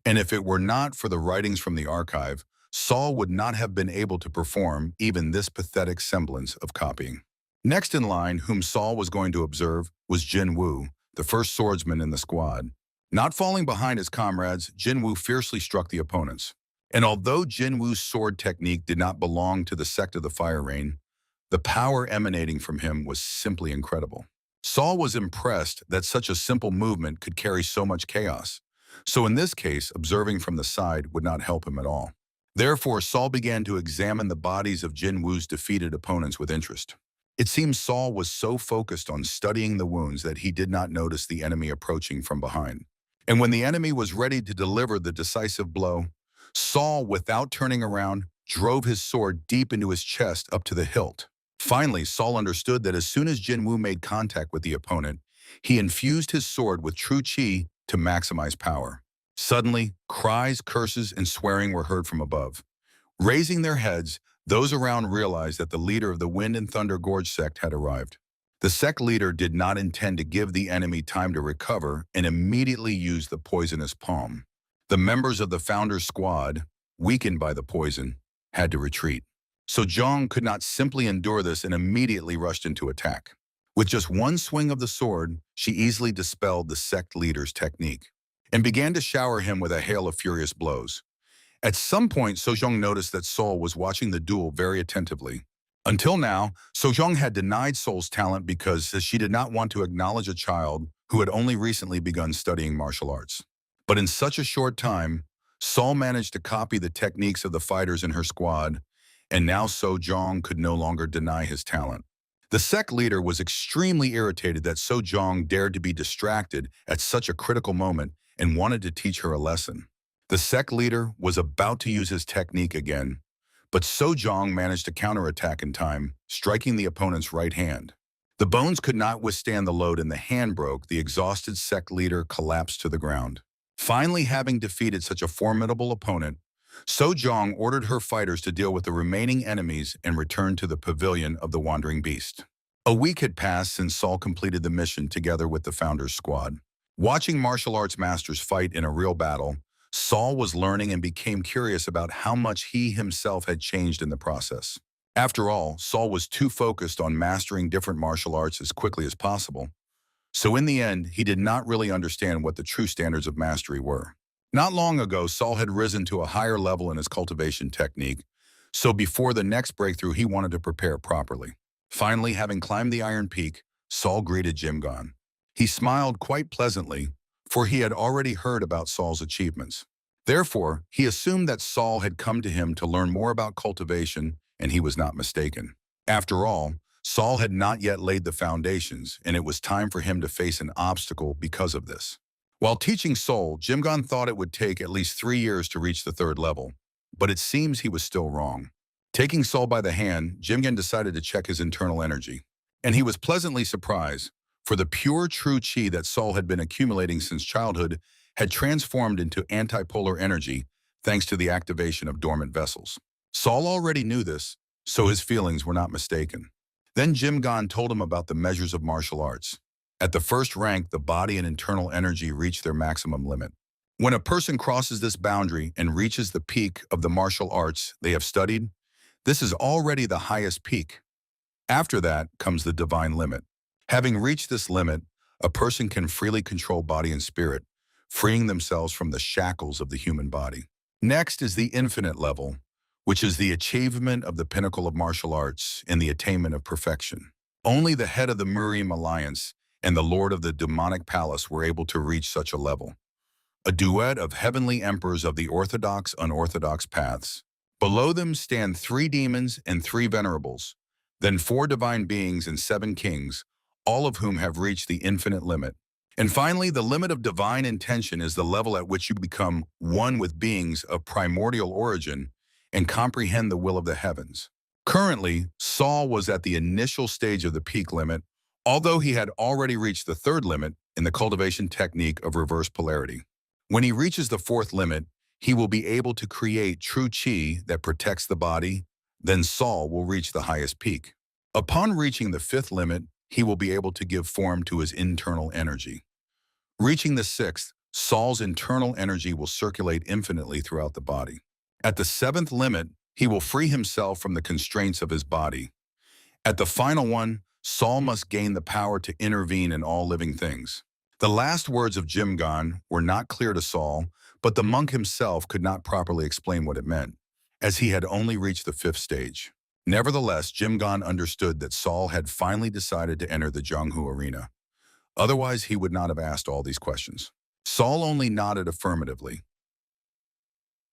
and if it were not for the writings from the archive, Saul would not have been able to perform even this pathetic semblance of copying. Next in line, whom Saul was going to observe, was Jin Woo, the first swordsman in the squad. Not falling behind his comrades, Jin Woo fiercely struck the opponents. And although Jin Woo's sword technique did not belong to the sect of the Fire Rain, the power emanating from him was simply incredible. Saul was impressed that such a simple movement could carry so much chaos. So in this case, observing from the side would not help him at all. Therefore, Saul began to examine the bodies of Jin Woo's defeated opponents with interest. It seems Saul was so focused on studying the wounds that he did not notice the enemy approaching from behind. And when the enemy was ready to deliver the decisive blow, Saul, without turning around, drove his sword deep into his chest up to the hilt. Finally, Saul understood that as soon as Jin Woo made contact with the opponent, he infused his sword with true chi to maximize power. Suddenly, cries, curses, and swearing were heard from above. Raising their heads, those around realized that the leader of the Wind and Thunder Gorge sect had arrived. The sect leader did not intend to give the enemy time to recover and immediately used the poisonous palm. The members of the founder's squad, weakened by the poison, had to retreat. So Jong could not simply endure this and immediately rushed into attack. With just one swing of the sword, she easily dispelled the sect leader's technique and began to shower him with a hail of furious blows. At some point, Sojong noticed that Sol was watching the duel very attentively. Until now, Sojong had denied Sol's talent because she did not want to acknowledge a child who had only recently begun studying martial arts. But in such a short time, Sol managed to copy the techniques of the fighters in her squad, and now Sojong could no longer deny his talent. The sect leader was extremely irritated that Sojong dared to be distracted at such a critical moment and wanted to teach her a lesson. The sect leader was about to use his technique again, but Sojong managed to counterattack in time, striking the opponent's right hand. The bones could not withstand the load and the hand broke. The exhausted sect leader collapsed to the ground. Finally, having defeated such a formidable opponent, Sojong ordered her fighters to deal with the remaining enemies and return to the pavilion of the Wandering Beast. A week had passed since Saul completed the mission together with the Founder's squad. Watching martial arts masters fight in a real battle, Saul was learning and became curious about how much he himself had changed in the process. After all, Saul was too focused on mastering different martial arts as quickly as possible. So in the end, he did not really understand what the true standards of mastery were. Not long ago, Saul had risen to a higher level in his cultivation technique, so before the next breakthrough, he wanted to prepare properly. Finally, having climbed the Iron Peak, Saul greeted Jimgon. He smiled quite pleasantly, for he had already heard about Saul's achievements. Therefore, he assumed that Saul had come to him to learn more about cultivation, and he was not mistaken. After all, Saul had not yet laid the foundations, and it was time for him to face an obstacle because of this. While teaching Saul, Jimgon thought it would take at least 3 years to reach the 3rd level, but it seems he was still wrong. Taking Saul by the hand, Jimgon decided to check his internal energy, and he was pleasantly surprised, for the pure true chi that Saul had been accumulating since childhood had transformed into antipolar energy thanks to the activation of dormant vessels. Saul already knew this, so his feelings were not mistaken. Then Jimgon told him about the measures of martial arts. At the first rank, the body and internal energy reach their maximum limit. When a person crosses this boundary and reaches the peak of the martial arts they have studied, this is already the highest peak. After that comes the divine limit. Having reached this limit, a person can freely control body and spirit, freeing themselves from the shackles of the human body. Next is the infinite level, which is the achievement of the pinnacle of martial arts and the attainment of perfection. Only the head of the Murim Alliance and the lord of the demonic palace were able to reach such a level. A duet of heavenly emperors of the orthodox, unorthodox paths. Below them stand 3 demons and 3 venerables, then 4 divine beings and 7 kings, all of whom have reached the infinite limit. And finally, the limit of divine intention is the level at which you become one with beings of primordial origin and comprehend the will of the heavens. Currently, Saul was at the initial stage of the peak limit, although he had already reached the 3rd limit in the cultivation technique of reverse polarity. When he reaches the 4th limit, he will be able to create true chi that protects the body. Then Saul will reach the highest peak. Upon reaching the 5th limit, he will be able to give form to his internal energy. Reaching the 6th, Saul's internal energy will circulate infinitely throughout the body. At the 7th limit, he will free himself from the constraints of his body. At the final one, Saul must gain the power to intervene in all living things. The last words of Jim Gon were not clear to Saul, but the monk himself could not properly explain what it meant, as he had only reached the 5th stage. Nevertheless, Jim Gon understood that Saul had finally decided to enter the Jianghu arena. Otherwise, he would not have asked all these questions. Saul only nodded affirmatively.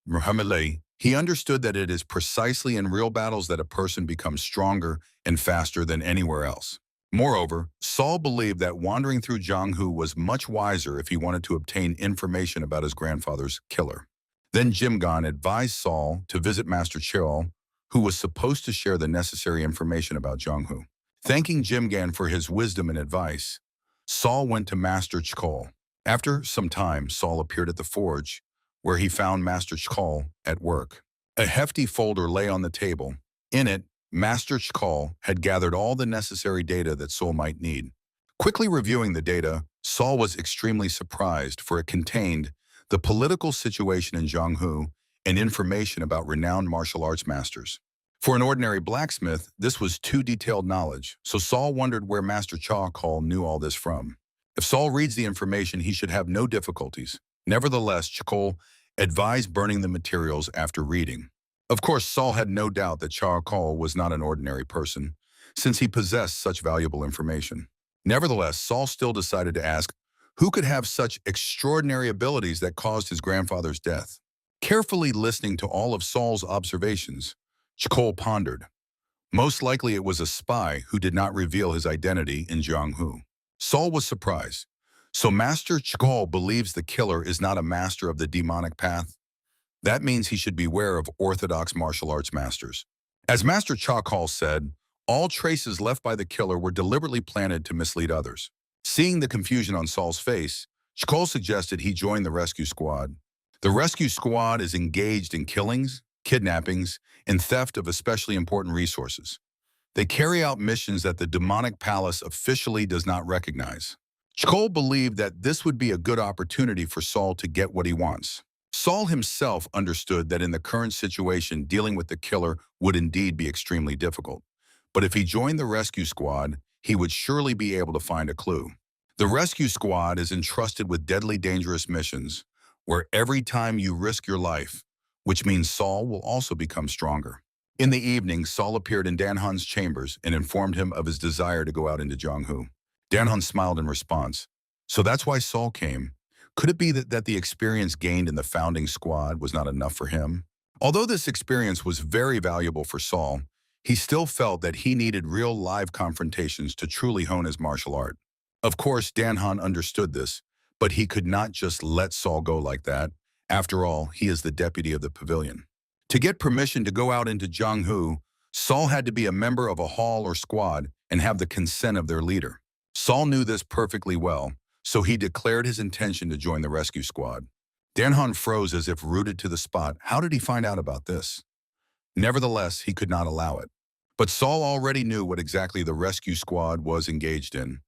Muhammad, he understood that it is precisely in real battles that a person becomes stronger and faster than anywhere else. Moreover, Saul believed that wandering through Jianghu was much wiser if he wanted to obtain information about his grandfather's killer. Then Jim Gon advised Saul to visit Master Cheol, who was supposed to share the necessary information about Jianghu. Thanking Jim Gon for his wisdom and advice, Saul went to Master Cheol. After some time, Saul appeared at the forge, where he found Master Cheol at work. A hefty folder lay on the table. In it, Master Cheol had gathered all the necessary data that Saul might need. Quickly reviewing the data, Saul was extremely surprised, for it contained the political situation in Jianghu and information about renowned martial arts masters. For an ordinary blacksmith, this was too detailed knowledge, so Saul wondered where Master Cheol knew all this from. If Saul reads the information, he should have no difficulties. Nevertheless, Cheol advised burning the materials after reading. Of course, Saul had no doubt that Cheol was not an ordinary person, since he possessed such valuable information. Nevertheless, Saul still decided to ask who could have such extraordinary abilities that caused his grandfather's death. Carefully listening to all of Saul's observations, Cheol pondered. Most likely it was a spy who did not reveal his identity in Jianghu. Saul was surprised. So Master Cheol believes the killer is not a master of the demonic path? That means he should beware of orthodox martial arts masters. As Master Cheol said, all traces left by the killer were deliberately planted to mislead others. Seeing the confusion on Saul's face, Cheol suggested he join the rescue squad. The rescue squad is engaged in killings, kidnappings, and theft of especially important resources. They carry out missions that the demonic palace officially does not recognize. Cheol believed that this would be a good opportunity for Saul to get what he wants. Saul himself understood that in the current situation, dealing with the killer would indeed be extremely difficult. But if he joined the rescue squad, he would surely be able to find a clue. The rescue squad is entrusted with deadly dangerous missions, where every time you risk your life, which means Saul will also become stronger. In the evening, Saul appeared in Danhan's chambers and informed him of his desire to go out into Jianghu. Danhan smiled in response. So that's why Saul came. Could it be that the experience gained in the founding squad was not enough for him? Although this experience was very valuable for Saul, he still felt that he needed real live confrontations to truly hone his martial art. Of course, Danhan understood this, but he could not just let Saul go like that. After all, he is the deputy of the pavilion. To get permission to go out into Jianghu, Saul had to be a member of a hall or squad and have the consent of their leader. Saul knew this perfectly well, so he declared his intention to join the rescue squad. Danhan froze as if rooted to the spot. How did he find out about this? Nevertheless, he could not allow it. But Saul already knew what exactly the rescue squad was engaged in.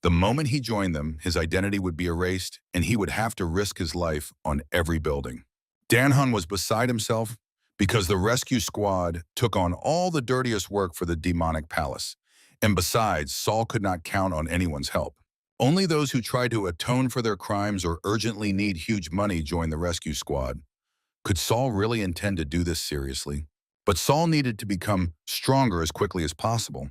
The moment he joined them, his identity would be erased, and he would have to risk his life on every building. Danhan was beside himself because the rescue squad took on all the dirtiest work for the demonic palace. And besides, Saul could not count on anyone's help. Only those who try to atone for their crimes or urgently need huge money join the rescue squad. Could Saul really intend to do this seriously? But Saul needed to become stronger as quickly as possible.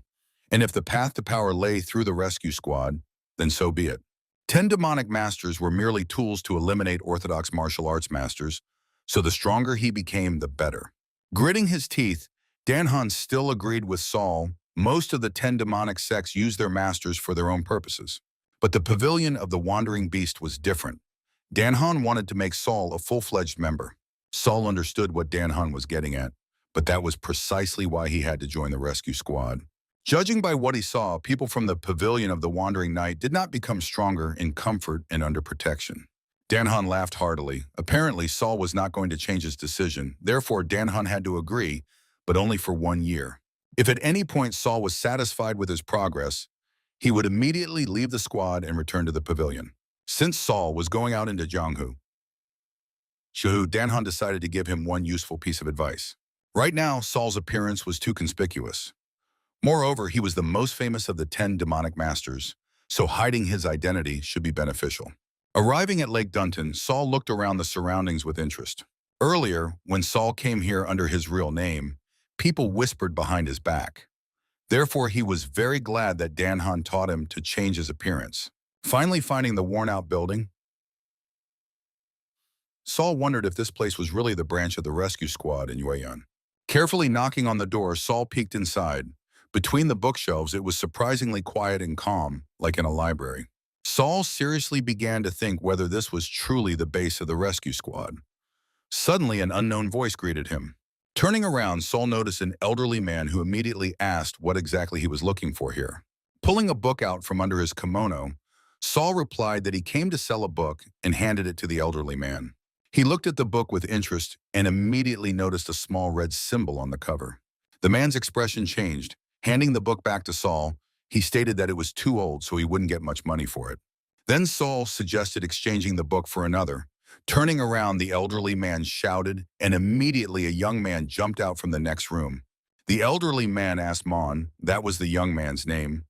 And if the path to power lay through the rescue squad, then so be it. 10 demonic masters were merely tools to eliminate orthodox martial arts masters, so the stronger he became, the better. Gritting his teeth, Danhan still agreed with Saul. Most of the 10 demonic sects used their masters for their own purposes. But the pavilion of the wandering beast was different. Danhan wanted to make Saul a full-fledged member. Saul understood what Danhan was getting at, but that was precisely why he had to join the rescue squad. Judging by what he saw, people from the pavilion of the wandering knight did not become stronger in comfort and under protection. Danhan laughed heartily. Apparently, Saul was not going to change his decision. Therefore, Danhan had to agree, but only for 1 year. If at any point Saul was satisfied with his progress, he would immediately leave the squad and return to the pavilion. Since Saul was going out into Jianghu, Danhan decided to give him one useful piece of advice. Right now, Saul's appearance was too conspicuous. Moreover, he was the most famous of the 10 demonic masters, so hiding his identity should be beneficial. Arriving at Lake Dunton, Saul looked around the surroundings with interest. Earlier, when Saul came here under his real name, people whispered behind his back. Therefore, he was very glad that Danhan taught him to change his appearance. Finally finding the worn-out building, Saul wondered if this place was really the branch of the rescue squad in Yueyang. Carefully knocking on the door, Saul peeked inside. Between the bookshelves, it was surprisingly quiet and calm, like in a library. Saul seriously began to think whether this was truly the base of the rescue squad. Suddenly, an unknown voice greeted him. Turning around, Saul noticed an elderly man who immediately asked what exactly he was looking for here. Pulling a book out from under his kimono, Saul replied that he came to sell a book and handed it to the elderly man. He looked at the book with interest and immediately noticed a small red symbol on the cover. The man's expression changed. Handing the book back to Saul, he stated that it was too old so he wouldn't get much money for it. Then Saul suggested exchanging the book for another. Turning around, the elderly man shouted, and immediately a young man jumped out from the next room. The elderly man asked Mon, that was the young man's name,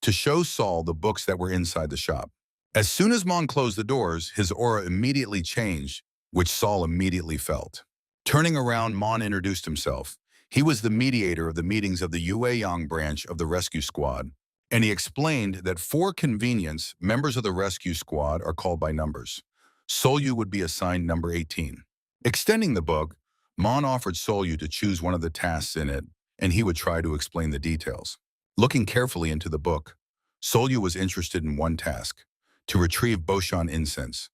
to show Saul the books that were inside the shop. As soon as Mon closed the doors, his aura immediately changed, which Saul immediately felt. Turning around, Mon introduced himself. He was the mediator of the meetings of the Yueyang branch of the rescue squad, and he explained that for convenience, members of the rescue squad are called by numbers. Solyu would be assigned number 18. Extending the book, Mon offered Solyu to choose one of the tasks in it, and he would try to explain the details. Looking carefully into the book, Solyu was interested in one task, to retrieve Boshan incense.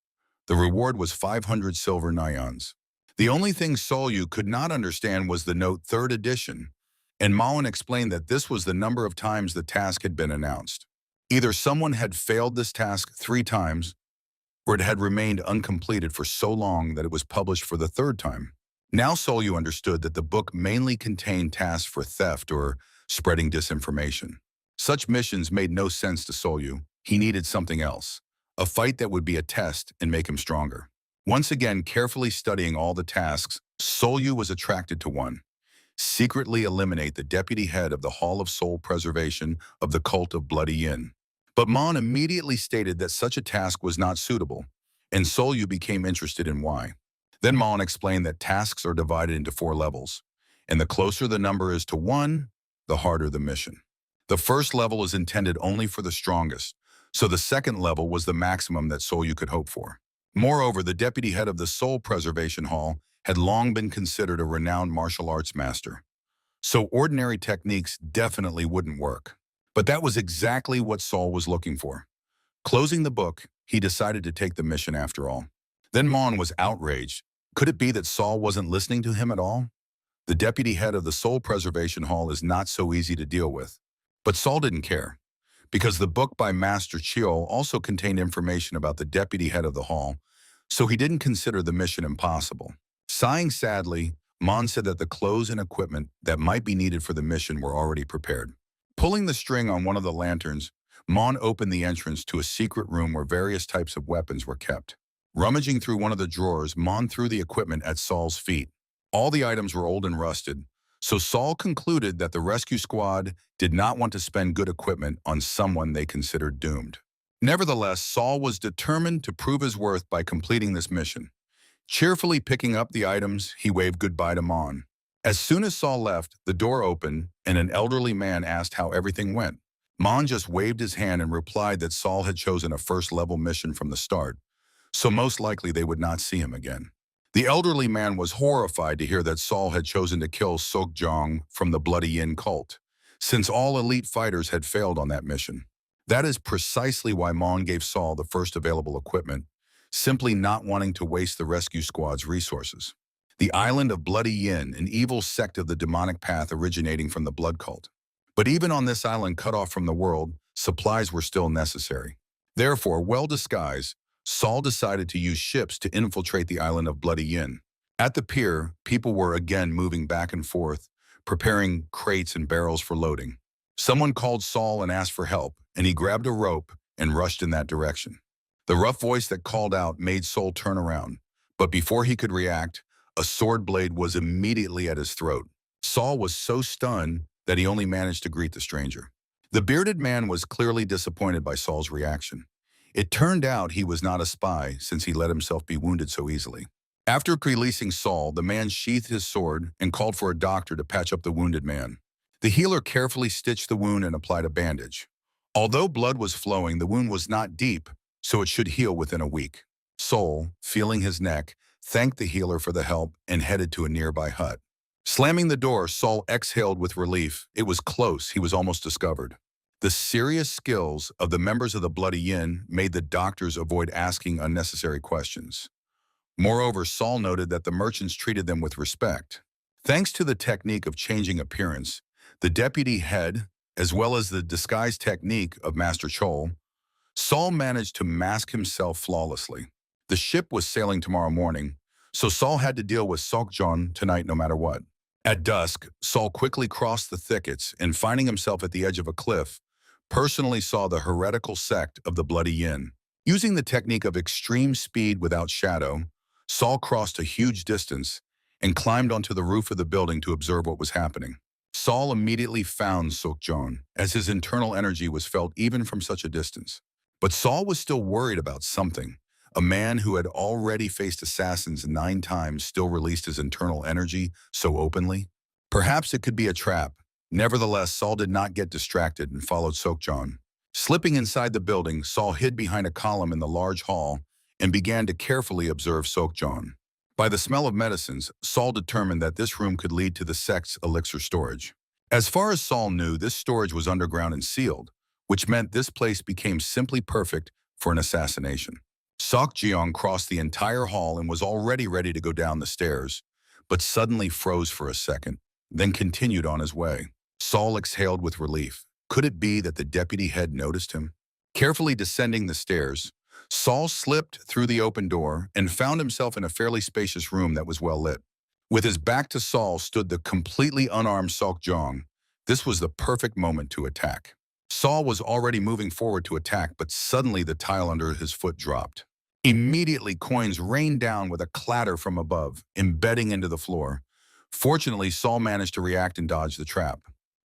The reward was 500 silver nyons. The only thing Solyu could not understand was the note 3rd edition, and Mawan explained that this was the number of times the task had been announced. Either someone had failed this task 3 times, or it had remained uncompleted for so long that it was published for the 3rd time. Now Solyu understood that the book mainly contained tasks for theft or spreading disinformation. Such missions made no sense to Solyu. He needed something else, a fight that would be a test and make him stronger. Once again, carefully studying all the tasks, Solyu was attracted to one. Secretly eliminate the deputy head of the Hall of Soul Preservation of the cult of Bloody Yin. But Mon immediately stated that such a task was not suitable, and Solyu became interested in why. Then Mon explained that tasks are divided into 4 levels, and the closer the number is to 1, the harder the mission. The first level is intended only for the strongest, so the second level was the maximum that Solyu could hope for. Moreover, the deputy head of the Soul Preservation Hall had long been considered a renowned martial arts master, so ordinary techniques definitely wouldn't work. But that was exactly what Saul was looking for. Closing the book, he decided to take the mission after all. Then Mon was outraged. Could it be that Saul wasn't listening to him at all? The deputy head of the Soul Preservation Hall is not so easy to deal with. But Saul didn't care, because the book by Master Chio also contained information about the deputy head of the hall, so he didn't consider the mission impossible. Sighing sadly, Mon said that the clothes and equipment that might be needed for the mission were already prepared. Pulling the string on one of the lanterns, Mon opened the entrance to a secret room where various types of weapons were kept. Rummaging through one of the drawers, Mon threw the equipment at Saul's feet. All the items were old and rusted, so Saul concluded that the rescue squad did not want to spend good equipment on someone they considered doomed. Nevertheless, Saul was determined to prove his worth by completing this mission. Cheerfully picking up the items, he waved goodbye to Mon. As soon as Saul left, the door opened and an elderly man asked how everything went. Mon just waved his hand and replied that Saul had chosen a first-level mission from the start, so most likely they would not see him again. The elderly man was horrified to hear that Saul had chosen to kill Seokjong from the Bloody Yin cult, since all elite fighters had failed on that mission. That is precisely why Mon gave Saul the first available equipment, simply not wanting to waste the rescue squad's resources. The island of Bloody Yin, an evil sect of the demonic path originating from the blood cult. But even on this island cut off from the world, supplies were still necessary. Therefore, well disguised, Saul decided to use ships to infiltrate the island of Bloody Yin. At the pier, people were again moving back and forth, preparing crates and barrels for loading. Someone called Saul and asked for help, and he grabbed a rope and rushed in that direction. The rough voice that called out made Saul turn around, but before he could react, a sword blade was immediately at his throat. Saul was so stunned that he only managed to greet the stranger. The bearded man was clearly disappointed by Saul's reaction. It turned out he was not a spy since he let himself be wounded so easily. After releasing Saul, the man sheathed his sword and called for a doctor to patch up the wounded man. The healer carefully stitched the wound and applied a bandage. Although blood was flowing, the wound was not deep, so it should heal within a week. Saul, feeling his neck, thanked the healer for the help and headed to a nearby hut. Slamming the door, Saul exhaled with relief. It was close, he was almost discovered. The serious skills of the members of the Bloody Yin made the doctors avoid asking unnecessary questions. Moreover, Saul noted that the merchants treated them with respect. Thanks to the technique of changing appearance, the deputy head, as well as the disguise technique of Master Chol, Saul managed to mask himself flawlessly. The ship was sailing tomorrow morning, so Saul had to deal with Seokjong tonight no matter what. At dusk, Saul quickly crossed the thickets and finding himself at the edge of a cliff, personally saw the heretical sect of the Bloody Yin. Using the technique of extreme speed without shadow, Saul crossed a huge distance and climbed onto the roof of the building to observe what was happening. Saul immediately found Seokjong, as his internal energy was felt even from such a distance. But Saul was still worried about something. A man who had already faced assassins 9 times still released his internal energy so openly. Perhaps it could be a trap. Nevertheless, Saul did not get distracted and followed Seokjong. Slipping inside the building, Saul hid behind a column in the large hall and began to carefully observe Seokjong. By the smell of medicines, Saul determined that this room could lead to the sect's elixir storage. As far as Saul knew, this storage was underground and sealed, which meant this place became simply perfect for an assassination. Seokjong crossed the entire hall and was already ready to go down the stairs, but suddenly froze for a second, then continued on his way. Saul exhaled with relief. Could it be that the deputy head noticed him? Carefully descending the stairs, Saul slipped through the open door and found himself in a fairly spacious room that was well lit. With his back to Saul stood the completely unarmed Seokjong. This was the perfect moment to attack. Saul was already moving forward to attack, but suddenly the tile under his foot dropped. Immediately, coins rained down with a clatter from above, embedding into the floor. Fortunately, Saul managed to react and dodge the trap.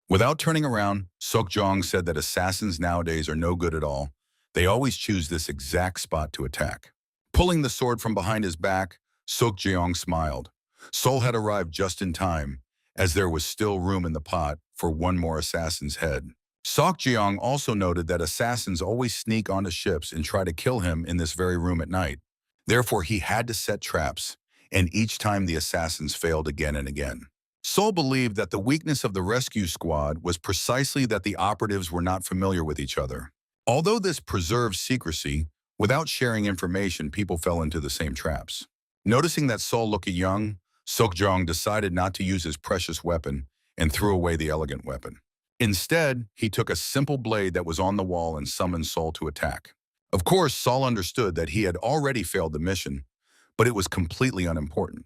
Without turning around, Seokjong said that assassins nowadays are no good at all. They always choose this exact spot to attack. Pulling the sword from behind his back, Seokjong smiled. Saul had arrived just in time, as there was still room in the pot for one more assassin's head. Seokjong also noted that assassins always sneak onto ships and try to kill him in this very room at night. Therefore, he had to set traps, and each time the assassins failed again and again. Saul believed that the weakness of the rescue squad was precisely that the operatives were not familiar with each other. Although this preserved secrecy, without sharing information, people fell into the same traps. Noticing that Saul looked young, Seokjong decided not to use his precious weapon and threw away the elegant weapon. Instead, he took a simple blade that was on the wall and summoned Saul to attack. Of course, Saul understood that he had already failed the mission, but it was completely unimportant.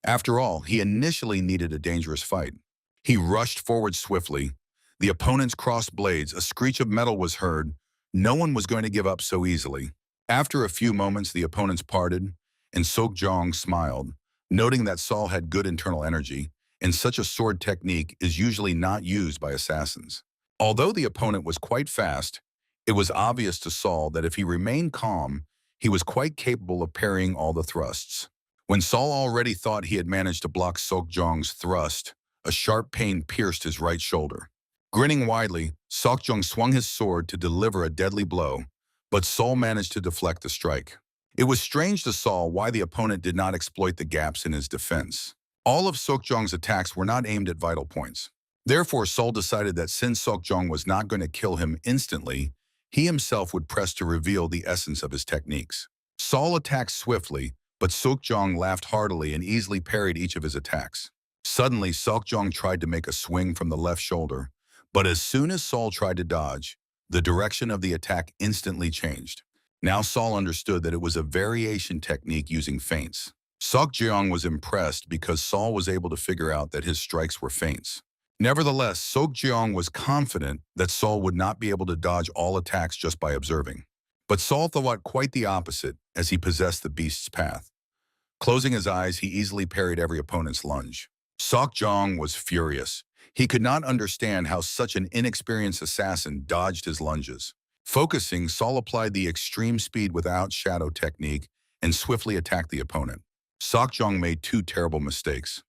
After all, he initially needed a dangerous fight. He rushed forward swiftly. The opponents crossed blades, a screech of metal was heard. No one was going to give up so easily. After a few moments, the opponents parted, and Seokjong smiled, noting that Saul had good internal energy, and such a sword technique is usually not used by assassins. Although the opponent was quite fast, It was obvious to Saul that if he remained calm, he was quite capable of parrying all the thrusts. When Saul already thought he had managed to block Seokjong's thrust, a sharp pain pierced his right shoulder. Grinning widely, Seokjong swung his sword to deliver a deadly blow, but Saul managed to deflect the strike. It was strange to Saul why the opponent did not exploit the gaps in his defense. All of Seokjong's attacks were not aimed at vital points. Therefore, Saul decided that since Seokjong was not going to kill him instantly, he himself would press to reveal the essence of his techniques. Saul attacked swiftly, but Seokjong laughed heartily and easily parried each of his attacks. Suddenly, Seokjong tried to make a swing from the left shoulder, but as soon as Saul tried to dodge, the direction of the attack instantly changed. Now Saul understood that it was a variation technique using feints. Seokjong was impressed because Saul was able to figure out that his strikes were feints. Nevertheless, Seokjong was confident that Saul would not be able to dodge all attacks just by observing. But Saul thought quite the opposite as he possessed the beast's path. Closing his eyes, he easily parried every opponent's lunge. Seokjong was furious. He could not understand how such an inexperienced assassin dodged his lunges. Focusing, Saul applied the extreme speed without shadow technique and swiftly attacked the opponent. Seokjong made two terrible mistakes.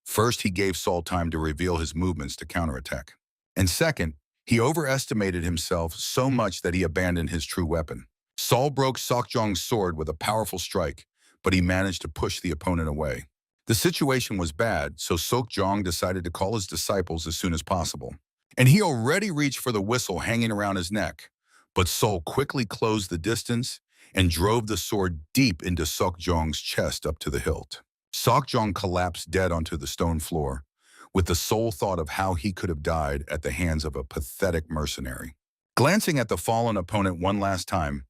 First, he gave Saul time to reveal his movements to counterattack. And second, he overestimated himself so much that he abandoned his true weapon. Saul broke Seokjong's sword with a powerful strike, but he managed to push the opponent away. The situation was bad, so Seokjong decided to call his disciples as soon as possible. And he already reached for the whistle hanging around his neck. But Saul quickly closed the distance and drove the sword deep into Seokjong's chest up to the hilt. Seokjong collapsed dead onto the stone floor, with the sole thought of how he could have died at the hands of a pathetic mercenary. Glancing at the fallen opponent one last time,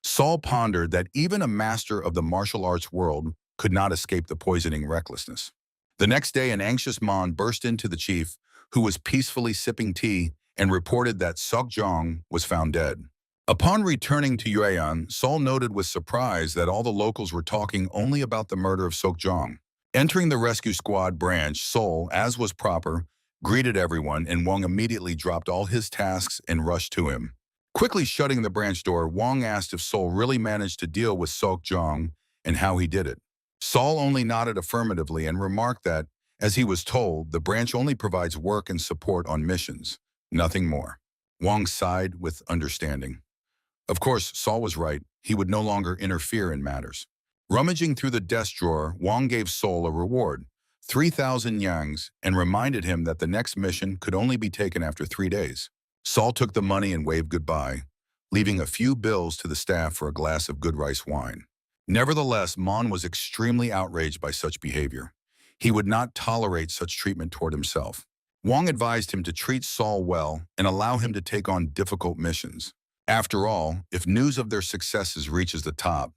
Saul pondered that even a master of the martial arts world could not escape the poisoning recklessness. The next day, an anxious Mon burst into the chief, who was peacefully sipping tea, and reported that Seokjong was found dead. Upon returning to Yuean, Saul noted with surprise that all the locals were talking only about the murder of Seokjong. Entering the rescue squad branch, Saul, as was proper, greeted everyone, and Wang immediately dropped all his tasks and rushed to him. Quickly shutting the branch door, Wang asked if Saul really managed to deal with Seokjong and how he did it. Saul only nodded affirmatively and remarked that, as he was told, the branch only provides work and support on missions, nothing more. Wang sighed with understanding. Of course, Saul was right. He would no longer interfere in matters. Rummaging through the desk drawer, Wang gave Saul a reward, 3,000 yangs, and reminded him that the next mission could only be taken after 3 days. Saul took the money and waved goodbye, leaving a few bills to the staff for a glass of good rice wine. Nevertheless, Mon was extremely outraged by such behavior. He would not tolerate such treatment toward himself. Wang advised him to treat Saul well and allow him to take on difficult missions. After all, if news of their successes reaches the top,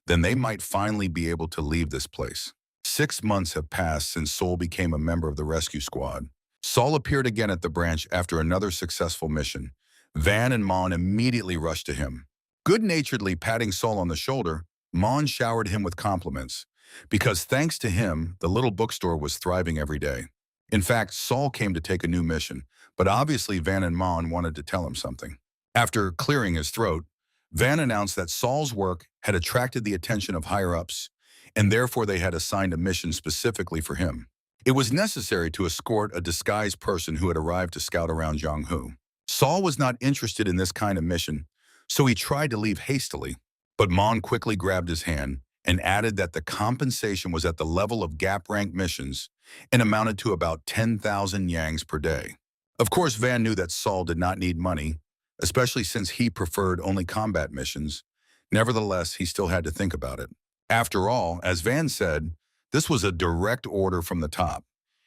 then they might finally be able to leave this place. 6 months have passed since Saul became a member of the rescue squad. Saul appeared again at the branch after another successful mission. Van and Mon immediately rushed to him. Good-naturedly patting Saul on the shoulder, Mon showered him with compliments, because thanks to him, the little bookstore was thriving every day. In fact, Saul came to take a new mission, but obviously Van and Mon wanted to tell him something. After clearing his throat, Van announced that Saul's work had attracted the attention of higher-ups, and therefore they had assigned a mission specifically for him. It was necessary to escort a disguised person who had arrived to scout around Jianghu. Saul was not interested in this kind of mission, so he tried to leave hastily, but Mon quickly grabbed his hand and added that the compensation was at the level of gap-rank missions and amounted to about 10,000 yangs per day. Of course, Van knew that Saul did not need money, especially since he preferred only combat missions. Nevertheless, he still had to think about it. After all, as Van said, this was a direct order from the top,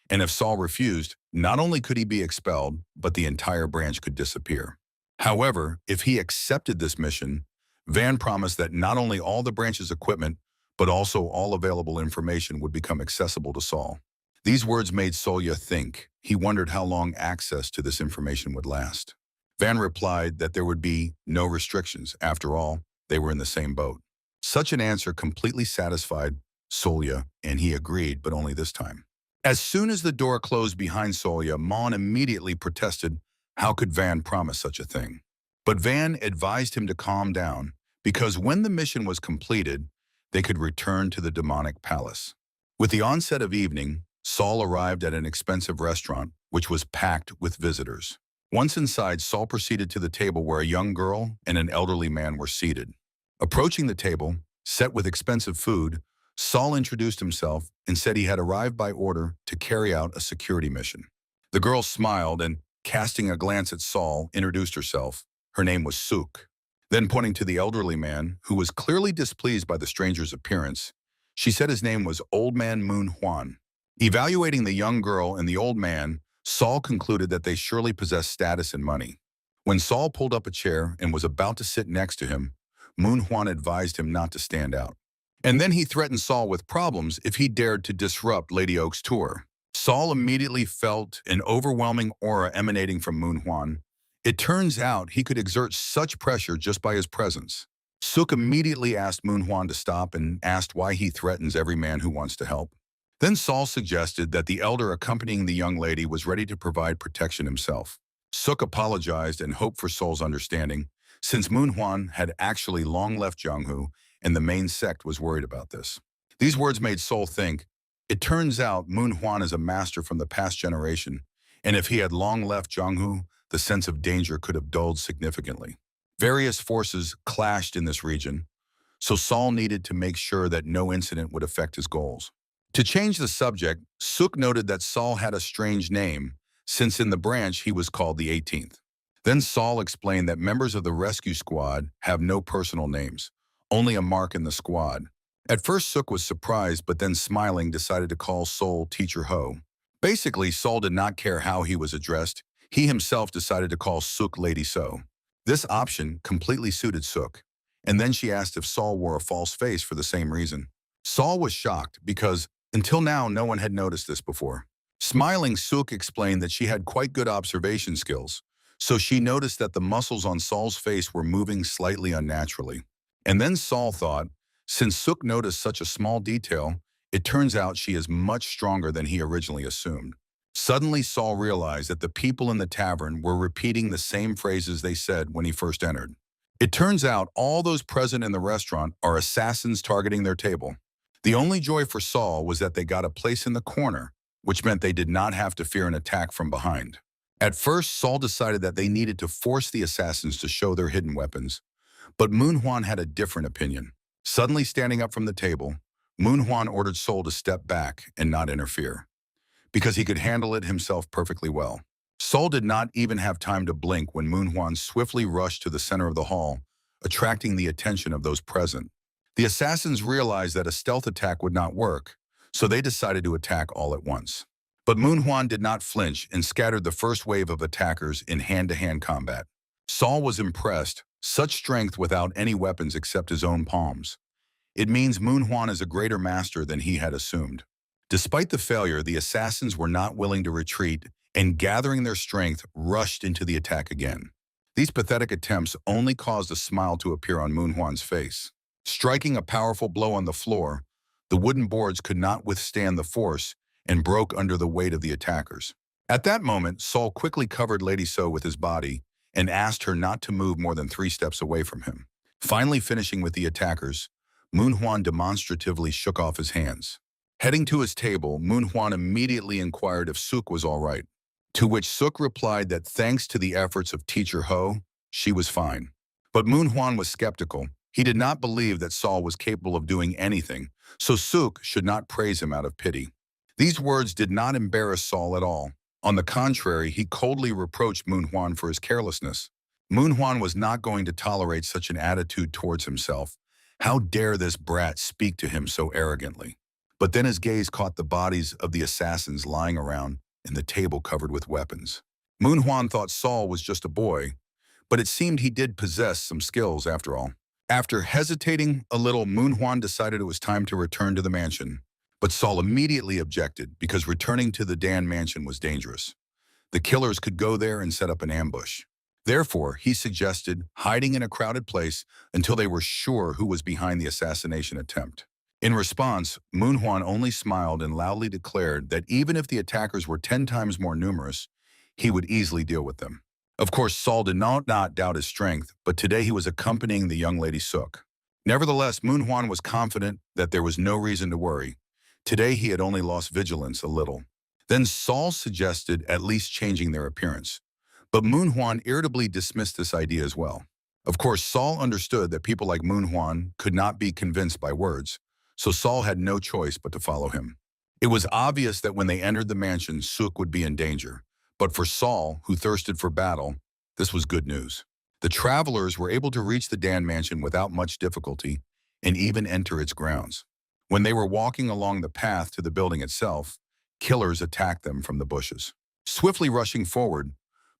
and if Saul refused, not only could he be expelled, but the entire branch could disappear. However, if he accepted this mission, Van promised that not only all the branch's equipment, but also all available information would become accessible to Saul. These words made Solya think. He wondered how long access to this information would last. Van replied that there would be no restrictions. After all, they were in the same boat. Such an answer completely satisfied Solya, and he agreed, but only this time. As soon as the door closed behind Solya, Mon immediately protested. How could Van promise such a thing? But Van advised him to calm down because when the mission was completed, they could return to the demonic palace. With the onset of evening, Saul arrived at an expensive restaurant, which was packed with visitors. Once inside, Saul proceeded to the table where a young girl and an elderly man were seated. Approaching the table, set with expensive food, Saul introduced himself and said he had arrived by order to carry out a security mission. The girl smiled and, casting a glance at Saul, introduced herself. Her name was Suk. Then pointing to the elderly man, who was clearly displeased by the stranger's appearance, she said his name was Old Man Manhwa. Evaluating the young girl and the old man, Saul concluded that they surely possessed status and money. When Saul pulled up a chair and was about to sit next to him, Manhwa advised him not to stand out. And then he threatened Saul with problems if he dared to disrupt Lady Oak's tour. Saul immediately felt an overwhelming aura emanating from Manhwa. It turns out he could exert such pressure just by his presence. Suk immediately asked Manhwa to stop and asked why he threatens every man who wants to help. Then Saul suggested that the elder accompanying the young lady was ready to provide protection himself. Suk apologized and hoped for Saul's understanding, since Manhwa had actually long left Jonghu and the main sect was worried about this. These words made Saul think, it turns out Manhwa is a master from the past generation, and if he had long left Jonghu, the sense of danger could have dulled significantly. Various forces clashed in this region, so Saul needed to make sure that no incident would affect his goals. To change the subject, Suk noted that Saul had a strange name, since in the branch he was called the 18th. Then Saul explained that members of the rescue squad have no personal names, only a mark in the squad. At first Suk was surprised, but then smiling decided to call Saul Teacher Ho. Basically, Saul did not care how he was addressed. He himself decided to call Suk Lady So. This option completely suited Suk, and then she asked if Saul wore a false face for the same reason. Saul was shocked because, until now, no one had noticed this before. Smiling, Suk explained that she had quite good observation skills, so she noticed that the muscles on Saul's face were moving slightly unnaturally. And then Saul thought, since Suk noticed such a small detail, it turns out she is much stronger than he originally assumed. Suddenly, Saul realized that the people in the tavern were repeating the same phrases they said when he first entered. It turns out all those present in the restaurant are assassins targeting their table. The only joy for Saul was that they got a place in the corner, which meant they did not have to fear an attack from behind. At first, Saul decided that they needed to force the assassins to show their hidden weapons, but Manhwa had a different opinion. Suddenly standing up from the table, Manhwa ordered Saul to step back and not interfere, because he could handle it himself perfectly well. Saul did not even have time to blink when Manhwa swiftly rushed to the center of the hall, attracting the attention of those present. The assassins realized that a stealth attack would not work, so they decided to attack all at once. But Manhwa did not flinch and scattered the first wave of attackers in hand-to-hand combat. Saul was impressed, such strength without any weapons except his own palms. It means Manhwa is a greater master than he had assumed. Despite the failure, the assassins were not willing to retreat and, gathering their strength, rushed into the attack again. These pathetic attempts only caused a smile to appear on Manhwa's face. Striking a powerful blow on the floor, the wooden boards could not withstand the force and broke under the weight of the attackers. At that moment, Saul quickly covered Lady So with his body and asked her not to move more than 3 steps away from him. Finally finishing with the attackers, Manhwa demonstratively shook off his hands. Heading to his table, Manhwa immediately inquired if Suk was all right, to which Suk replied that thanks to the efforts of Teacher Ho, she was fine. But Manhwa was skeptical. He did not believe that Saul was capable of doing anything, so Suk should not praise him out of pity. These words did not embarrass Saul at all. On the contrary, he coldly reproached Manhwa for his carelessness. Manhwa was not going to tolerate such an attitude towards himself. How dare this brat speak to him so arrogantly? But then his gaze caught the bodies of the assassins lying around and the table covered with weapons. Manhwa thought Saul was just a boy, but it seemed he did possess some skills after all. After hesitating a little, Manhwa decided it was time to return to the mansion. But Saul immediately objected because returning to the Dan mansion was dangerous. The killers could go there and set up an ambush. Therefore, he suggested hiding in a crowded place until they were sure who was behind the assassination attempt. In response, Manhwa only smiled and loudly declared that even if the attackers were 10 times more numerous, he would easily deal with them. Of course, Saul did not doubt his strength, but today he was accompanying the young lady Suk. Nevertheless, Manhwa was confident that there was no reason to worry. Today he had only lost vigilance a little. Then Saul suggested at least changing their appearance. But Manhwa irritably dismissed this idea as well. Of course, Saul understood that people like Manhwa could not be convinced by words, so Saul had no choice but to follow him. It was obvious that when they entered the mansion, Suk would be in danger. But for Saul, who thirsted for battle, this was good news. The travelers were able to reach the Dan mansion without much difficulty and even enter its grounds. When they were walking along the path to the building itself, killers attacked them from the bushes. Swiftly rushing forward,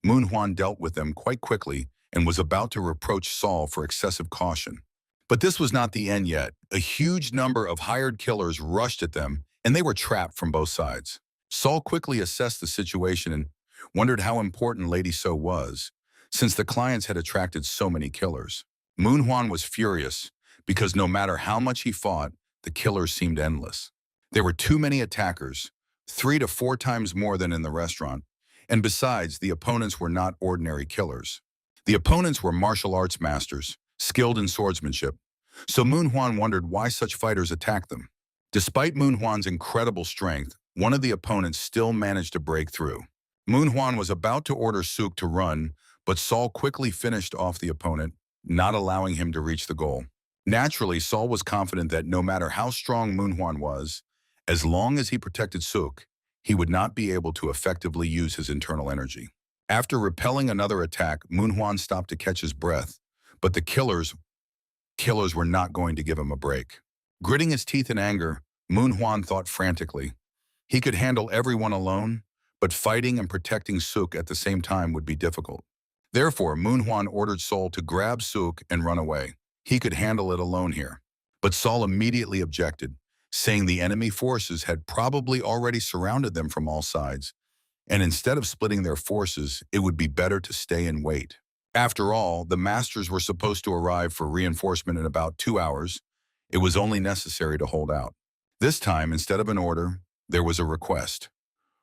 Manhwa dealt with them quite quickly and was about to reproach Saul for excessive caution. But this was not the end yet. A huge number of hired killers rushed at them, and they were trapped from both sides. Saul quickly assessed the situation and wondered how important Lady So was, since the clients had attracted so many killers. Manhwa was furious because no matter how much he fought, the killers seemed endless. There were too many attackers, 3 to 4 times more than in the restaurant, and besides, the opponents were not ordinary killers. The opponents were martial arts masters, skilled in swordsmanship, so Manhwa wondered why such fighters attacked them. Despite Manhwa's incredible strength, one of the opponents still managed to break through. Manhwa was about to order Suk to run, but Saul quickly finished off the opponent, not allowing him to reach the goal. Naturally, Saul was confident that no matter how strong Manhwa was, as long as he protected Suk, he would not be able to effectively use his internal energy. After repelling another attack, Manhwa stopped to catch his breath, but the killers were not going to give him a break. Gritting his teeth in anger, Manhwa thought frantically. He could handle everyone alone, but fighting and protecting Suk at the same time would be difficult. Therefore, Manhwa ordered Saul to grab Suk and run away. He could handle it alone here. But Saul immediately objected, saying the enemy forces had probably already surrounded them from all sides, and instead of splitting their forces, it would be better to stay and wait. After all, the masters were supposed to arrive for reinforcement in about 2 hours. It was only necessary to hold out. This time, instead of an order, there was a request.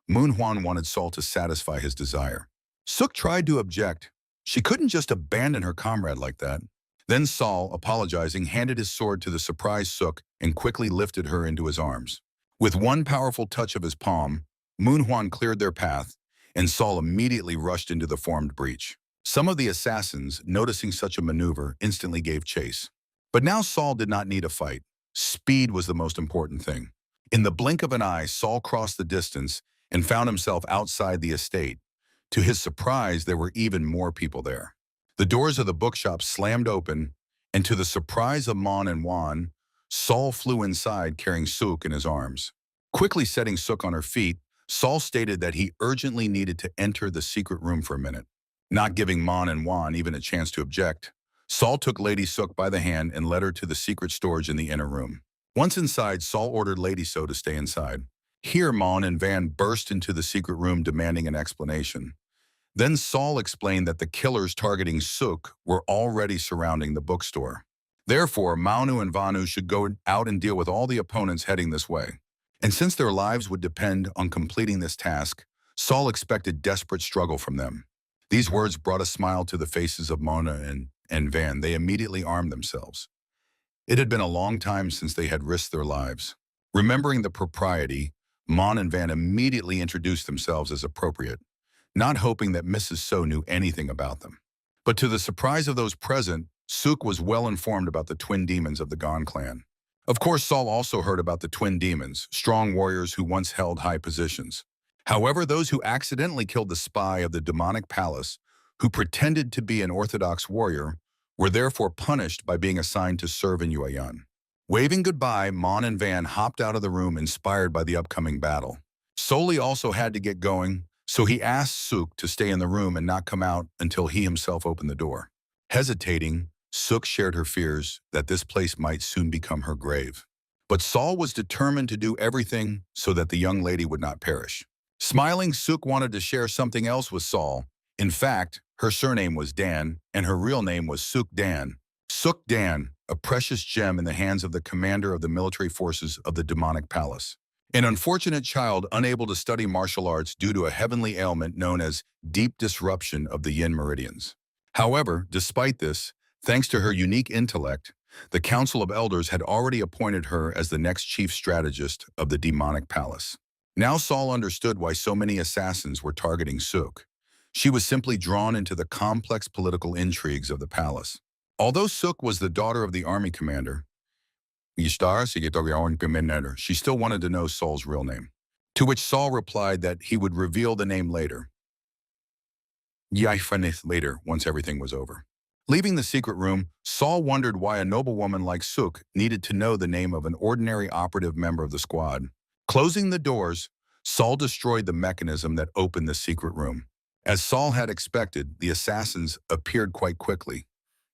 Manhwa wanted Saul to satisfy his desire. Suk tried to object. She couldn't just abandon her comrade like that. Then Saul, apologizing, handed his sword to the surprised Suk and quickly lifted her into his arms. With one powerful touch of his palm, Manhwa cleared their path, and Saul immediately rushed into the formed breach. Some of the assassins, noticing such a maneuver, instantly gave chase. But now Saul did not need a fight. Speed was the most important thing. In the blink of an eye, Saul crossed the distance and found himself outside the estate. To his surprise, there were even more people there. The doors of the bookshop slammed open, and to the surprise of Mon and Wan, Saul flew inside carrying Suk in his arms. Quickly setting Suk on her feet, Saul stated that he urgently needed to enter the secret room for a minute. Not giving Mon and Wan even a chance to object, Saul took Lady Suk by the hand and led her to the secret storage in the inner room. Once inside, Saul ordered Lady So to stay inside. Here, Mon and Van burst into the secret room demanding an explanation. Then Saul explained that the killers targeting Suk were already surrounding the bookstore. Therefore, Manu and Vanu should go out and deal with all the opponents heading this way. And since their lives would depend on completing this task, Saul expected desperate struggle from them. These words brought a smile to the faces of Mona and Van. They immediately armed themselves. It had been a long time since they had risked their lives. Remembering the propriety, Mon and Van immediately introduced themselves as appropriate, not hoping that Mrs. So knew anything about them. But to the surprise of those present, Suk was well informed about the twin demons of the Gon clan. Of course, Saul also heard about the twin demons, strong warriors who once held high positions. However, those who accidentally killed the spy of the demonic palace, who pretended to be an orthodox warrior, were therefore punished by being assigned to serve in Yuan. Waving goodbye, Mon and Van hopped out of the room inspired by the upcoming battle. Soli also had to get going, so he asked Suk to stay in the room and not come out until he himself opened the door. Hesitating, Suk shared her fears that this place might soon become her grave. But Saul was determined to do everything so that the young lady would not perish. Smiling, Suk wanted to share something else with Saul. In fact, her surname was Dan, and her real name was Suk Dan. Suk Dan, a precious gem in the hands of the commander of the military forces of the demonic palace. An unfortunate child unable to study martial arts due to a heavenly ailment known as deep disruption of the yin meridians. However, despite this, thanks to her unique intellect, the Council of Elders had already appointed her as the next chief strategist of the demonic palace. Now Saul understood why so many assassins were targeting Suk. She was simply drawn into the complex political intrigues of the palace. Although Suk was the daughter of the army commander, she still wanted to know Saul's real name. To which Saul replied that he would reveal the name later. Later, once everything was over. Leaving the secret room, Saul wondered why a noblewoman like Suk needed to know the name of an ordinary operative member of the squad. Closing the doors, Saul destroyed the mechanism that opened the secret room. As Saul had expected, the assassins appeared quite quickly.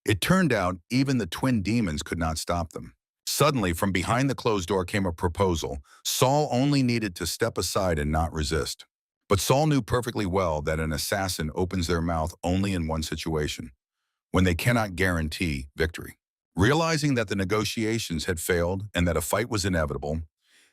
It turned out even the twin demons could not stop them. Suddenly, from behind the closed door came a proposal. Saul only needed to step aside and not resist. But Saul knew perfectly well that an assassin opens their mouth only in one situation, when they cannot guarantee victory. Realizing that the negotiations had failed and that a fight was inevitable,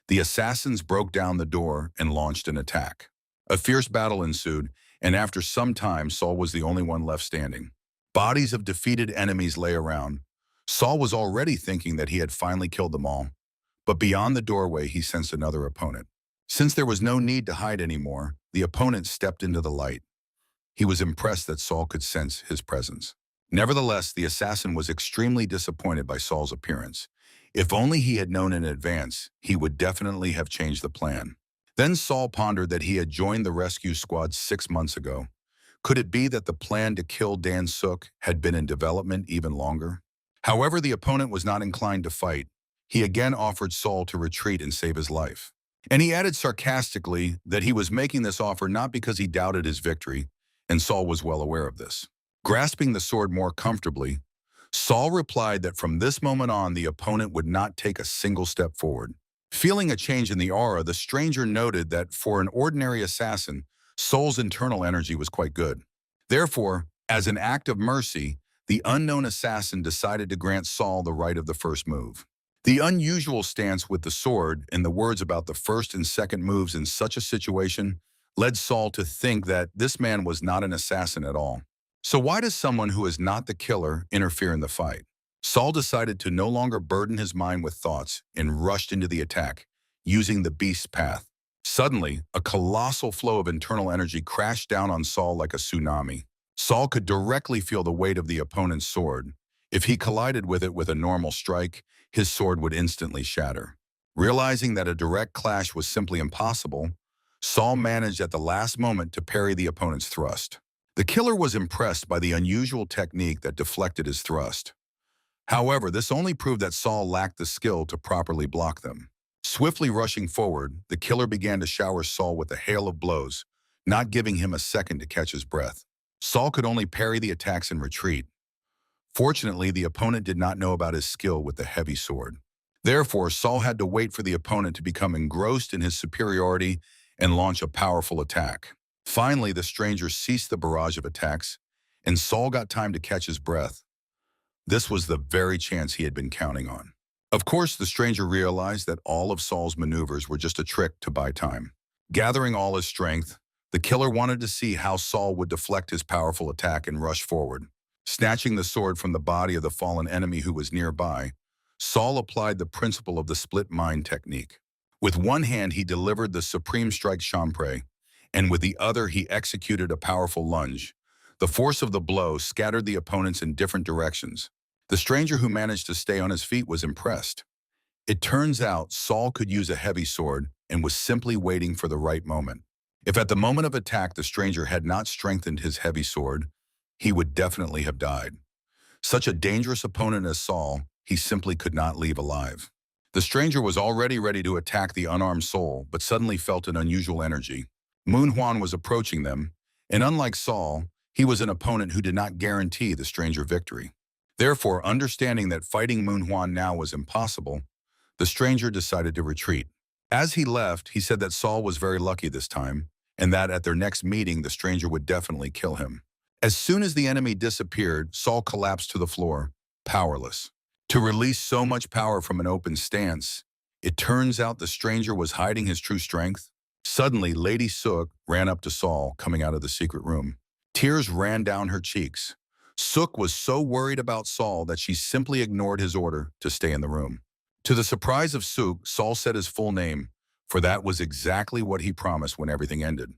the assassins broke down the door and launched an attack. A fierce battle ensued, and after some time, Saul was the only one left standing. Bodies of defeated enemies lay around. Saul was already thinking that he had finally killed them all, but beyond the doorway he sensed another opponent. Since there was no need to hide anymore, the opponent stepped into the light. He was impressed that Saul could sense his presence. Nevertheless, the assassin was extremely disappointed by Saul's appearance. If only he had known in advance, he would definitely have changed the plan. Then Saul pondered that he had joined the rescue squad 6 months ago. Could it be that the plan to kill Dan Suk had been in development even longer? However, the opponent was not inclined to fight. He again offered Saul to retreat and save his life. And he added sarcastically that he was making this offer not because he doubted his victory, and Saul was well aware of this. Grasping the sword more comfortably, Saul replied that from this moment on, the opponent would not take a single step forward. Feeling a change in the aura, the stranger noted that for an ordinary assassin, Saul's internal energy was quite good. Therefore, as an act of mercy, the unknown assassin decided to grant Saul the right of the first move. The unusual stance with the sword and the words about the first and second moves in such a situation led Saul to think that this man was not an assassin at all. So why does someone who is not the killer interfere in the fight? Saul decided to no longer burden his mind with thoughts and rushed into the attack, using the beast's path. Suddenly, a colossal flow of internal energy crashed down on Saul like a tsunami. Saul could directly feel the weight of the opponent's sword. If he collided with it with a normal strike, his sword would instantly shatter. Realizing that a direct clash was simply impossible, Saul managed at the last moment to parry the opponent's thrust. The killer was impressed by the unusual technique that deflected his thrust. However, this only proved that Saul lacked the skill to properly block them. Swiftly rushing forward, the killer began to shower Saul with a hail of blows, not giving him a second to catch his breath. Saul could only parry the attacks and retreat. Fortunately, the opponent did not know about his skill with the heavy sword. Therefore, Saul had to wait for the opponent to become engrossed in his superiority and launch a powerful attack. Finally, the stranger ceased the barrage of attacks, and Saul got time to catch his breath. This was the very chance he had been counting on. Of course, the stranger realized that all of Saul's maneuvers were just a trick to buy time. Gathering all his strength, the killer wanted to see how Saul would deflect his powerful attack and rush forward. Snatching the sword from the body of the fallen enemy who was nearby, Saul applied the principle of the split mind technique. With one hand, he delivered the supreme strike champre, and with the other, he executed a powerful lunge. The force of the blow scattered the opponents in different directions. The stranger who managed to stay on his feet was impressed. It turns out Saul could use a heavy sword and was simply waiting for the right moment. If at the moment of attack the stranger had not strengthened his heavy sword, he would definitely have died. Such a dangerous opponent as Saul, he simply could not leave alive. The stranger was already ready to attack the unarmed soul, but suddenly felt an unusual energy. ManHwa was approaching them, and unlike Saul, he was an opponent who did not guarantee the stranger victory. Therefore, understanding that fighting ManHwa now was impossible, the stranger decided to retreat. As he left, he said that Saul was very lucky this time, and that at their next meeting the stranger would definitely kill him. As soon as the enemy disappeared, Saul collapsed to the floor, powerless. To release so much power from an open stance, It turns out the stranger was hiding his true strength. Suddenly, Lady Sook ran up to Saul, coming out of the secret room. Tears ran down her cheeks. Sook was so worried about Saul that she simply ignored his order to stay in the room. To the surprise of Sook, Saul said his full name, for that was exactly what he promised when everything ended.